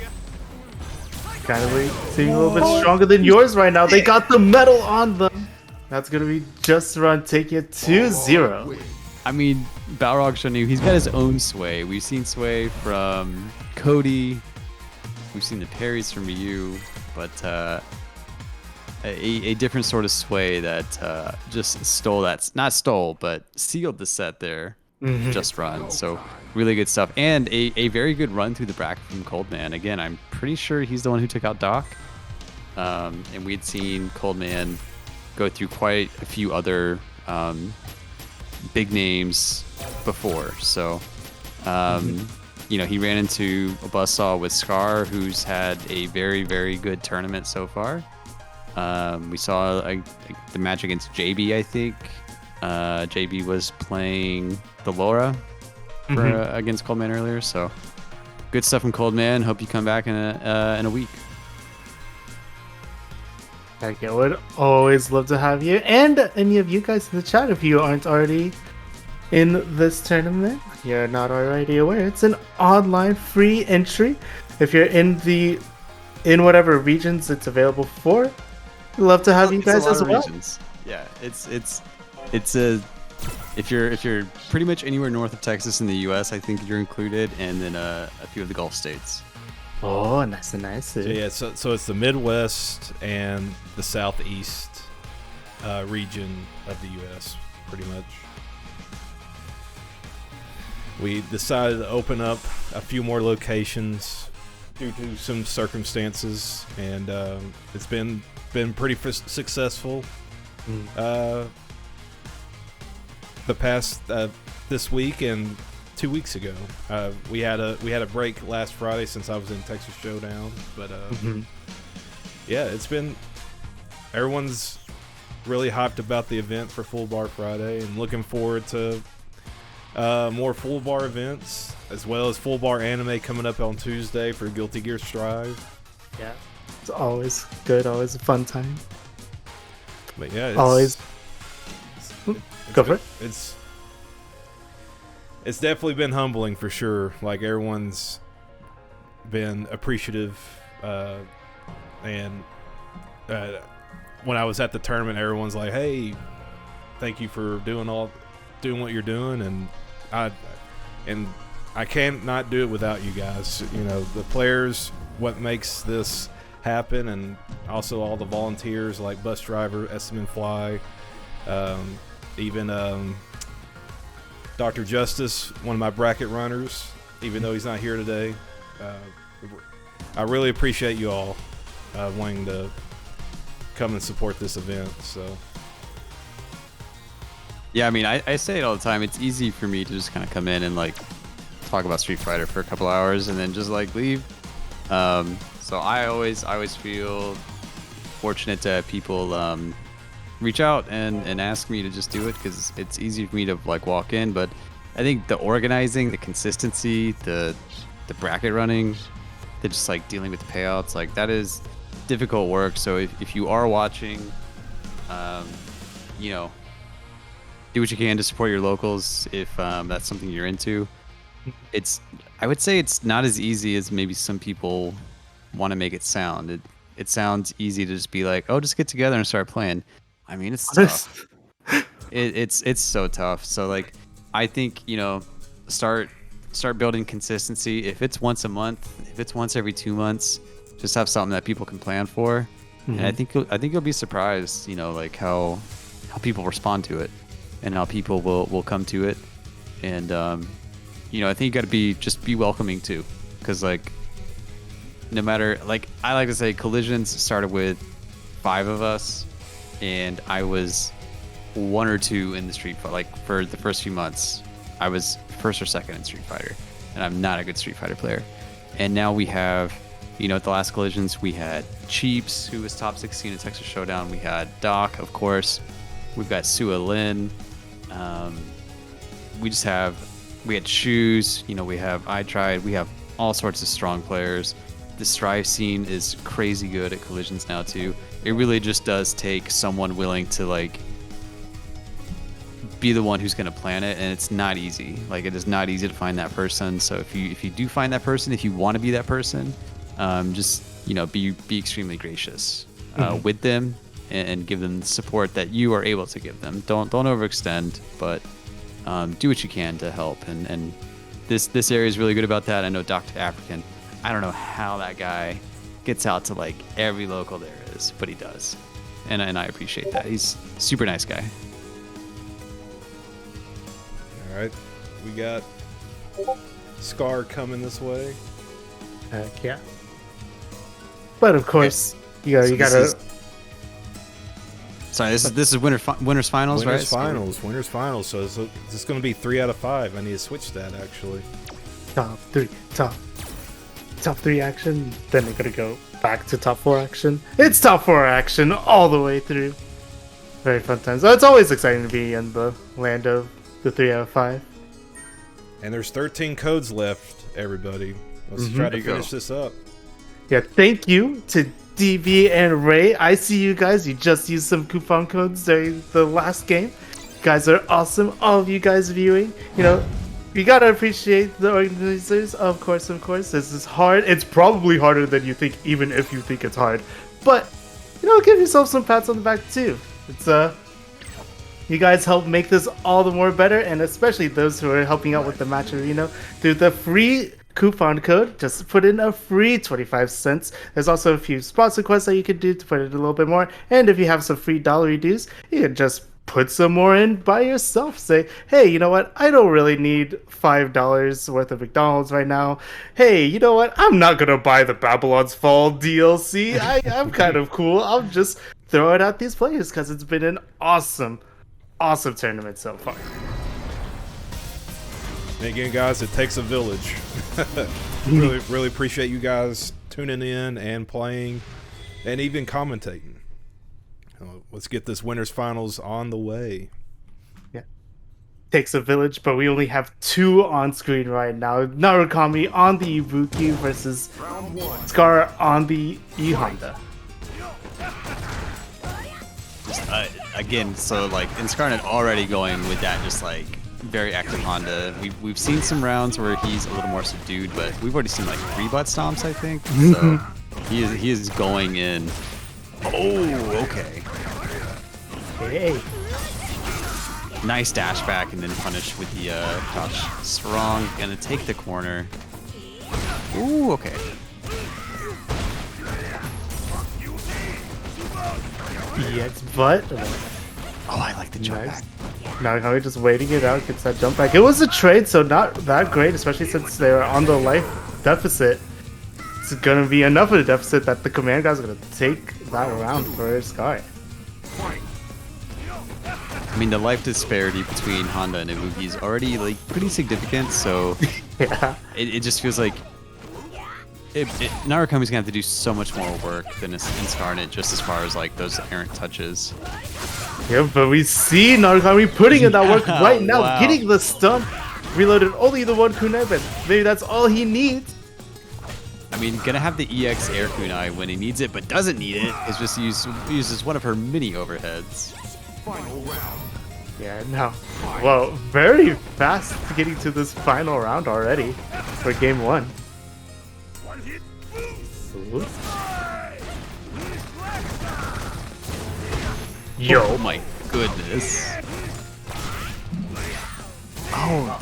Kind of seeming a little bit stronger than yours right now. They got the metal on them. That's gonna be Just Run taking it 2-0. I mean, Balrog showing you he's got his own sway. We've seen sway from Cody. We've seen the parries from Ryu, but a different sort of sway that just stole that. Not stole, but sealed the set there. Just Run. So really good stuff. And a very good run through the bracket from Coldman. Again, I'm pretty sure he's the one who took out Doc. And we'd seen Coldman go through quite a few other big names before. So, he ran into a buzzsaw with Scar, who's had a very, very good tournament so far. We saw the match against JB, I think. JB was playing the Laura against Coldman earlier. So, good stuff from Coldman. Hope you come back in a week. Heck yeah, would always love to have you. And any of you guys in the chat, if you aren't already in this tournament, you're not already aware, it's an online free entry. If you're in whatever regions it's available for, we'd love to have you guys as well. Regions. Yeah, it's if you're pretty much anywhere north of Texas in the US, I think you're included, and then a few of the Gulf states. Oh, nice and nice. Yeah, so it's the Midwest and the Southeast region of the U.S., pretty much. We decided to open up a few more locations due to some circumstances, and it's been pretty successful. The past this week and 2 weeks ago, we had a break last Friday since I was in Texas Showdown, but yeah, everyone's really hyped about the event for Full Bar Friday, and looking forward to more Full Bar events, as well as Full Bar Anime coming up on Tuesday for Guilty Gear Strive. Yeah, it's always good, always a fun time. But yeah, go for it. It's definitely been humbling for sure. Like, everyone's been appreciative, and when I was at the tournament, everyone's like, "Hey, thank you for doing what you're doing," and I can't not do it without you guys. The players, what makes this happen, and also all the volunteers like bus driver, SMN Fly, even Dr. Justice, one of my bracket runners even though he's not here today. I really appreciate you all wanting to come and support this event. So Yeah, I mean, I say it all the time. It's easy for me to just kind of come in and like talk about Street Fighter for a couple hours and then just like leave. So I always feel fortunate to have people reach out and ask me to just do it, because it's easy for me to like walk in. But I think the organizing, the consistency, the bracket running, the just like dealing with the payouts, like that is difficult work. So if you are watching, you know, do what you can to support your locals if that's something you're into. I would say it's not as easy as maybe some people want to make it sound. It sounds easy to just be like, oh, just get together and start playing. I mean, it's tough. It's so tough. So like, I think, you know, start building consistency. If it's once a month, if it's once every 2 months, just have something that people can plan for. And I think you'll be surprised, you know, like how people respond to it and how people will come to it. And you know, I think you got to be welcoming too, because like, no matter, like, I like to say collisions started with 5 of us, and I was 1 or 2 in the Street Fighter. Like for the first few months, I was 1st or 2nd in Street Fighter, and I'm not a good Street Fighter player. And now we have, you know, at the last collisions, we had Cheeps, who was top 16 in Texas Showdown. We had Doc, of course. We've got Sua Lin. We had Shoes. You know, we have I Tried. We have all sorts of strong players. The Strive scene is crazy good at collisions now too. It really just does take someone willing to like be the one who's going to plan it, and it's not easy. Like, it is not easy to find that person. So if you do find that person, if you want to be that person, just, you know, be extremely gracious with them and give them the support that you are able to give them. Don't overextend, but do what you can to help. And this area is really good about that. I know Dr. African, I don't know how that guy gets out to like every local there is, but he does. And I appreciate that. He's a super nice guy. all right, we got Scar coming this way. Yeah. But of course, you gotta. Sorry, this is winners finals, right? Winners finals. So this is going to be 3 out of 5. I need to switch that actually. Top 3 action. Then they're gonna go back to top 4 action. It's top 4 action all the way through. Very fun times. It's always exciting to be in the land of the 3 out of 5. And there's 13 codes left, everybody. Let's try to finish this up. Yeah, thank you to DB and Ray. I see you guys. You just used some coupon codes during the last game. You guys are awesome. All of you guys viewing. You know, you gotta appreciate the organizers. Of course. This is hard. It's probably harder than you think, even if you think it's hard. But, you know, give yourself some pats on the back too. It's you guys help make this all the more better, and especially those who are helping out with the match arena through the free coupon code. Just put in a free 25 cents. There's also a few sponsor quests that you can do to put it a little bit more. And if you have some free dollar dues, you can just put some more in by yourself. Say, hey, you know what? I don't really need $5 worth of McDonald's right now. Hey, you know what? I'm not gonna buy the Babylon's Fall DLC. I'm kind of cool. I'll just throw it at these players because it's been an awesome tournament so far. And again, guys, it takes a village. really appreciate you guys tuning in and playing and even commentating. Let's get this winners finals on the way. Yeah. Takes a village, but we only have 2 on screen right now. Narukami on the Ibuki versus Scar on the E-Honda. Again, so like Inscarnate already going with that just like very active Honda. We've seen some rounds where he's a little more subdued, but we've already seen like 3 butt stomps, I think. So he is going in. Oh, okay. Hey. Nice dash back and then punish with the touch. Strong, gonna take the corner. Ooh, okay. Yes, but Oh, I like the jump nice. back. Narukami just waiting it out, gets that jump back. It was a trade, so not that great, especially since they were on the life deficit. It's gonna be enough of a deficit that the command guy's gonna take that round for Sky. I mean, the life disparity between Honda and Ibuki is already like pretty significant, so Yeah. it just feels like Narukami's gonna have to do so much more work than Incarnate, just as far as like those errant touches. Yeah, but we see Narukami putting in that work right now, Wow. getting the stun. Reloaded only the one kunai, but maybe that's all he needs. I mean, gonna have the EX air kunai when he needs it, but doesn't need it. Is just uses one of her mini overheads. Final round. Yeah, no. Well, very fast getting to this final round already for game 1. Ooh. Yo, Oh my goodness. Oh,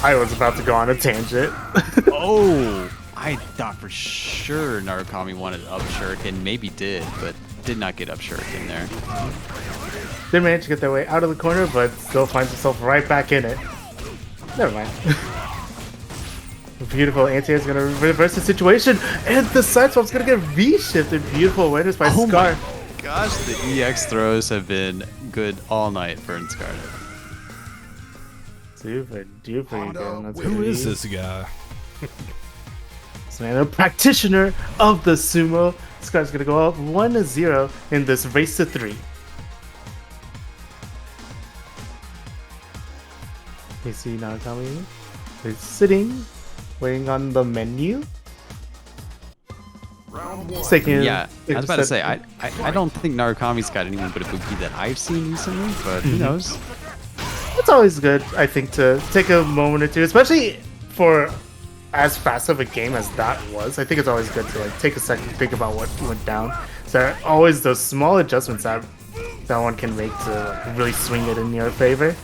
I was about to go on a tangent. oh! I thought for sure Narukami wanted up shuriken, maybe did, but did not get up shuriken there. Did manage to get their way out of the corner, but still finds himself right back in it. Never mind. Beautiful anti-air is going to reverse the situation, and the side swap's going to get V-shifted. Beautiful awareness by Oh Scar. my gosh, the EX throws have been good all night for Incarnate. Super duper good. That's Who good. is this guy? This man, a practitioner of the sumo. Scar's going to go up 1-0 in this race to 3. You see Narukami is sitting, waiting on the menu. Round 1. Taking Yeah, I was about to say, I don't think Narukami's got anyone but Ibuki that I've seen recently, but who knows? It's always good, I think, to take a moment or two, especially for as fast of a game as that was. I think it's always good to like take a second, think about what went down. So there are always those small adjustments that one can make to like, really swing it in your favor.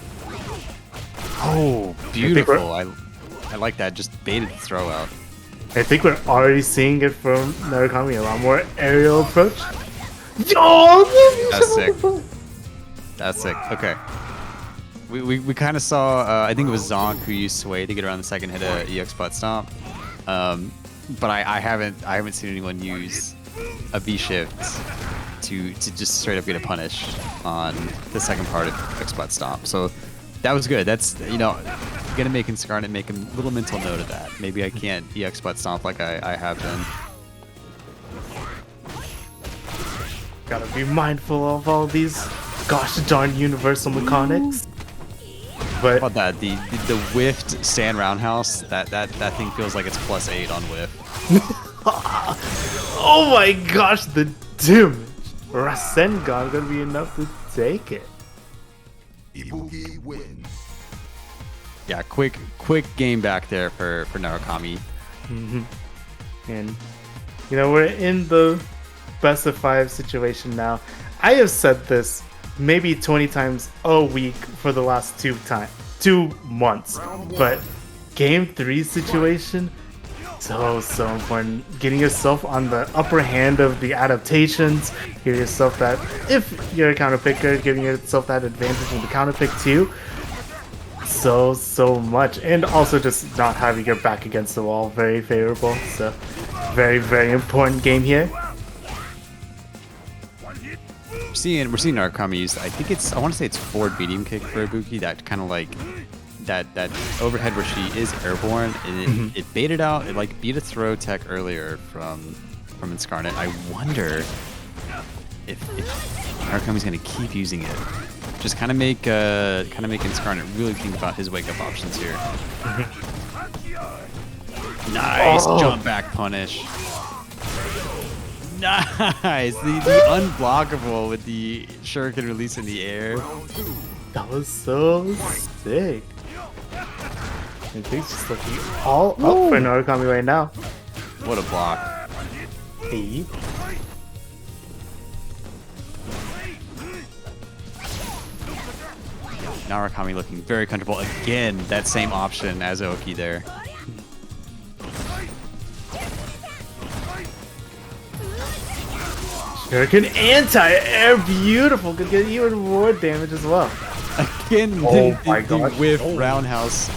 Oh, beautiful. I like that, just baited the throw out. I think we're already seeing it from Narukami, a lot more aerial approach. Yo! That's sick. That's sick. Okay. We kind of saw, I think it was Zonk who used Sway to get around the second hit of EX butt stomp. But I haven't seen anyone use a V shift to just straight up get a punish on the second part of EX butt stomp. So that was good. That's, you know, gonna make Incarnate make a little mental note of that. Maybe I can't EX butt stomp like I have been. Gotta be mindful of all these gosh darn universal mechanics. But How about that? The whiffed stand roundhouse, that thing feels like it's +8 on whiff. oh my gosh, the damage! Rasengan gonna be enough to take it. Ibuki wins. Yeah, quick game back there for Narukami. And you know, we're in the best of 5 situation now. I have said this maybe 20 times a week for the last 2 months, but game 3 situation, so important. Getting yourself on the upper hand of the adaptations, giving yourself that, if you're a counter picker, giving yourself that advantage in the counter pick too. So much, and also just not having your back against the wall, very favorable. So very important game here. We're seeing Narukami use, I want to say it's forward medium kick for Ibuki, that kind of like that overhead where she is airborne, and it baited out, it like beat a throw tech earlier from Incarnate. I wonder if Narukami's gonna keep using it. Just kind of make Incarnate really think about his wake up options here. Nice jump back punish. Nice, the unblockable with the shuriken release in the air. That was so sick. And things just looking all up for Narukami right now. What a block. Hey. Narukami looking very comfortable. Again, that same option as Oki there. Hurricane anti-air, beautiful. Could get even more damage as well. Again, Oh my the gosh. whiff roundhouse.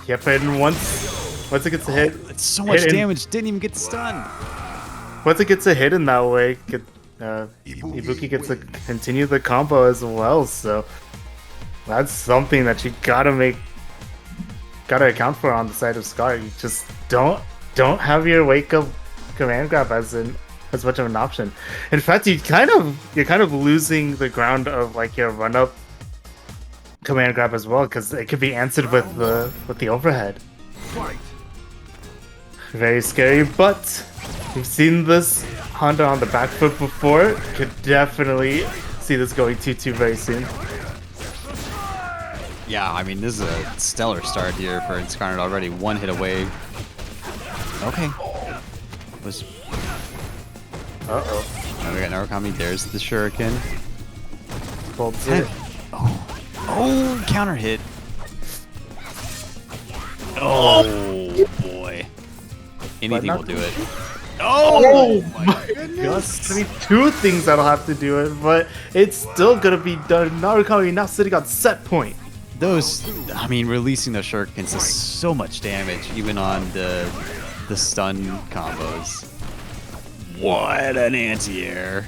Yep, and once it gets a hit, It's so much hit in- damage. Didn't even get stunned. once it gets a hit in that way, Ibuki gets to continue the combo as well. So that's something that you gotta account for on the side of Scar. You just don't have your wake up command grab as much of an option. In fact, you're kind of losing the ground of like your run up command grab as well, because it could be answered with the overhead. Fight. Very scary, but we've seen this Honda on the back foot before. Could definitely see this going 2-2 very soon. Yeah, I mean, this is a stellar start here for Scarlet already. One hit away. Okay. Was Uh-oh. now we got Narukami. There's the Shuriken. Bolts it. Oh, counter hit. Oh boy. Anything not- will do it. Oh my Just maybe two things that'll have to do it, but it's still gonna be done. Narukami now sitting on set point. Those, I mean, releasing those shurikens does so much damage, even on the stun combos. What an anti-air.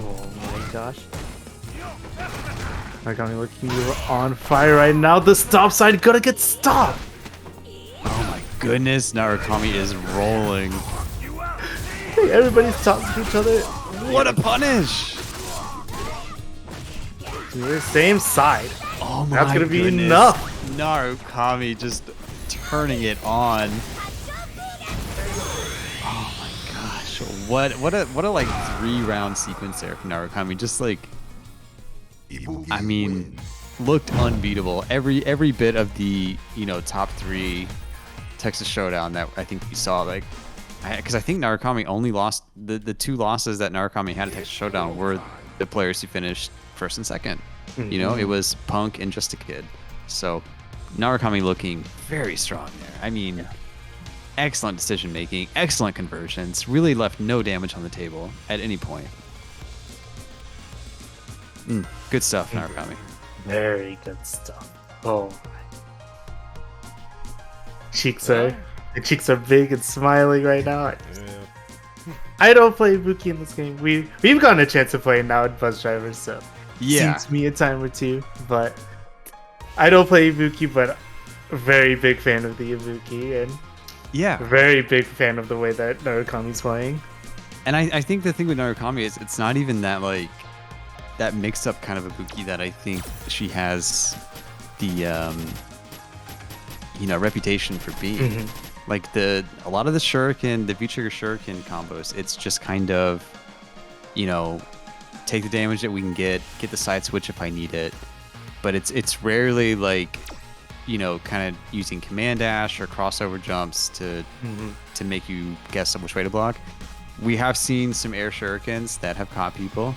Oh my gosh. Narukami looking on fire right now. The stop sign gonna get stopped. Oh my goodness, Narukami is rolling. Everybody's talking to each other. What a punish! To the same side. Oh my That's gonna be goodness. enough. Narukami just turning it on. Oh my gosh, what a like 3-round sequence there from Narukami. Just like, Ibuki I mean, wins. looked unbeatable. Every bit of the top 3 Texas Showdown that I think we saw, like, because I think Narukami only lost the 2 losses that Narukami had at Texas Showdown were the players who finished first and second. You know, it was Punk and Just a Kid. So Narukami looking very strong there. I mean, excellent decision making, excellent conversions, really left no damage on the table at any point. Good stuff, Narukami. Very good stuff. Oh my. The cheeks are big and smiling right now. I don't play Ibuki in this game. We've gotten a chance to play now in Bus Driver, so Yeah. suits me a time or two. But I don't play Ibuki, but a very big fan of the Ibuki and Yeah. very big fan of the way that Narukami's playing. And I think the thing with Narukami is it's not even that like that mixed up kind of Ibuki that I think she has the reputation for being. Like a lot of the shuriken, the V-trigger shuriken combos, it's just kind of, take the damage that we can get the side switch if I need it. But it's rarely like, kind of using command dash or crossover jumps to make you guess which way to block. We have seen some air shurikens that have caught people.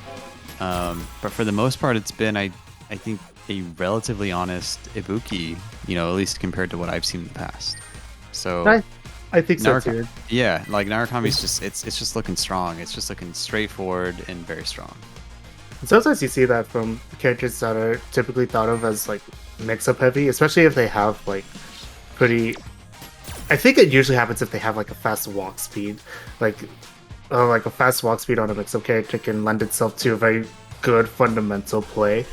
But for the most part, it's been, I think, a relatively honest Ibuki, at least compared to what I've seen in the past. So I think so too. yeah, like Narukami's it's just looking strong. It's just looking straightforward and very strong. Sometimes you see that from characters that are typically thought of as like mix-up heavy, especially if they have like pretty. I think it usually happens if they have like a fast walk speed, like a fast walk speed on a mix-up character can lend itself to a very good fundamental play,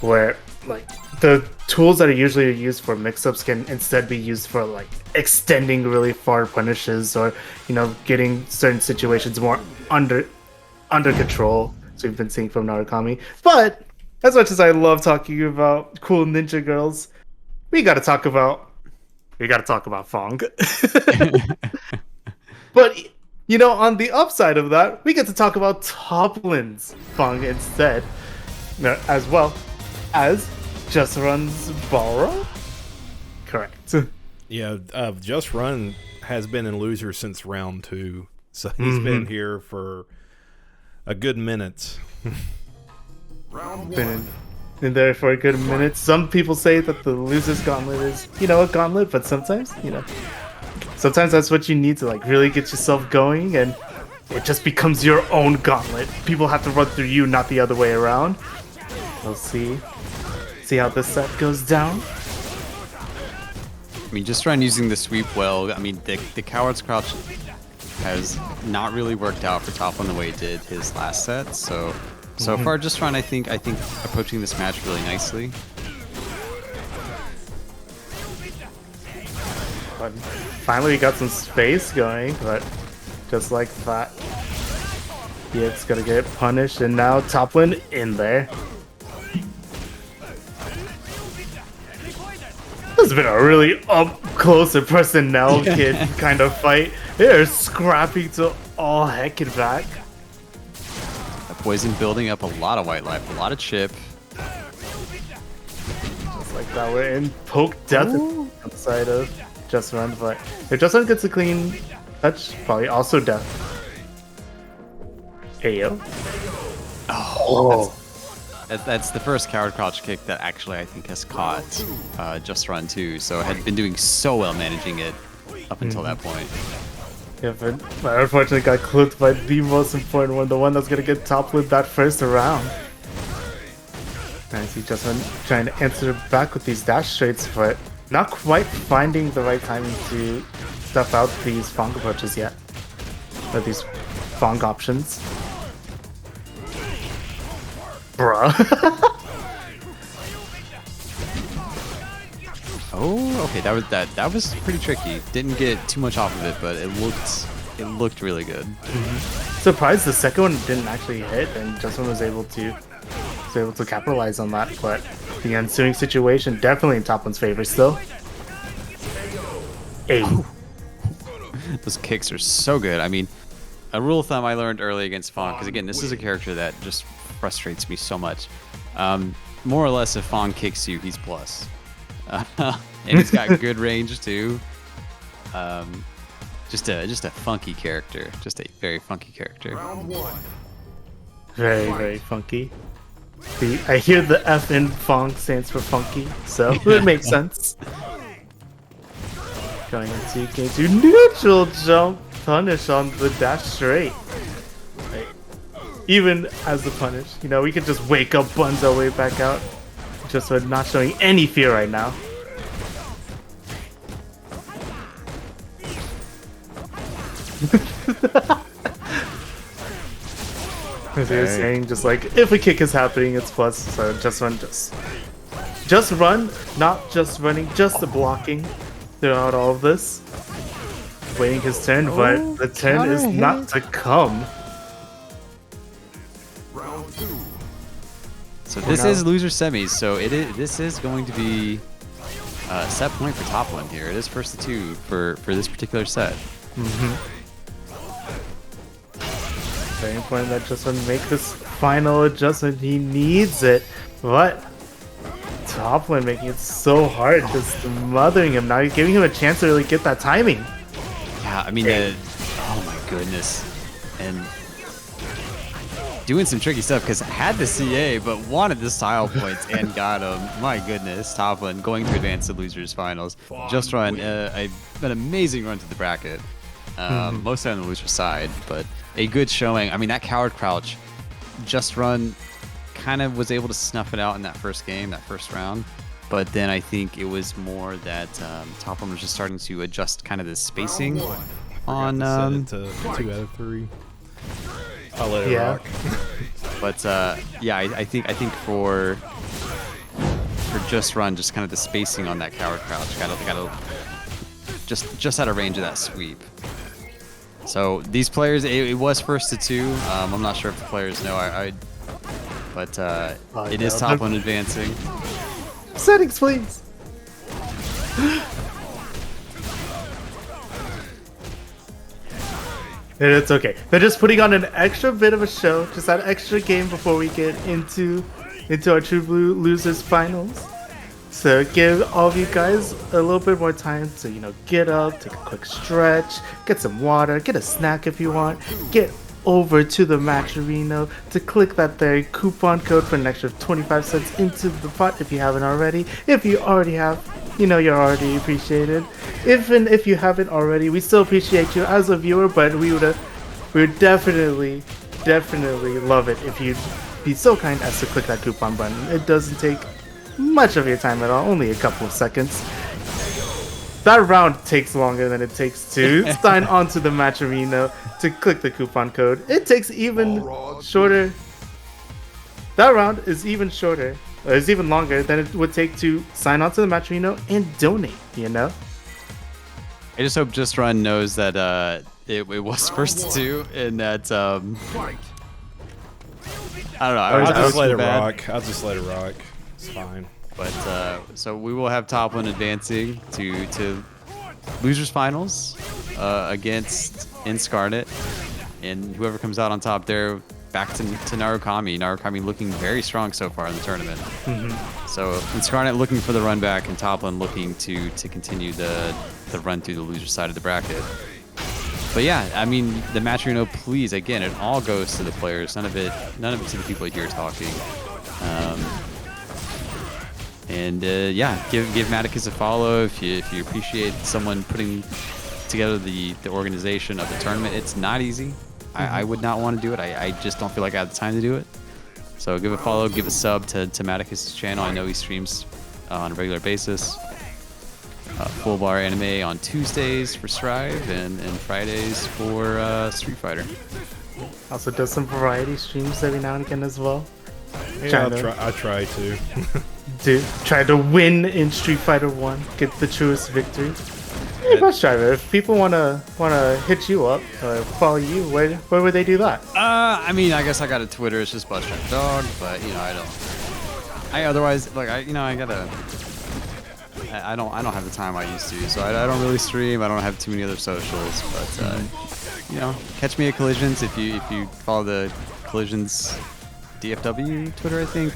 where like the tools that are usually used for mix-ups can instead be used for like extending really far punishes or getting certain situations more under control. So we've been seeing from Narukami. But as much as I love talking about cool ninja girls, we gotta talk about Fong. But on the upside of that, we get to talk about Toplin's Fong instead, as well as Just Run's Balro. Correct. Yeah, Just Run has been in loser since round 2, so he's been here for a good minute. Round Been 1. in there for a good minute. Some people say that the loser's gauntlet is, a gauntlet, but sometimes that's what you need to like really get yourself going. And it just becomes your own gauntlet. People have to run through you, not the other way around. We'll see how this set goes down. I mean, just trying using the sweep well. I mean, the coward's crouch has not really worked out for Top One the way it did his last set. So far, just trying. I think approaching this match really nicely. But finally, we got some space going, but just like that, it's gonna get punished, and now Top One in there. This has been a really up close and personnel kid kind of fight. They're scrapping to all heck and back. That Poison building up a lot of white life, a lot of chip. Just like that, we're in poke death outside of Just Run, but if Just Run gets a clean touch, probably also death. Hey yo. Oh. That's the first coward crouch kick that actually I think has caught Just Run too. So had been doing so well managing it up until that point. Yeah, but unfortunately got clipped by the most important one, the one that's gonna get toppled that first round. And I see Just Run trying to answer back with these dash straights, but not quite finding the right timing to stuff out these Fong approaches yet. Or these Fong options. Bruh. Oh, okay, that was pretty tricky. Didn't get too much off of it, but it looked really good. Surprised the second one didn't actually hit, and Just One was able to capitalize on that. But the ensuing situation definitely in Top One's favor still. Hey. Those kicks are so good. I mean, a rule of thumb I learned early against Fong, because again, this is a character that just frustrates me so much. More or less, if Fong kicks you, he's plus. And he's got good range too. Just a funky character. Just a very funky character. Very, very funky. I hear the F in Fong stands for funky, so it makes sense. Going into game 2, neutral jump punish on the dash straight. Right. Even as the punish, you know, we could just wake up, buns our way back out. Just not showing any fear right now. As you were saying, just like if a kick is happening, it's plus. So just run, not just running, just the blocking throughout all of this. Waiting his turn, but the turn is not to come. So this is loser semis. So this is going to be a set point for Top One here. It is first to two for this particular set. Very important that Just One make this final adjustment. He needs it, but Top One making it so hard, just mothering him. Now you're giving him a chance to really get that timing. Yeah, I mean, oh my goodness, and doing some tricky stuff because had the CA but wanted the style points and got them. My goodness, Top One going to advance to losers finals. Just Run an amazing run to the bracket. Mostly on the loser side, but a good showing. I mean, that coward crouch, Just Run kind of was able to snuff it out in that first game, that first round. But then I think it was more that Top One was just starting to adjust kind of the spacing on. Set it to 2 out of 3. I'll let it rock. But yeah, I think for Just Run, just kind of the spacing on that coward crouch, got just out of range of that sweep. So these players, it was first to 2. I'm not sure if the players know. But it is Top One advancing. Settings, please. It's okay. They're just putting on an extra bit of a show, just that extra game before we get into our True Blue Losers finals. So give all of you guys a little bit more time to, you know, get up, take a quick stretch, get some water, get a snack if you want, get over to the match arena to click that there coupon code for an extra 25 cents into the pot if you haven't already. If you already have, you know you're already appreciated. If you haven't already, we still appreciate you as a viewer, but we would we would definitely love it if you'd be so kind as to click that coupon button. It doesn't take much of your time at all, only a couple of seconds. That round takes longer than it takes to sign onto the match arena to click the coupon code. It takes even shorter. That round is even shorter. It's even longer than it would take to sign onto the match arena and donate, you know? I just hope Just Run knows that it was first to 2 and that Fight. I don't know. I'll I just was let it bad, rock. I'll just let it rock. It's fine. But so we will have Toplin advancing to losers finals against Inscarnet, and whoever comes out on top there back to Narukami. Narukami looking very strong so far in the tournament. So Inscarnet looking for the run back, and Toplin looking to continue the run through the loser side of the bracket. But yeah, I mean, the match arena, please, again, it all goes to the players. None of it to the people here talking. Yeah, give Maticus a follow if you appreciate someone putting together the organization of the tournament. It's not easy. I would not want to do it. I just don't feel like I have the time to do it. So give a follow, give a sub to Maticus' channel. I know he streams on a regular basis. Full bar anime on Tuesdays for Strive and Fridays for Street Fighter. Also does some variety streams every now and again as well. Yeah, I try to. Try to win in Street Fighter 1, get the truest victory. Hey, Bus Driver, if people wanna hit you up or follow you, where would they do that? I mean, I guess I got a Twitter. It's just Bus Driver Dog, but you know, I don't have the time I used to, so I don't really stream. I don't have too many other socials, but you know, catch me at Collisions if you follow the Collisions DFW Twitter. I think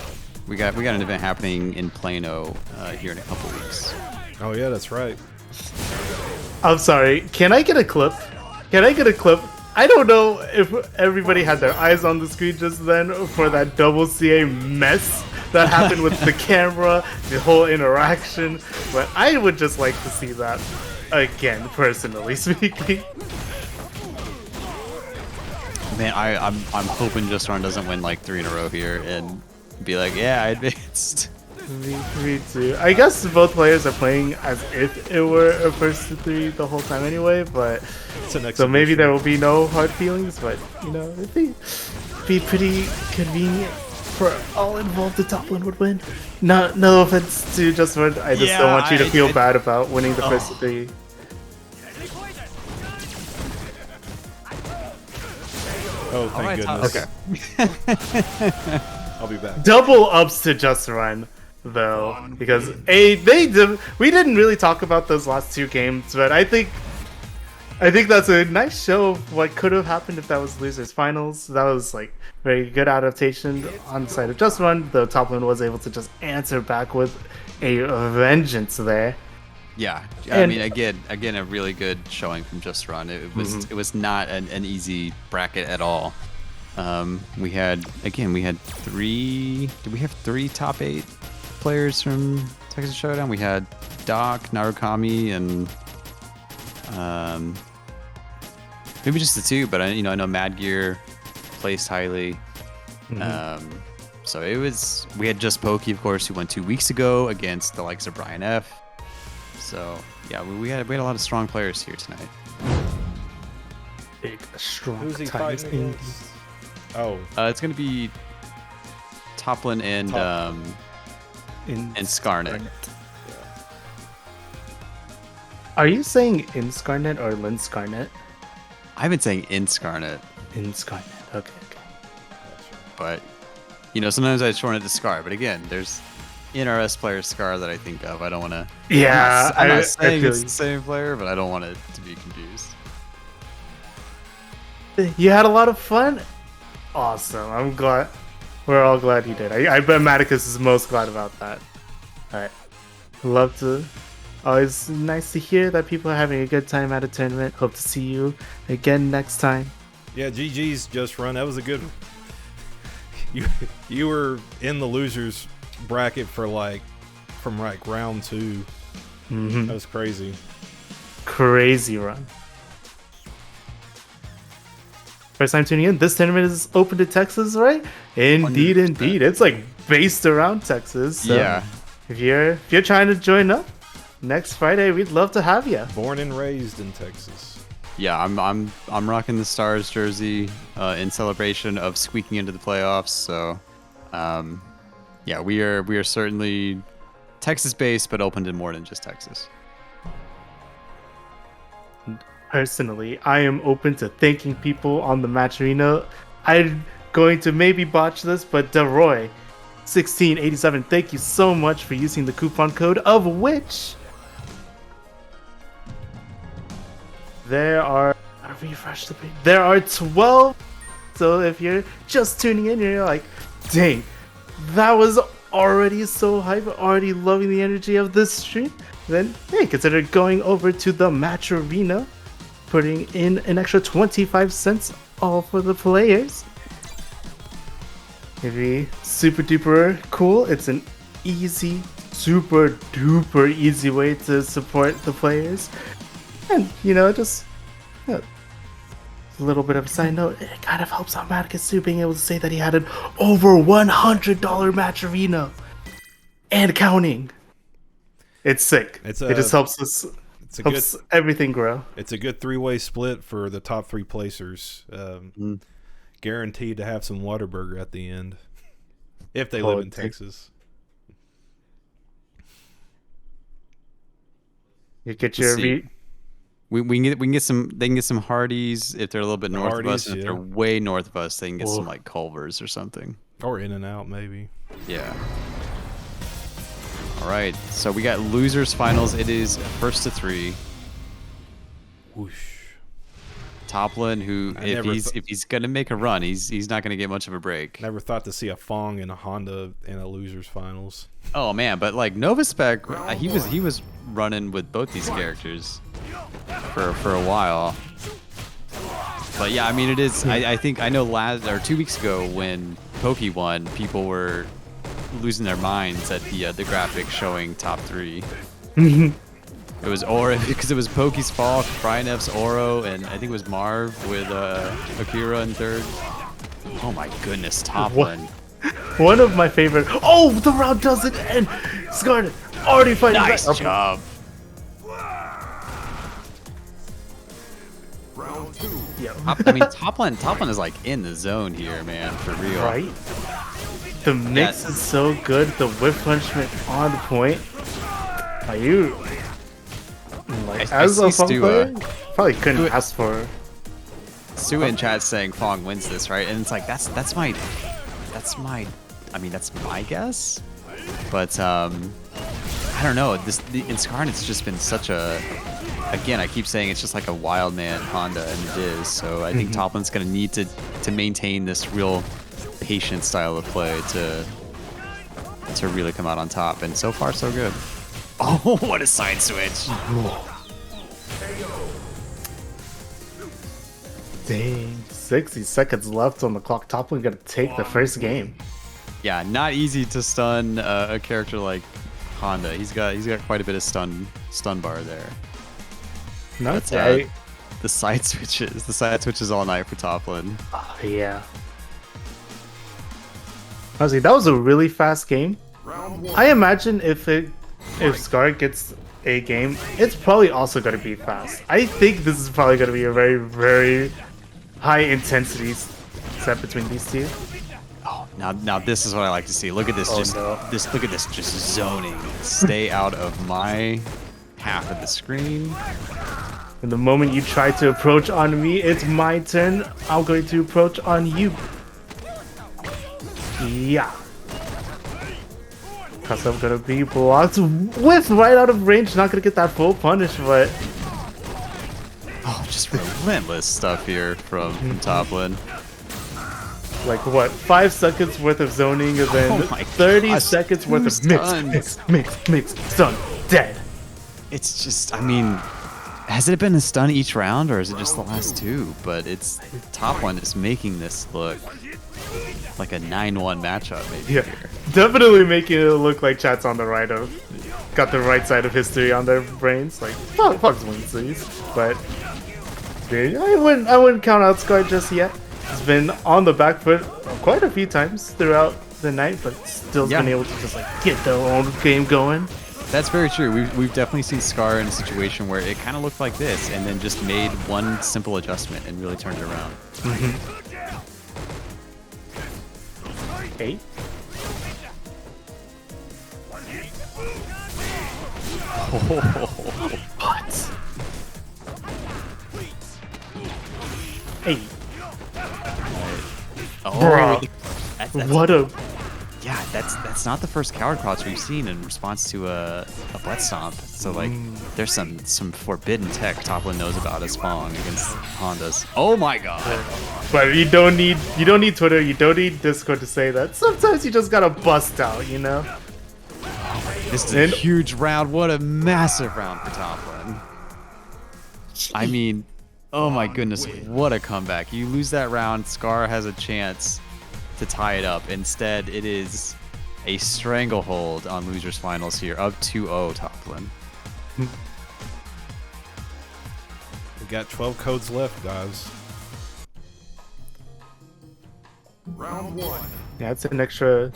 we got an event happening in Plano here in a couple weeks. Oh yeah, that's right. I'm sorry, can I get a clip? I don't know if everybody had their eyes on the screen just then for that double CA mess that happened with the camera, the whole interaction, but I would just like to see that again, personally speaking. Man, I'm hoping Just Run doesn't win like 3 in a row here and be like, yeah, I advanced. Me too. I guess both players are playing as if it were a first to 3 the whole time anyway, but so maybe there will be no hard feelings, but you know, it'd be pretty convenient for all involved. The top one would win. No offense to Just Run, I just don't want you to feel bad about winning the first to 3. Oh, thank goodness. Okay. I'll be back. Double ups to Just Run, though, because we didn't really talk about those last 2 games, but I think that's a nice show of what could have happened if that was losers finals. That was like very good adaptation on the side of Just Run, though Toplin was able to just answer back with a vengeance there. Yeah, I mean, again, a really good showing from Just Run. It was not an easy bracket at all. We had 3. Did we have 3 top 8 players from Texas Showdown? We had Doc, Narukami, and maybe just the 2. But I know Mad Gear placed highly. So we had just Pokey, of course, who won 2 weeks ago against the likes of Brian F. So yeah, we had a lot of strong players here tonight. Big, strong Who's he times fighting in. against? Oh, It's gonna be Toplin and Scarnet. Are you saying Inscarnet or Linscarnet? I've been saying Inscarnet, Inscarnet. Okay. but you know, sometimes I shorten it to Scar. But again, there's NRS player Scar that I think of. I don't want to. Yeah, I'm not saying feel it's you. the same player, but I don't want it to be confused. You had a lot of fun. Awesome. I'm glad. We're all glad you did. I bet Maticus is most glad about that. Alright. Love to. Always nice to hear that people are having a good time at a tournament. Hope to see you again next time. yeah, GG's Just Run. That was a good one. You were in the losers bracket from round 2. That was crazy. Crazy run. first time tuning in, this tournament is open to Texas, right? Indeed, 100%. indeed. It's like based around Texas. So Yeah. if you're trying to join up next Friday, we'd love to have you. Born and raised in Texas. Yeah, I'm rocking the Stars jersey in celebration of squeaking into the playoffs. So, yeah, we are certainly Texas-based, but open to more than just Texas. Personally, I am open to thanking people on the match arena. I'm going to maybe botch this, but DeRoy 1687, thank you so much for using the coupon code, of which there are, I refresh the page, there are 12. So if you're just tuning in, you're like, dang, that was already so hype, already loving the energy of this stream, then hey, consider going over to the match arena, putting in an extra 25 cents all for the players. It'd be super duper cool. It's an easy, super duper easy way to support the players. And, you know, just a little bit of a side note, it kind of helps out Maticus too, being able to say that he had an over $100 match arena and counting. It's sick. It just helps us, helps everything grow. It's a good three-way split for the top three placers. Guaranteed to have some Whataburger at the end if they live in Texas. You get your we can get some. They can get some Hardee's if they're a little bit north of us. And if they're way north of us, they can get some like Culver's or something. Or In-N-Out maybe. Yeah. All right. So we got losers finals. It is first to three. Whoosh. Toplin, who if he's gonna make a run, he's not gonna get much of a break. Never thought to see a Fong and a Honda in a losers finals. Oh man, but like Novaspec, he was running with both these characters for a while. But yeah, I mean it is. I think I know 2 weeks ago when Pokey won, people were losing their minds at the graphic showing top three. It was Oro because it was Pokey's Falk, Brynef's Oro, and I think it was Marv with Akira in third. Oh my goodness, Toplin. One of my favorite. Oh, the round doesn't end. Scarlet already fighting. Nice job. Round two. Yeah. I mean, Toplin is like in the zone here, man, for real. Right. The mix is so good. The whip punishment on point. Are you? Like, as a Fong player, probably couldn't ask for. Sue in chat saying Fong wins this, right? And it's like that's my guess. But I don't know. In Skarn it's just been such a, again, I keep saying it's just like a wild man Honda, and it is. So I think Toplin's gonna need to maintain this real patient style of play to really come out on top. And so far so good. Oh, what a side switch! Dang, 60 seconds left on the clock. Toplin gonna take the first game. Yeah, not easy to stun a character like Honda. He's got quite a bit of stun bar there. That's the side switches all night for Toplin. Oh, yeah. Honestly, that was a really fast game. I imagine if Scar gets a game, it's probably also going to be fast. I think this is probably going to be a very, very high intensity set between these two. Oh, now this is what I like to see. Look at this, look at this, just zoning. Stay out of my half of the screen. And the moment you try to approach on me, it's my turn. I'm going to approach on you. Yeah. Because I'm gonna be blocked with right out of range. Not gonna get that full punish, but oh, just relentless stuff here from Toplin. Like what? 5 seconds worth of zoning, and then 30 seconds worth of mix, stun, dead. It's just, I mean, has it been a stun each round, or is it just the last two? But it's Toplin is making this look like a 9-1 matchup, maybe. Yeah, definitely making it look like chat's on the right of, got the right side of history on their brains. Like, Fox wins these, but dude, I wouldn't count out Scar just yet. been on the back foot quite a few times throughout the night, but still been able to just like get their own game going. That's very true. We've definitely seen Scar in a situation where it kind of looked like this, and then just made one simple adjustment and really turned it around. Eight. What? Hey. Oh, Bro. That's, What a... yeah, that's not the first coward crouch we've seen in response to a butt stomp. So like, there's some forbidden tech Toplin knows about as Fong against Hondas. Oh my god! But you don't need Twitter, you don't need Discord to say that. Sometimes you just gotta bust out, you know. This is a huge round. What a massive round for Toplin. I mean, oh my goodness, what a comeback! You lose that round, Scar has a chance to tie it up. Instead, it is a stranglehold on losers finals here, up 2-0 Toplin. We got 12 codes left, guys. Round 1. Yeah, it's an extra,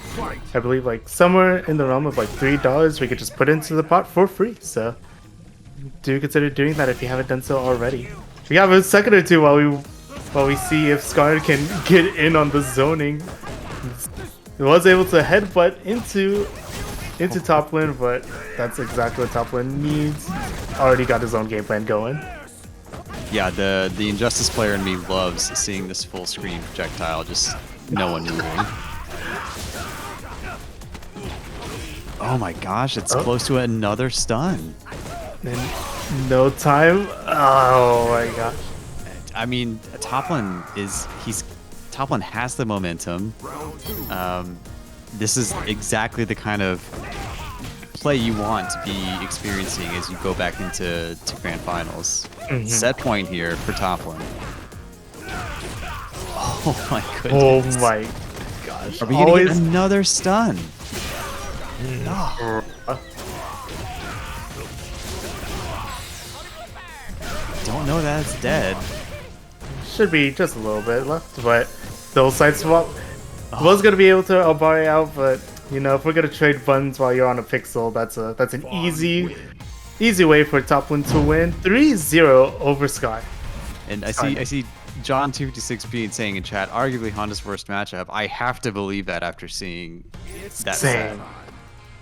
I believe, like somewhere in the realm of like $3 we could just put into the pot for free. So do consider doing that if you haven't done so already. We have a second or two while we see if Scar can get in on the zoning. He was able to headbutt into Toplin, but that's exactly what Toplin needs. Already got his own game plan going. Yeah, the Injustice player in me loves seeing this full screen projectile, just no one moving. Oh my gosh, it's close to another stun. And no time. Oh my gosh. I mean, Toplin has the momentum. This is exactly the kind of play you want to be experiencing as you go back into grand finals. Set point here for Toplin. Oh my goodness. Oh my gosh. Are we gonna get another stun? Don't know that it's dead. Should be just a little bit left, but the side swap was gonna be able to Albari out, but you know, if we're gonna trade buttons while you're on a pixel, that's an easy way for Toplin to win. 3-0 over Sky. And I see John 256B saying in chat, arguably Honda's worst matchup. I have to believe that after seeing that set.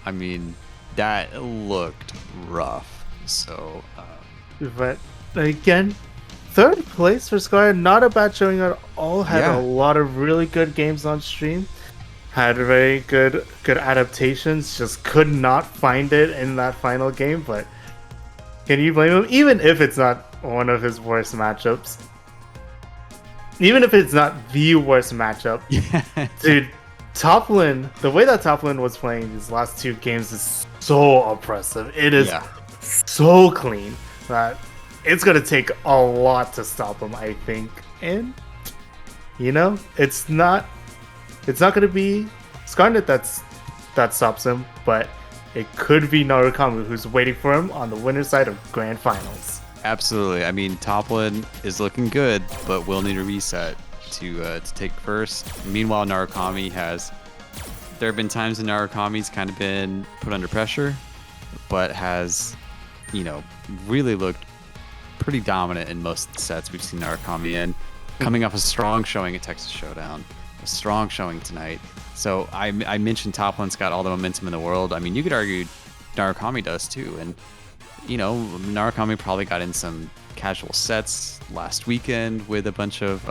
I mean, that looked rough. So, but again, third place for Sky, not a bad showing at all. Had a lot of really good games on stream. Had very good adaptations. Just could not find it in that final game. But can you blame him? Even if it's not one of his worst matchups. Even if it's not the worst matchup. Dude, Toplin, the way that Toplin was playing these last two games is so oppressive. It is so clean that it's going to take a lot to stop him, I think. And, you know, it's not going to be Scarlet that stops him, but it could be Narukami who's waiting for him on the winner's side of Grand Finals. Absolutely. I mean, Toplin is looking good, but will need a reset to take first. Meanwhile, Narukami there have been times when Narukami's kind of been put under pressure, but has, you know, really looked pretty dominant in most sets we've seen Narukami in. Coming off a strong showing at Texas Showdown, a strong showing tonight. So I mentioned Toplin's got all the momentum in the world. I mean, you could argue Narukami does too, and you know, Narukami probably got in some casual sets last weekend with a bunch of,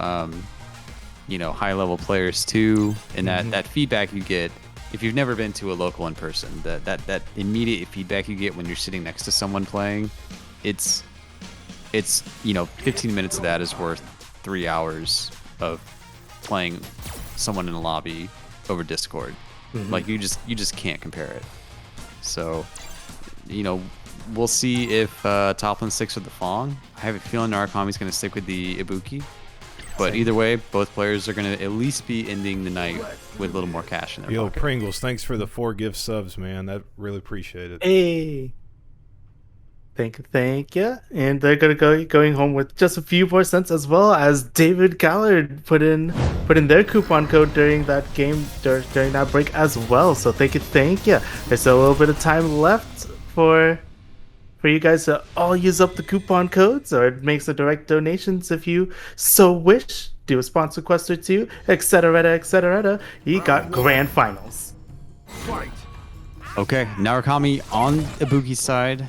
you know, high-level players too. And that feedback you get, if you've never been to a local in person, that immediate feedback you get when you're sitting next to someone playing, it's you know, 15 minutes of that is worth 3 hours of playing someone in a lobby over Discord. Like you just can't compare it. So, you know, we'll see if Toplin sticks with the Fong. I have a feeling Narukami's going to stick with the Ibuki. But either way, both players are going to at least be ending the night with a little more cash in their pocket. Pringles, thanks for the 4 gift subs, man. That really appreciate it. Hey. Thank you. And they're gonna going home with just a few more cents as well as David Gallard put in their coupon code during that game during that break as well. So thank you. There's a little bit of time left for you guys to all use up the coupon codes or make some direct donations if you so wish. Do a sponsor quest or two, etc. etc. You got grand finals. Fight. Okay, Narukami on Ibuki's side.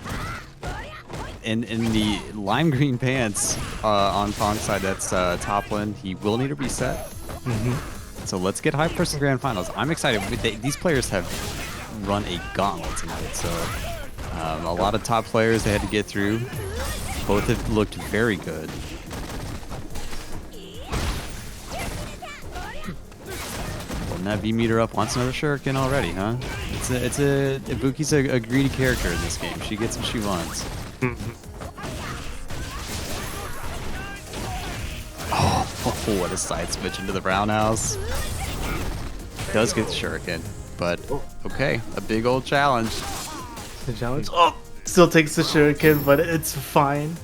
In the lime green pants on Fong's side, that's Toplin. He will need a reset. So let's get high person grand finals. I'm excited. These players have run a gauntlet tonight. So a lot of top players they had to get through. Both have looked very good. Well, that V meter up wants another shuriken already, huh? Ibuki's a greedy character in this game. She gets what she wants. Oh, what a side switch into the roundhouse. Does get the shuriken, but okay, a big old challenge. The challenge. Oh, still takes the shuriken, but it's fine.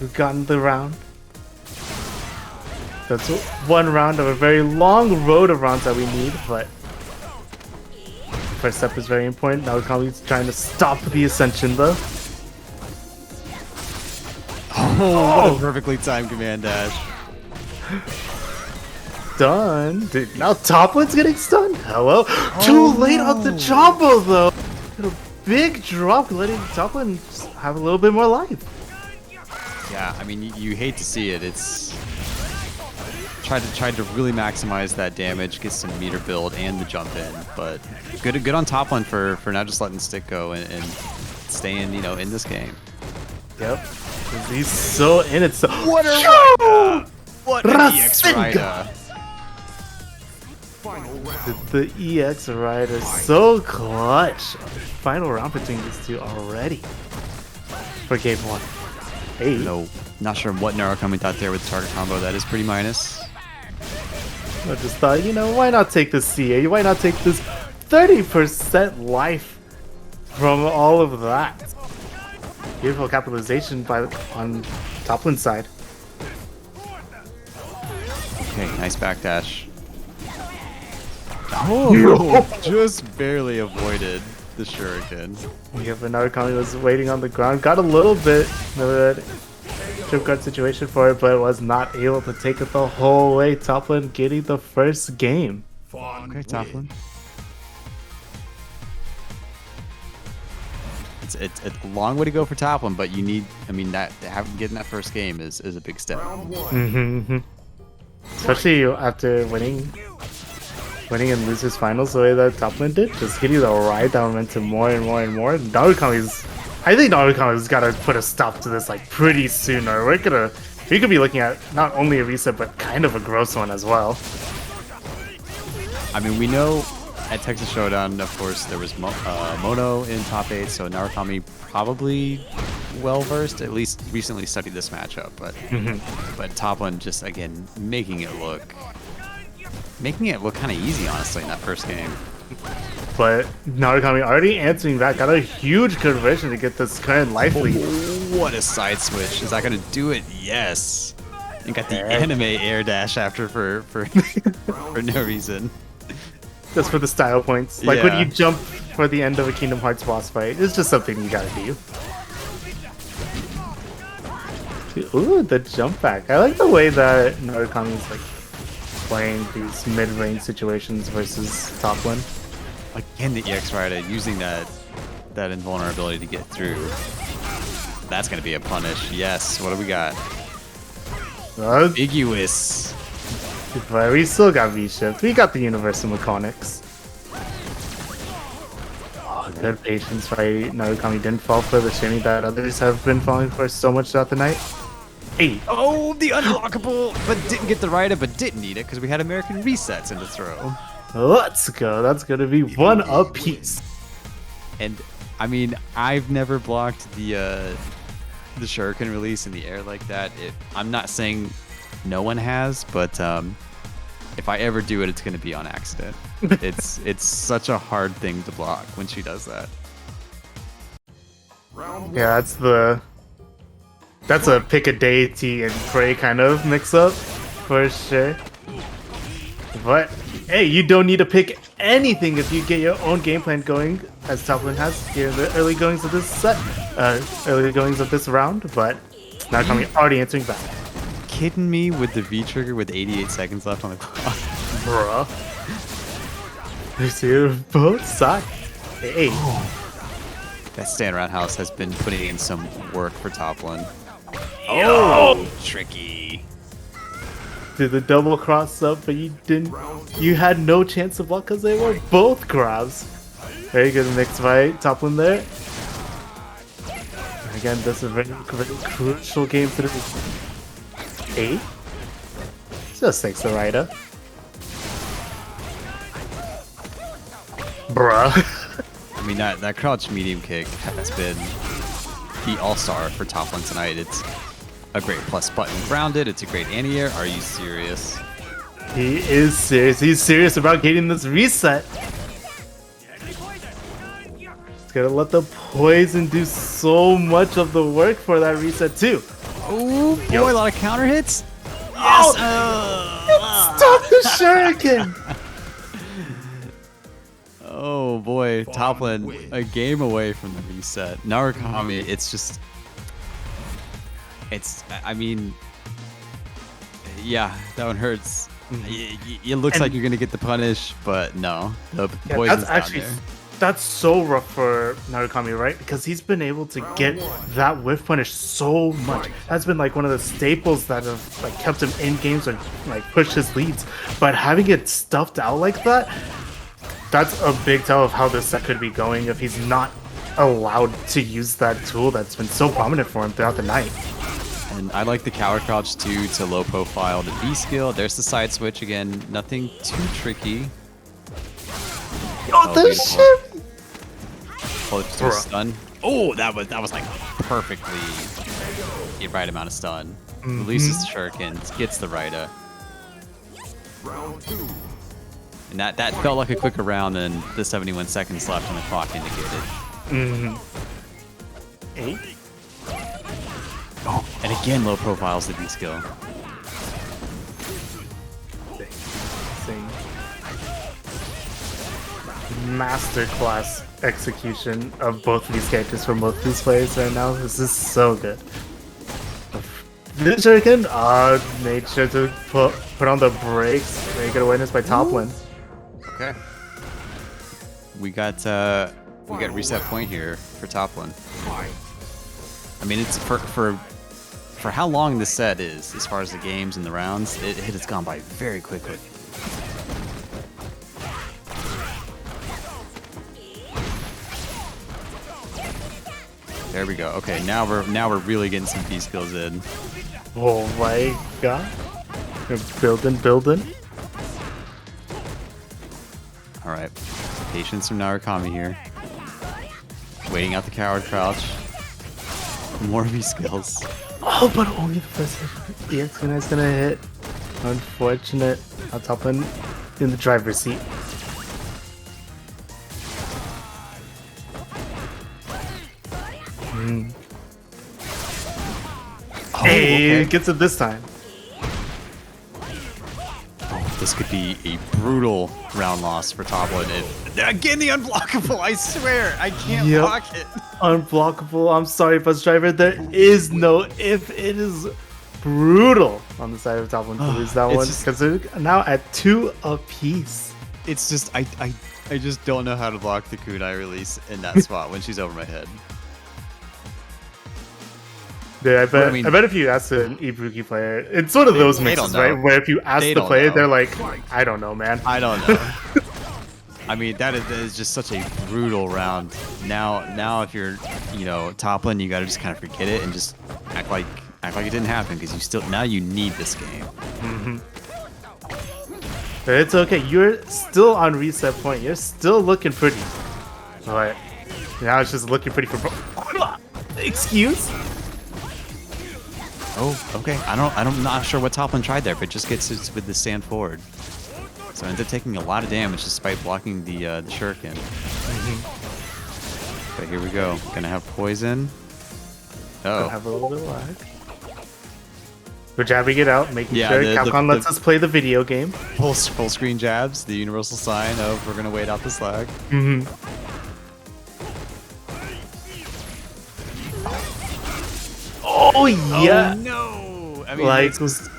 We've gotten the round. That's one round of a very long road of rounds that we need, but first step is very important. Now Kami's trying to stop the ascension though. Oh, what a perfectly timed command dash. Done. Dude, now Toplin's getting stunned. Hello. Too late on the combo though. A big drop, letting Toplin have a little bit more life. Yeah, I mean, you hate to see it. It's tried to really maximize that damage, get some meter build and the jump in, but good on Toplin for now just letting stick go and staying in this game. Yep. He's so in it. So What a rider! What an EX rider! Final round. the EX rider so clutch. Final round between these two already for game one. Hey. No, not sure what Narukami thought there with the target combo. That is pretty minus. I just thought, why not take this CA? Why not take this 30% life from all of that? Beautiful capitalization on Toplin's side. Okay, nice backdash. Oh, just barely avoided the shuriken. Yeah, but Narukami was waiting on the ground. Got a little bit of a trip guard situation for it, but was not able to take it the whole way. Toplin getting the first game. Okay, Toplin. It's a long way to go for Toplin, but you need, getting that first game is a big step. Round one. Especially after winning and losers finals the way that Toplin did, just getting the ride that momentum more and more and more. I think Narukami's got to put a stop to this like pretty soon, or we could be looking at not only a reset but kind of a gross one as well. I mean, we know at Texas Showdown, of course, there was Mono in top 8, so Narukami probably well-versed, at least recently studied this matchup, but Toplin just, again, making it look kind of easy, honestly, in that first game. But Narukami already answering back, got a huge conversion to get this current life lead. What a side switch. Is that going to do it? Yes. And got the anime air dash after for no reason. Just for the style points. Like when you jump for the end of a Kingdom Hearts boss fight, it's just something you gotta do. Ooh, the jump back. I like the way that Narukami is like playing these mid-range situations versus Toplin. Again, the EX rider using that invulnerability to get through. That's going to be a punish. Yes. What do we got? Ambiguous. But we still got V-Shift. We got the Universal Mechanics. Oh, good patience, right? Narukami didn't fall for the shimmy that others have been falling for so much throughout the night. Hey. Oh, the unlockable, but didn't get the rider, but didn't need it because we had American resets in the throw. Let's go. That's going to be one apiece. And, I mean, I've never blocked the shuriken release in the air like that. I'm not saying no one has, but if I ever do it, it's going to be on accident. It's such a hard thing to block when she does that. Round Yeah, that's a pick a deity and pray kind of mix up for sure. But hey, you don't need to pick anything if you get your own game plan going, as Toplin has here in the early goings of this early goings of this round. But now coming already answering back, Kidding me with the V trigger with 88 seconds left on the clock. bruh. You see both sides. Hey, That stand around house has been putting in some work for top one. oh, Tricky. did the double cross up, but you didn't. You had no chance to block because they were both grabs. Very good mix fight, Toplin there. Again, this is a very, very crucial game for this. 8? Just takes the rider. Bruh. I mean, that crouch medium kick has been the all-star for top one tonight. It's a great plus button grounded. It's a great anti-air. Are you serious? He is serious. He's serious about getting this reset. He's gonna let the poison do so much of the work for that reset too. Oh boy, a lot of counter hits. Yes! Oh, Stop the shuriken! oh boy, Toplin a game away from the reset. Narukami, it's just, I mean, yeah, that one hurts. It looks like you're gonna get the punish, but no, the Yeah, poison's that's down actually there. that's so rough for Narukami, right? Because he's been able to get that whiff punish so much. That's been like one of the staples that have like kept him in games and like pushed his leads. But having it stuffed out like that, that's a big tell of how this set could be going if he's not allowed to use that tool that's been so prominent for him throughout the night. And I like the cower crouch too to low profile the B skill. There's the side switch again. Nothing too tricky. Oh, this beautiful. shit! Close to a stun. Oh, that was like perfectly the right amount of stun. Releases the shuriken, gets the Raida. And that felt like a quicker round than the 71 seconds left on the clock indicated. 8? Oh, and again low profiles the B skill. Sing. Masterclass execution of both of these characters from both these players right now. This is so good. This shuriken, made sure to put on the brakes. Make it a witness by Toplin. Okay. We got reset point here for Toplin. I mean, it's for how long this set is, as far as the games and the rounds, it has gone by very quickly. There we go. Okay, now we're really getting some B skills in. Oh my god. Building. All right, patience from Narukami here. Waiting out the coward crouch. More V skills. Oh, but only the first hit. The X is gonna hit. Unfortunate. I'll top in the driver's seat. Oh, Hey, okay. gets it this time. Oh, this could be a brutal round loss for Toplin. Again, the unblockable. I swear, I can't Yep. block it. Unblockable. I'm sorry, bus driver. There is no if. It is brutal on the side of Toplin to lose that It's one just- because they're now at 2 apiece. It's just I just don't know how to block the kunai release in that spot when she's over my head. Yeah, I bet. I mean- I bet if you ask an Ibuki player, it's one of those they mixes, don't know. right? Where if you ask They the don't player, know. they're like, "I don't know, man." I don't know. I mean, that is just such a brutal round. Now, if you're, Toplin, you gotta just kind of forget it and just act like it didn't happen because now you need this game. But it's okay. You're still on reset point. You're still looking pretty. But now it's just looking pretty for. Excuse? Oh, okay. I'm not sure what Toplin tried there, but just gets it with the stand forward. So ends up taking a lot of damage despite blocking the shuriken. But here we go. Gonna have poison. Gonna have a little bit of lag. We're jabbing it out, making Yeah, sure the- Capcom the- lets us play the video game. Full screen jabs, the universal sign of we're gonna wait out the slag. Oh yeah! No! I mean, Like, it's-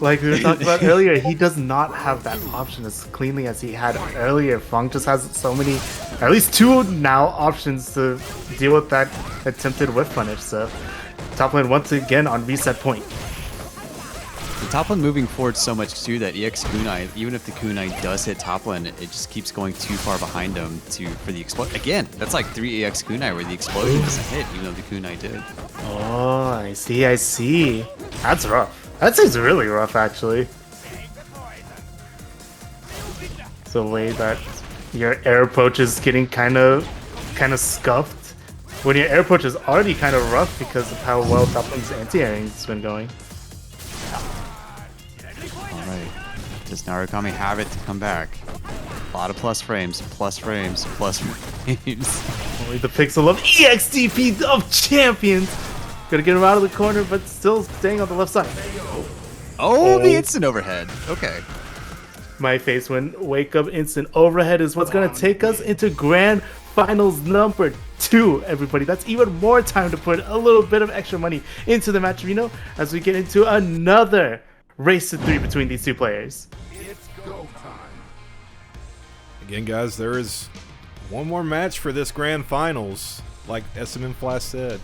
like we were talking about earlier, he does not have that option as cleanly as he had earlier. Funk just has so many, at least two now options to deal with that attempted whip punish. So top lane once again on reset point. the top lane moving forward so much too that EX kunai, even if the kunai does hit top lane, it just keeps going too far behind him for the explosion. Again, that's like 3 EX kunai where the explosion doesn't hit, even though the kunai did. Oh, I see, I see. That's rough. That seems really rough, actually. The way that your air approach is getting kind of scuffed. When your air approach is already kind of rough because of how well Toplin's anti-airing's been going. Alright. Does Narukami have it to come back? A lot of plus frames, plus frames, plus frames. Only the pixel of EXDP of champions! Gonna get him out of the corner, but still staying on the left side. Oh, the instant overhead. Okay. My face when wake up instant overhead is what's gonna take us into grand finals number 2, everybody. That's even more time to put a little bit of extra money into the match, as we get into another race to 3 between these two players. Again, guys, there is one more match for this grand finals, like SMM Flash said.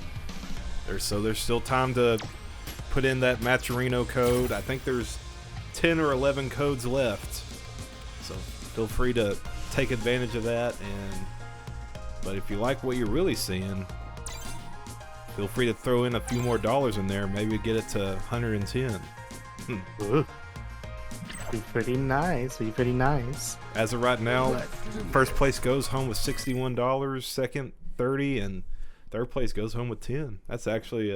There's still time to put in that Matcherino code. I think there's 10 or 11 codes left, so feel free to take advantage of that. But if you like what you're really seeing, feel free to throw in a few more dollars in there. Maybe get it to 110. Ooh. Be pretty nice. Be pretty nice. As of right now, first place goes home with $61, second 30, and third place goes home with 10. That's actually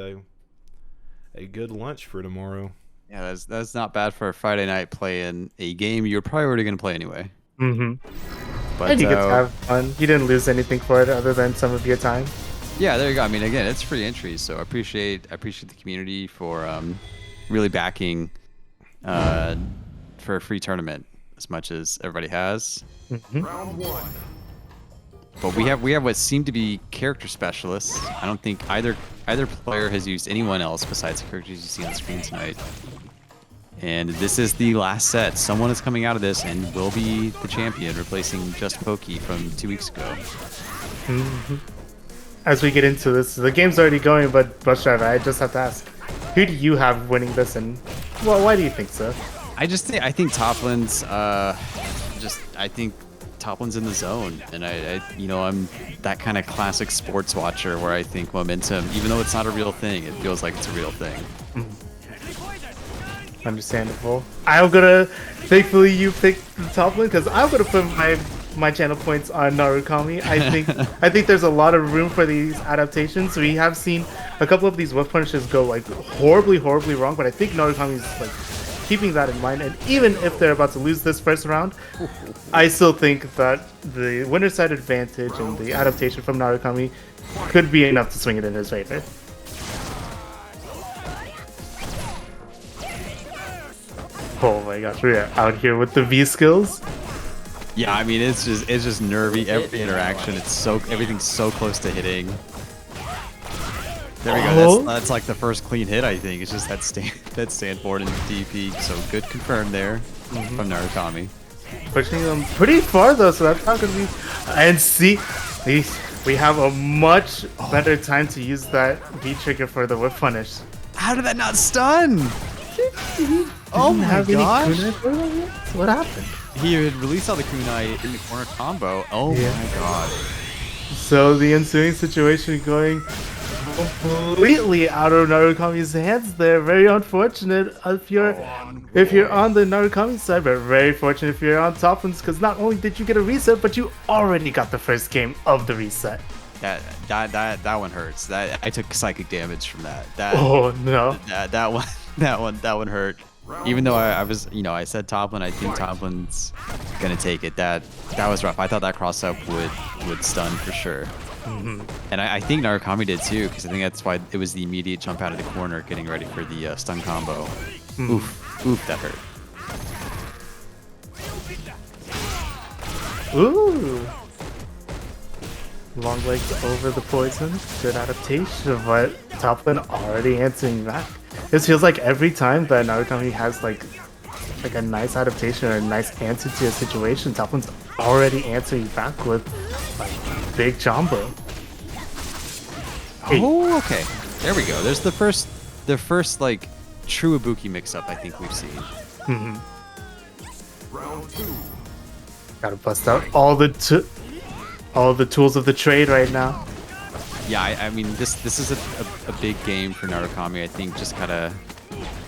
a good lunch for tomorrow. Yeah, that's not bad for a Friday night playing a game you're probably already going to play anyway. But And you get to have fun. You didn't lose anything for it other than some of your time. yeah, there you go. I mean, again, it's free entry, so I appreciate the community for really backing for a free tournament as much as everybody has. Round 1. But we have what seem to be character specialists. I don't think either player has used anyone else besides the characters you see on the screen tonight. And this is the last set. Someone is coming out of this and will be the champion, replacing just Pokey from 2 weeks ago. As we get into this, the game's already going, but Bus Driver, I just have to ask, who do you have winning this, and why do you think so? I think Toplin's I think Toplin's in the zone, and I'm that kind of classic sports watcher where I think momentum, even though it's not a real thing, it feels like it's a real thing. Understandable. I'm gonna, thankfully you picked the top lane, because I'm gonna put my channel points on Narukami. I think there's a lot of room for these adaptations. We have seen a couple of these whip punishes go like horribly wrong, but I think Narukami's like keeping that in mind, and even if they're about to lose this first round, I still think that the winner side advantage and the adaptation from Narukami could be enough to swing it in his favor. Oh my gosh, we are out here with the V skills. Yeah, I mean it's just nervy. Every interaction, everything's so close to hitting. There we go. That's like the first clean hit, I think. It's just that standboard and DP. So good confirmed there from Narukami. Pushing them pretty far though, so that's not gonna be. And see, we have a much better time to use that V trigger for the whip punish. How did that not stun? Oh my gosh! What happened? He had released all the kunai in the corner combo. Oh my god! So the ensuing situation going completely out of Narukami's hands there. Very unfortunate if you're on the Narukami side, but very fortunate if you're on top ones, because not only did you get a reset, but you already got the first game of the reset. That one hurts. That I took psychic damage from that. Oh no! That one hurt. Even though I said Toplin, I think Toplin's gonna take it. That was rough. I thought that cross up would stun for sure. And I think Narukami did too, because I think that's why it was the immediate jump out of the corner, getting ready for the stun combo. Oof, that hurt. Ooh. Long legs over the poison. Good adaptation, but top lane already answering back. This feels like every time that Narukami has like a nice adaptation or a nice answer to a situation, top lane's already answering back with like big jumbo. Oh, okay. There we go. There's the first like true Ibuki mix-up I think we've seen. Round 2. Gotta bust out all the tools of the trade right now. Yeah, I mean this is a big game for Narukami. I think just kind of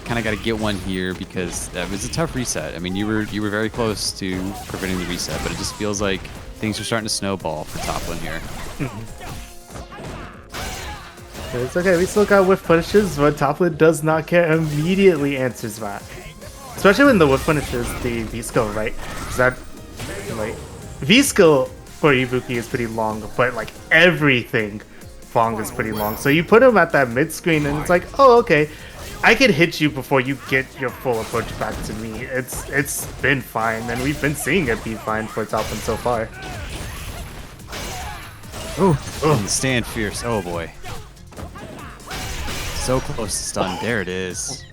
got to get one here because that was a tough reset. I mean, you were very close to preventing the reset, but it just feels like things are starting to snowball for top lane here. It's okay, we still got whiff punishes, but top lane does not care, immediately answers back. Especially when the whiff punishes the V-skill, right? Because that, like, V-skill for Ibuki is pretty long, but like everything Fong is pretty long. So you put him at that mid-screen and it's like, oh, okay, I could hit you before you get your full approach back to me. It's been fine, and we've been seeing it be fine for top lane so far. Oh, stand fierce. Oh boy. So close to stun. There it is.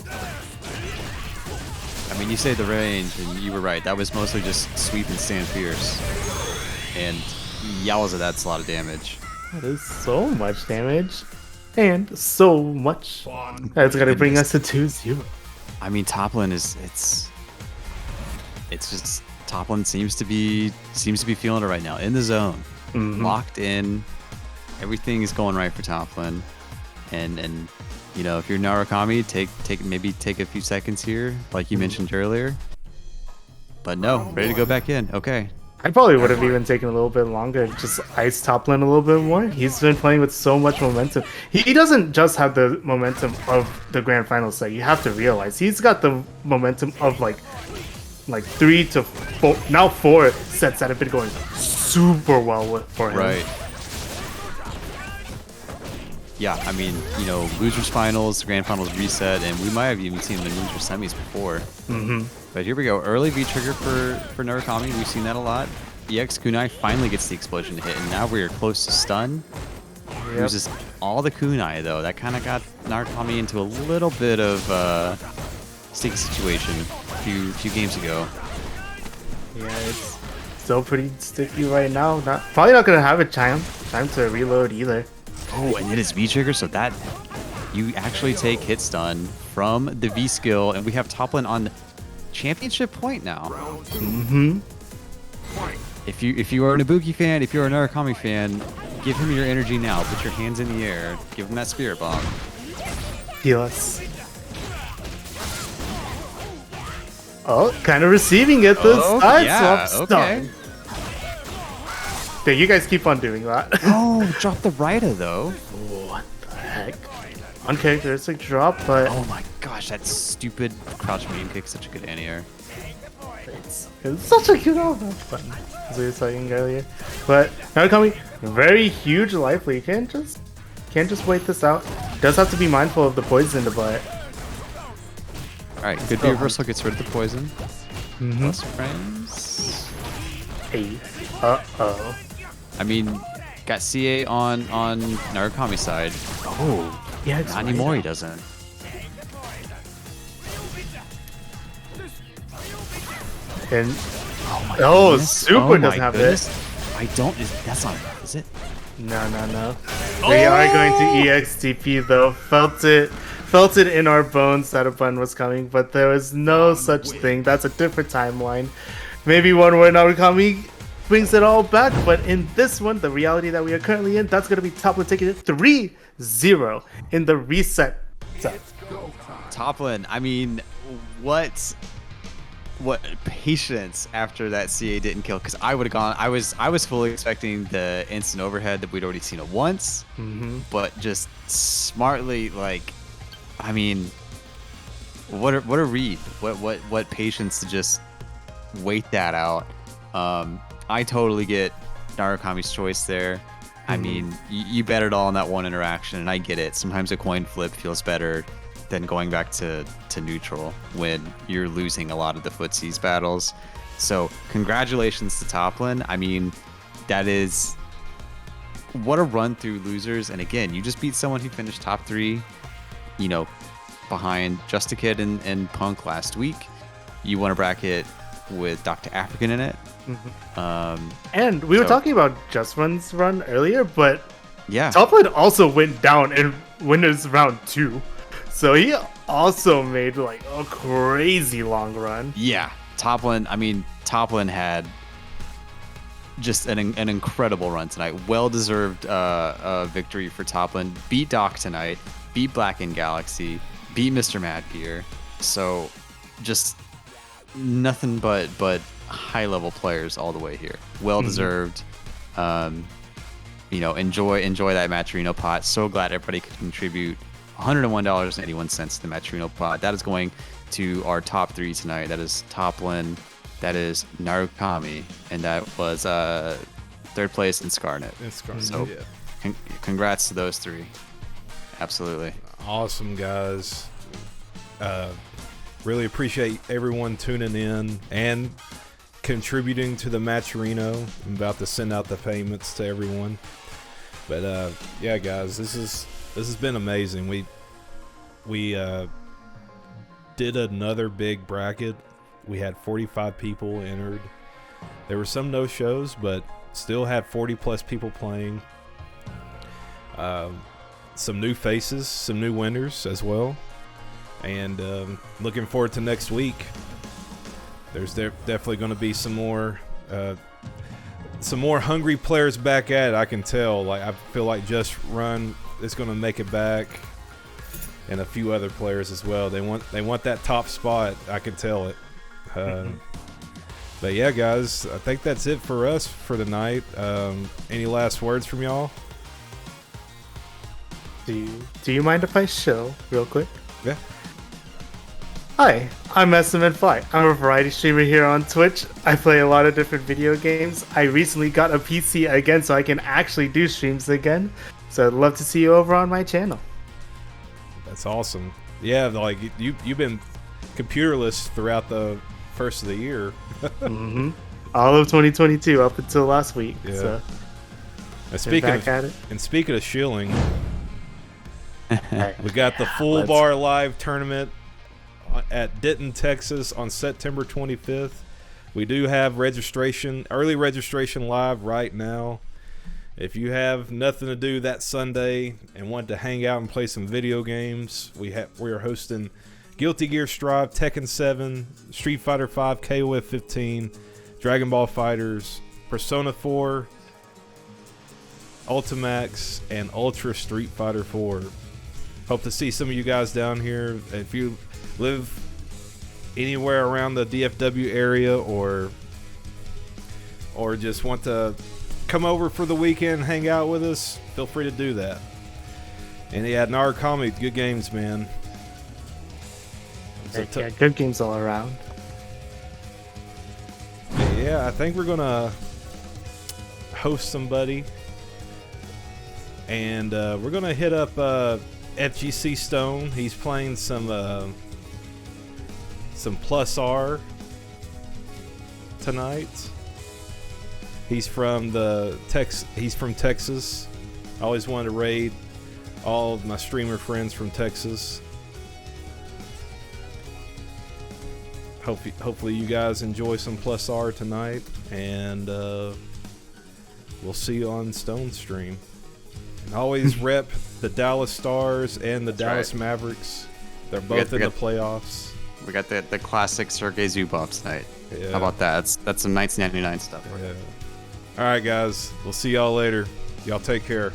I mean, you say the range, and you were right. That was mostly just sweep and stand fierce. And yowza, that's a lot of damage. That is so much damage. And so much. That's gonna bring us to 2-0. I mean, top lane is it's just top lane seems to be feeling it right now. In the zone, locked in. Everything is going right for top lane. And you know, if you're Narukami, take a few seconds here, like you mentioned earlier. But no, ready to go back in. Okay. I probably would have even taken a little bit longer, just ice top lane a little bit more. He's been playing with so much momentum. He doesn't just have the momentum of the grand final set. You have to realize he's got the momentum of like 3 to 4, now 4 sets that have been going super well for him. Right. Yeah, I mean, you know, losers finals, grand finals reset, and we might have even seen the loser semis before. But here we go, early V trigger for Narukami. We've seen that a lot. EX Kunai finally gets the explosion to hit, and now we're close to stun. Uses all the Kunai though. That kind of got Narukami into a little bit of sticky situation a few games ago. Yeah, it's still pretty sticky right now. Probably not gonna have a time to reload either. Oh, and it is V trigger, so that you actually take hit stun from the V skill, and we have top lane on championship point now. If you are an Ibuki fan, if you're a Narukami fan, give him your energy now. Put your hands in the air. Give him that spirit bomb. Heal us. Oh, kind of receiving it this time. yeah, Swap okay. stun. Okay, you guys keep on doing that. Oh, drop the Raida though. What the heck? Uncharacteristic drop, but Oh my gosh, that stupid crouch medium kick, such a good anti-air. it's such a good button, as we were saying earlier. But Narukami, very huge life lead. Can't just wait this out. Does have to be mindful of the poison, but All right, good B reversal gets rid of the poison. Plus frames. hey, uh-oh. I mean, got CA on Narukami's side. Oh, Yeah, not anymore. He doesn't. And Goodness. super Oh my doesn't have goodness. this. I don't. That's not enough, is it? No. We are going to EXTP though. Felt it in our bones that a button was coming, but there was no such thing. That's a different timeline. Maybe one where Narukami brings it all back, but in this one, the reality that we are currently in, that's going to be top lane taking it 3-0 in the reset set. Top lane. I mean, what patience after that CA didn't kill, because I would have gone. I was fully expecting the instant overhead that we'd already seen it once, but just smartly, like, I mean, what a read. What patience to just wait that out. I totally get Narukami's choice there. I mean, you bet it all on that one interaction, and I get it. Sometimes a coin flip feels better than going back to neutral when you're losing a lot of the footsies battles. So congratulations to Toplin. I mean, that is what a run through losers. And again, you just beat someone who finished top 3, you know, behind Just a Kid and Punk last week. You won a bracket with Dr. African in it. And we were talking about Just Run's run earlier, but yeah, Toplin also went down in winners round 2. So he also made like a crazy long run. Yeah, Toplin. I mean, Toplin had just an incredible run tonight. Well-deserved victory for Toplin. Beat Doc tonight. Beat Viking Galaxy. Beat Mr. Mad Gear. So, just nothing but high-level players all the way here. Well-deserved. You know, enjoy that Maturino pot. So glad everybody could contribute $101.81 to the Maturino pot. That is going to our top 3 tonight. That is Toplin, that is Narukami, and that was 3rd place in Scarnet. So yeah. Congrats to those 3. Absolutely. Awesome, guys. Really appreciate everyone tuning in and contributing to the Maturino. I'm about to send out the payments to everyone. But yeah, guys, this has been amazing. We did another big bracket. We had 45 people entered. There were some no-shows, but still had 40 plus people playing. Some new faces, some new winners as well. And looking forward to next week. There's definitely going to be some more hungry players back at it. I can tell. Like, I feel like Just Run is going to make it back, and a few other players as well. They want that top spot. I can tell it. But yeah, guys, I think that's it for us for tonight. Any last words from y'all? Do you mind if I show real quick? Yeah. Hi, I'm SMN5. I'm a variety streamer here on Twitch. I play a lot of different video games. I recently got a PC again so I can actually do streams again. So I'd love to see you over on my channel. That's awesome. Yeah, like you've been computerless throughout the first of the year. All of 2022 up until last week. Yeah. So And speaking of shilling, we got the full bar live tournament at Denton, Texas on September 25th. We do have early registration live right now. If you have nothing to do that Sunday and want to hang out and play some video games, we are hosting Guilty Gear Strive, Tekken 7, Street Fighter 5, KOF 15, Dragon Ball Fighters, Persona 4, Ultimax, and Ultra Street Fighter 4. Hope to see some of you guys down here. If you live anywhere around the DFW area or just want to come over for the weekend, hang out with us, feel free to do that. And yeah, Narukami, good games, man. Yeah, good games all around. Yeah, I think we're gonna host somebody, and we're gonna hit up FGC Stone. He's playing some Plus R tonight. He's from Texas. I always wanted to raid all of my streamer friends from Texas. Hopefully you guys enjoy some Plus R tonight, and we'll see you on Stone Stream. And always rep the Dallas Stars and the Dallas Mavericks. They're both in the playoffs. We got the classic Sergei Zubov tonight. Yeah. How about that? That's some 1999 stuff. Yeah. All right, guys. We'll see y'all later. Y'all take care.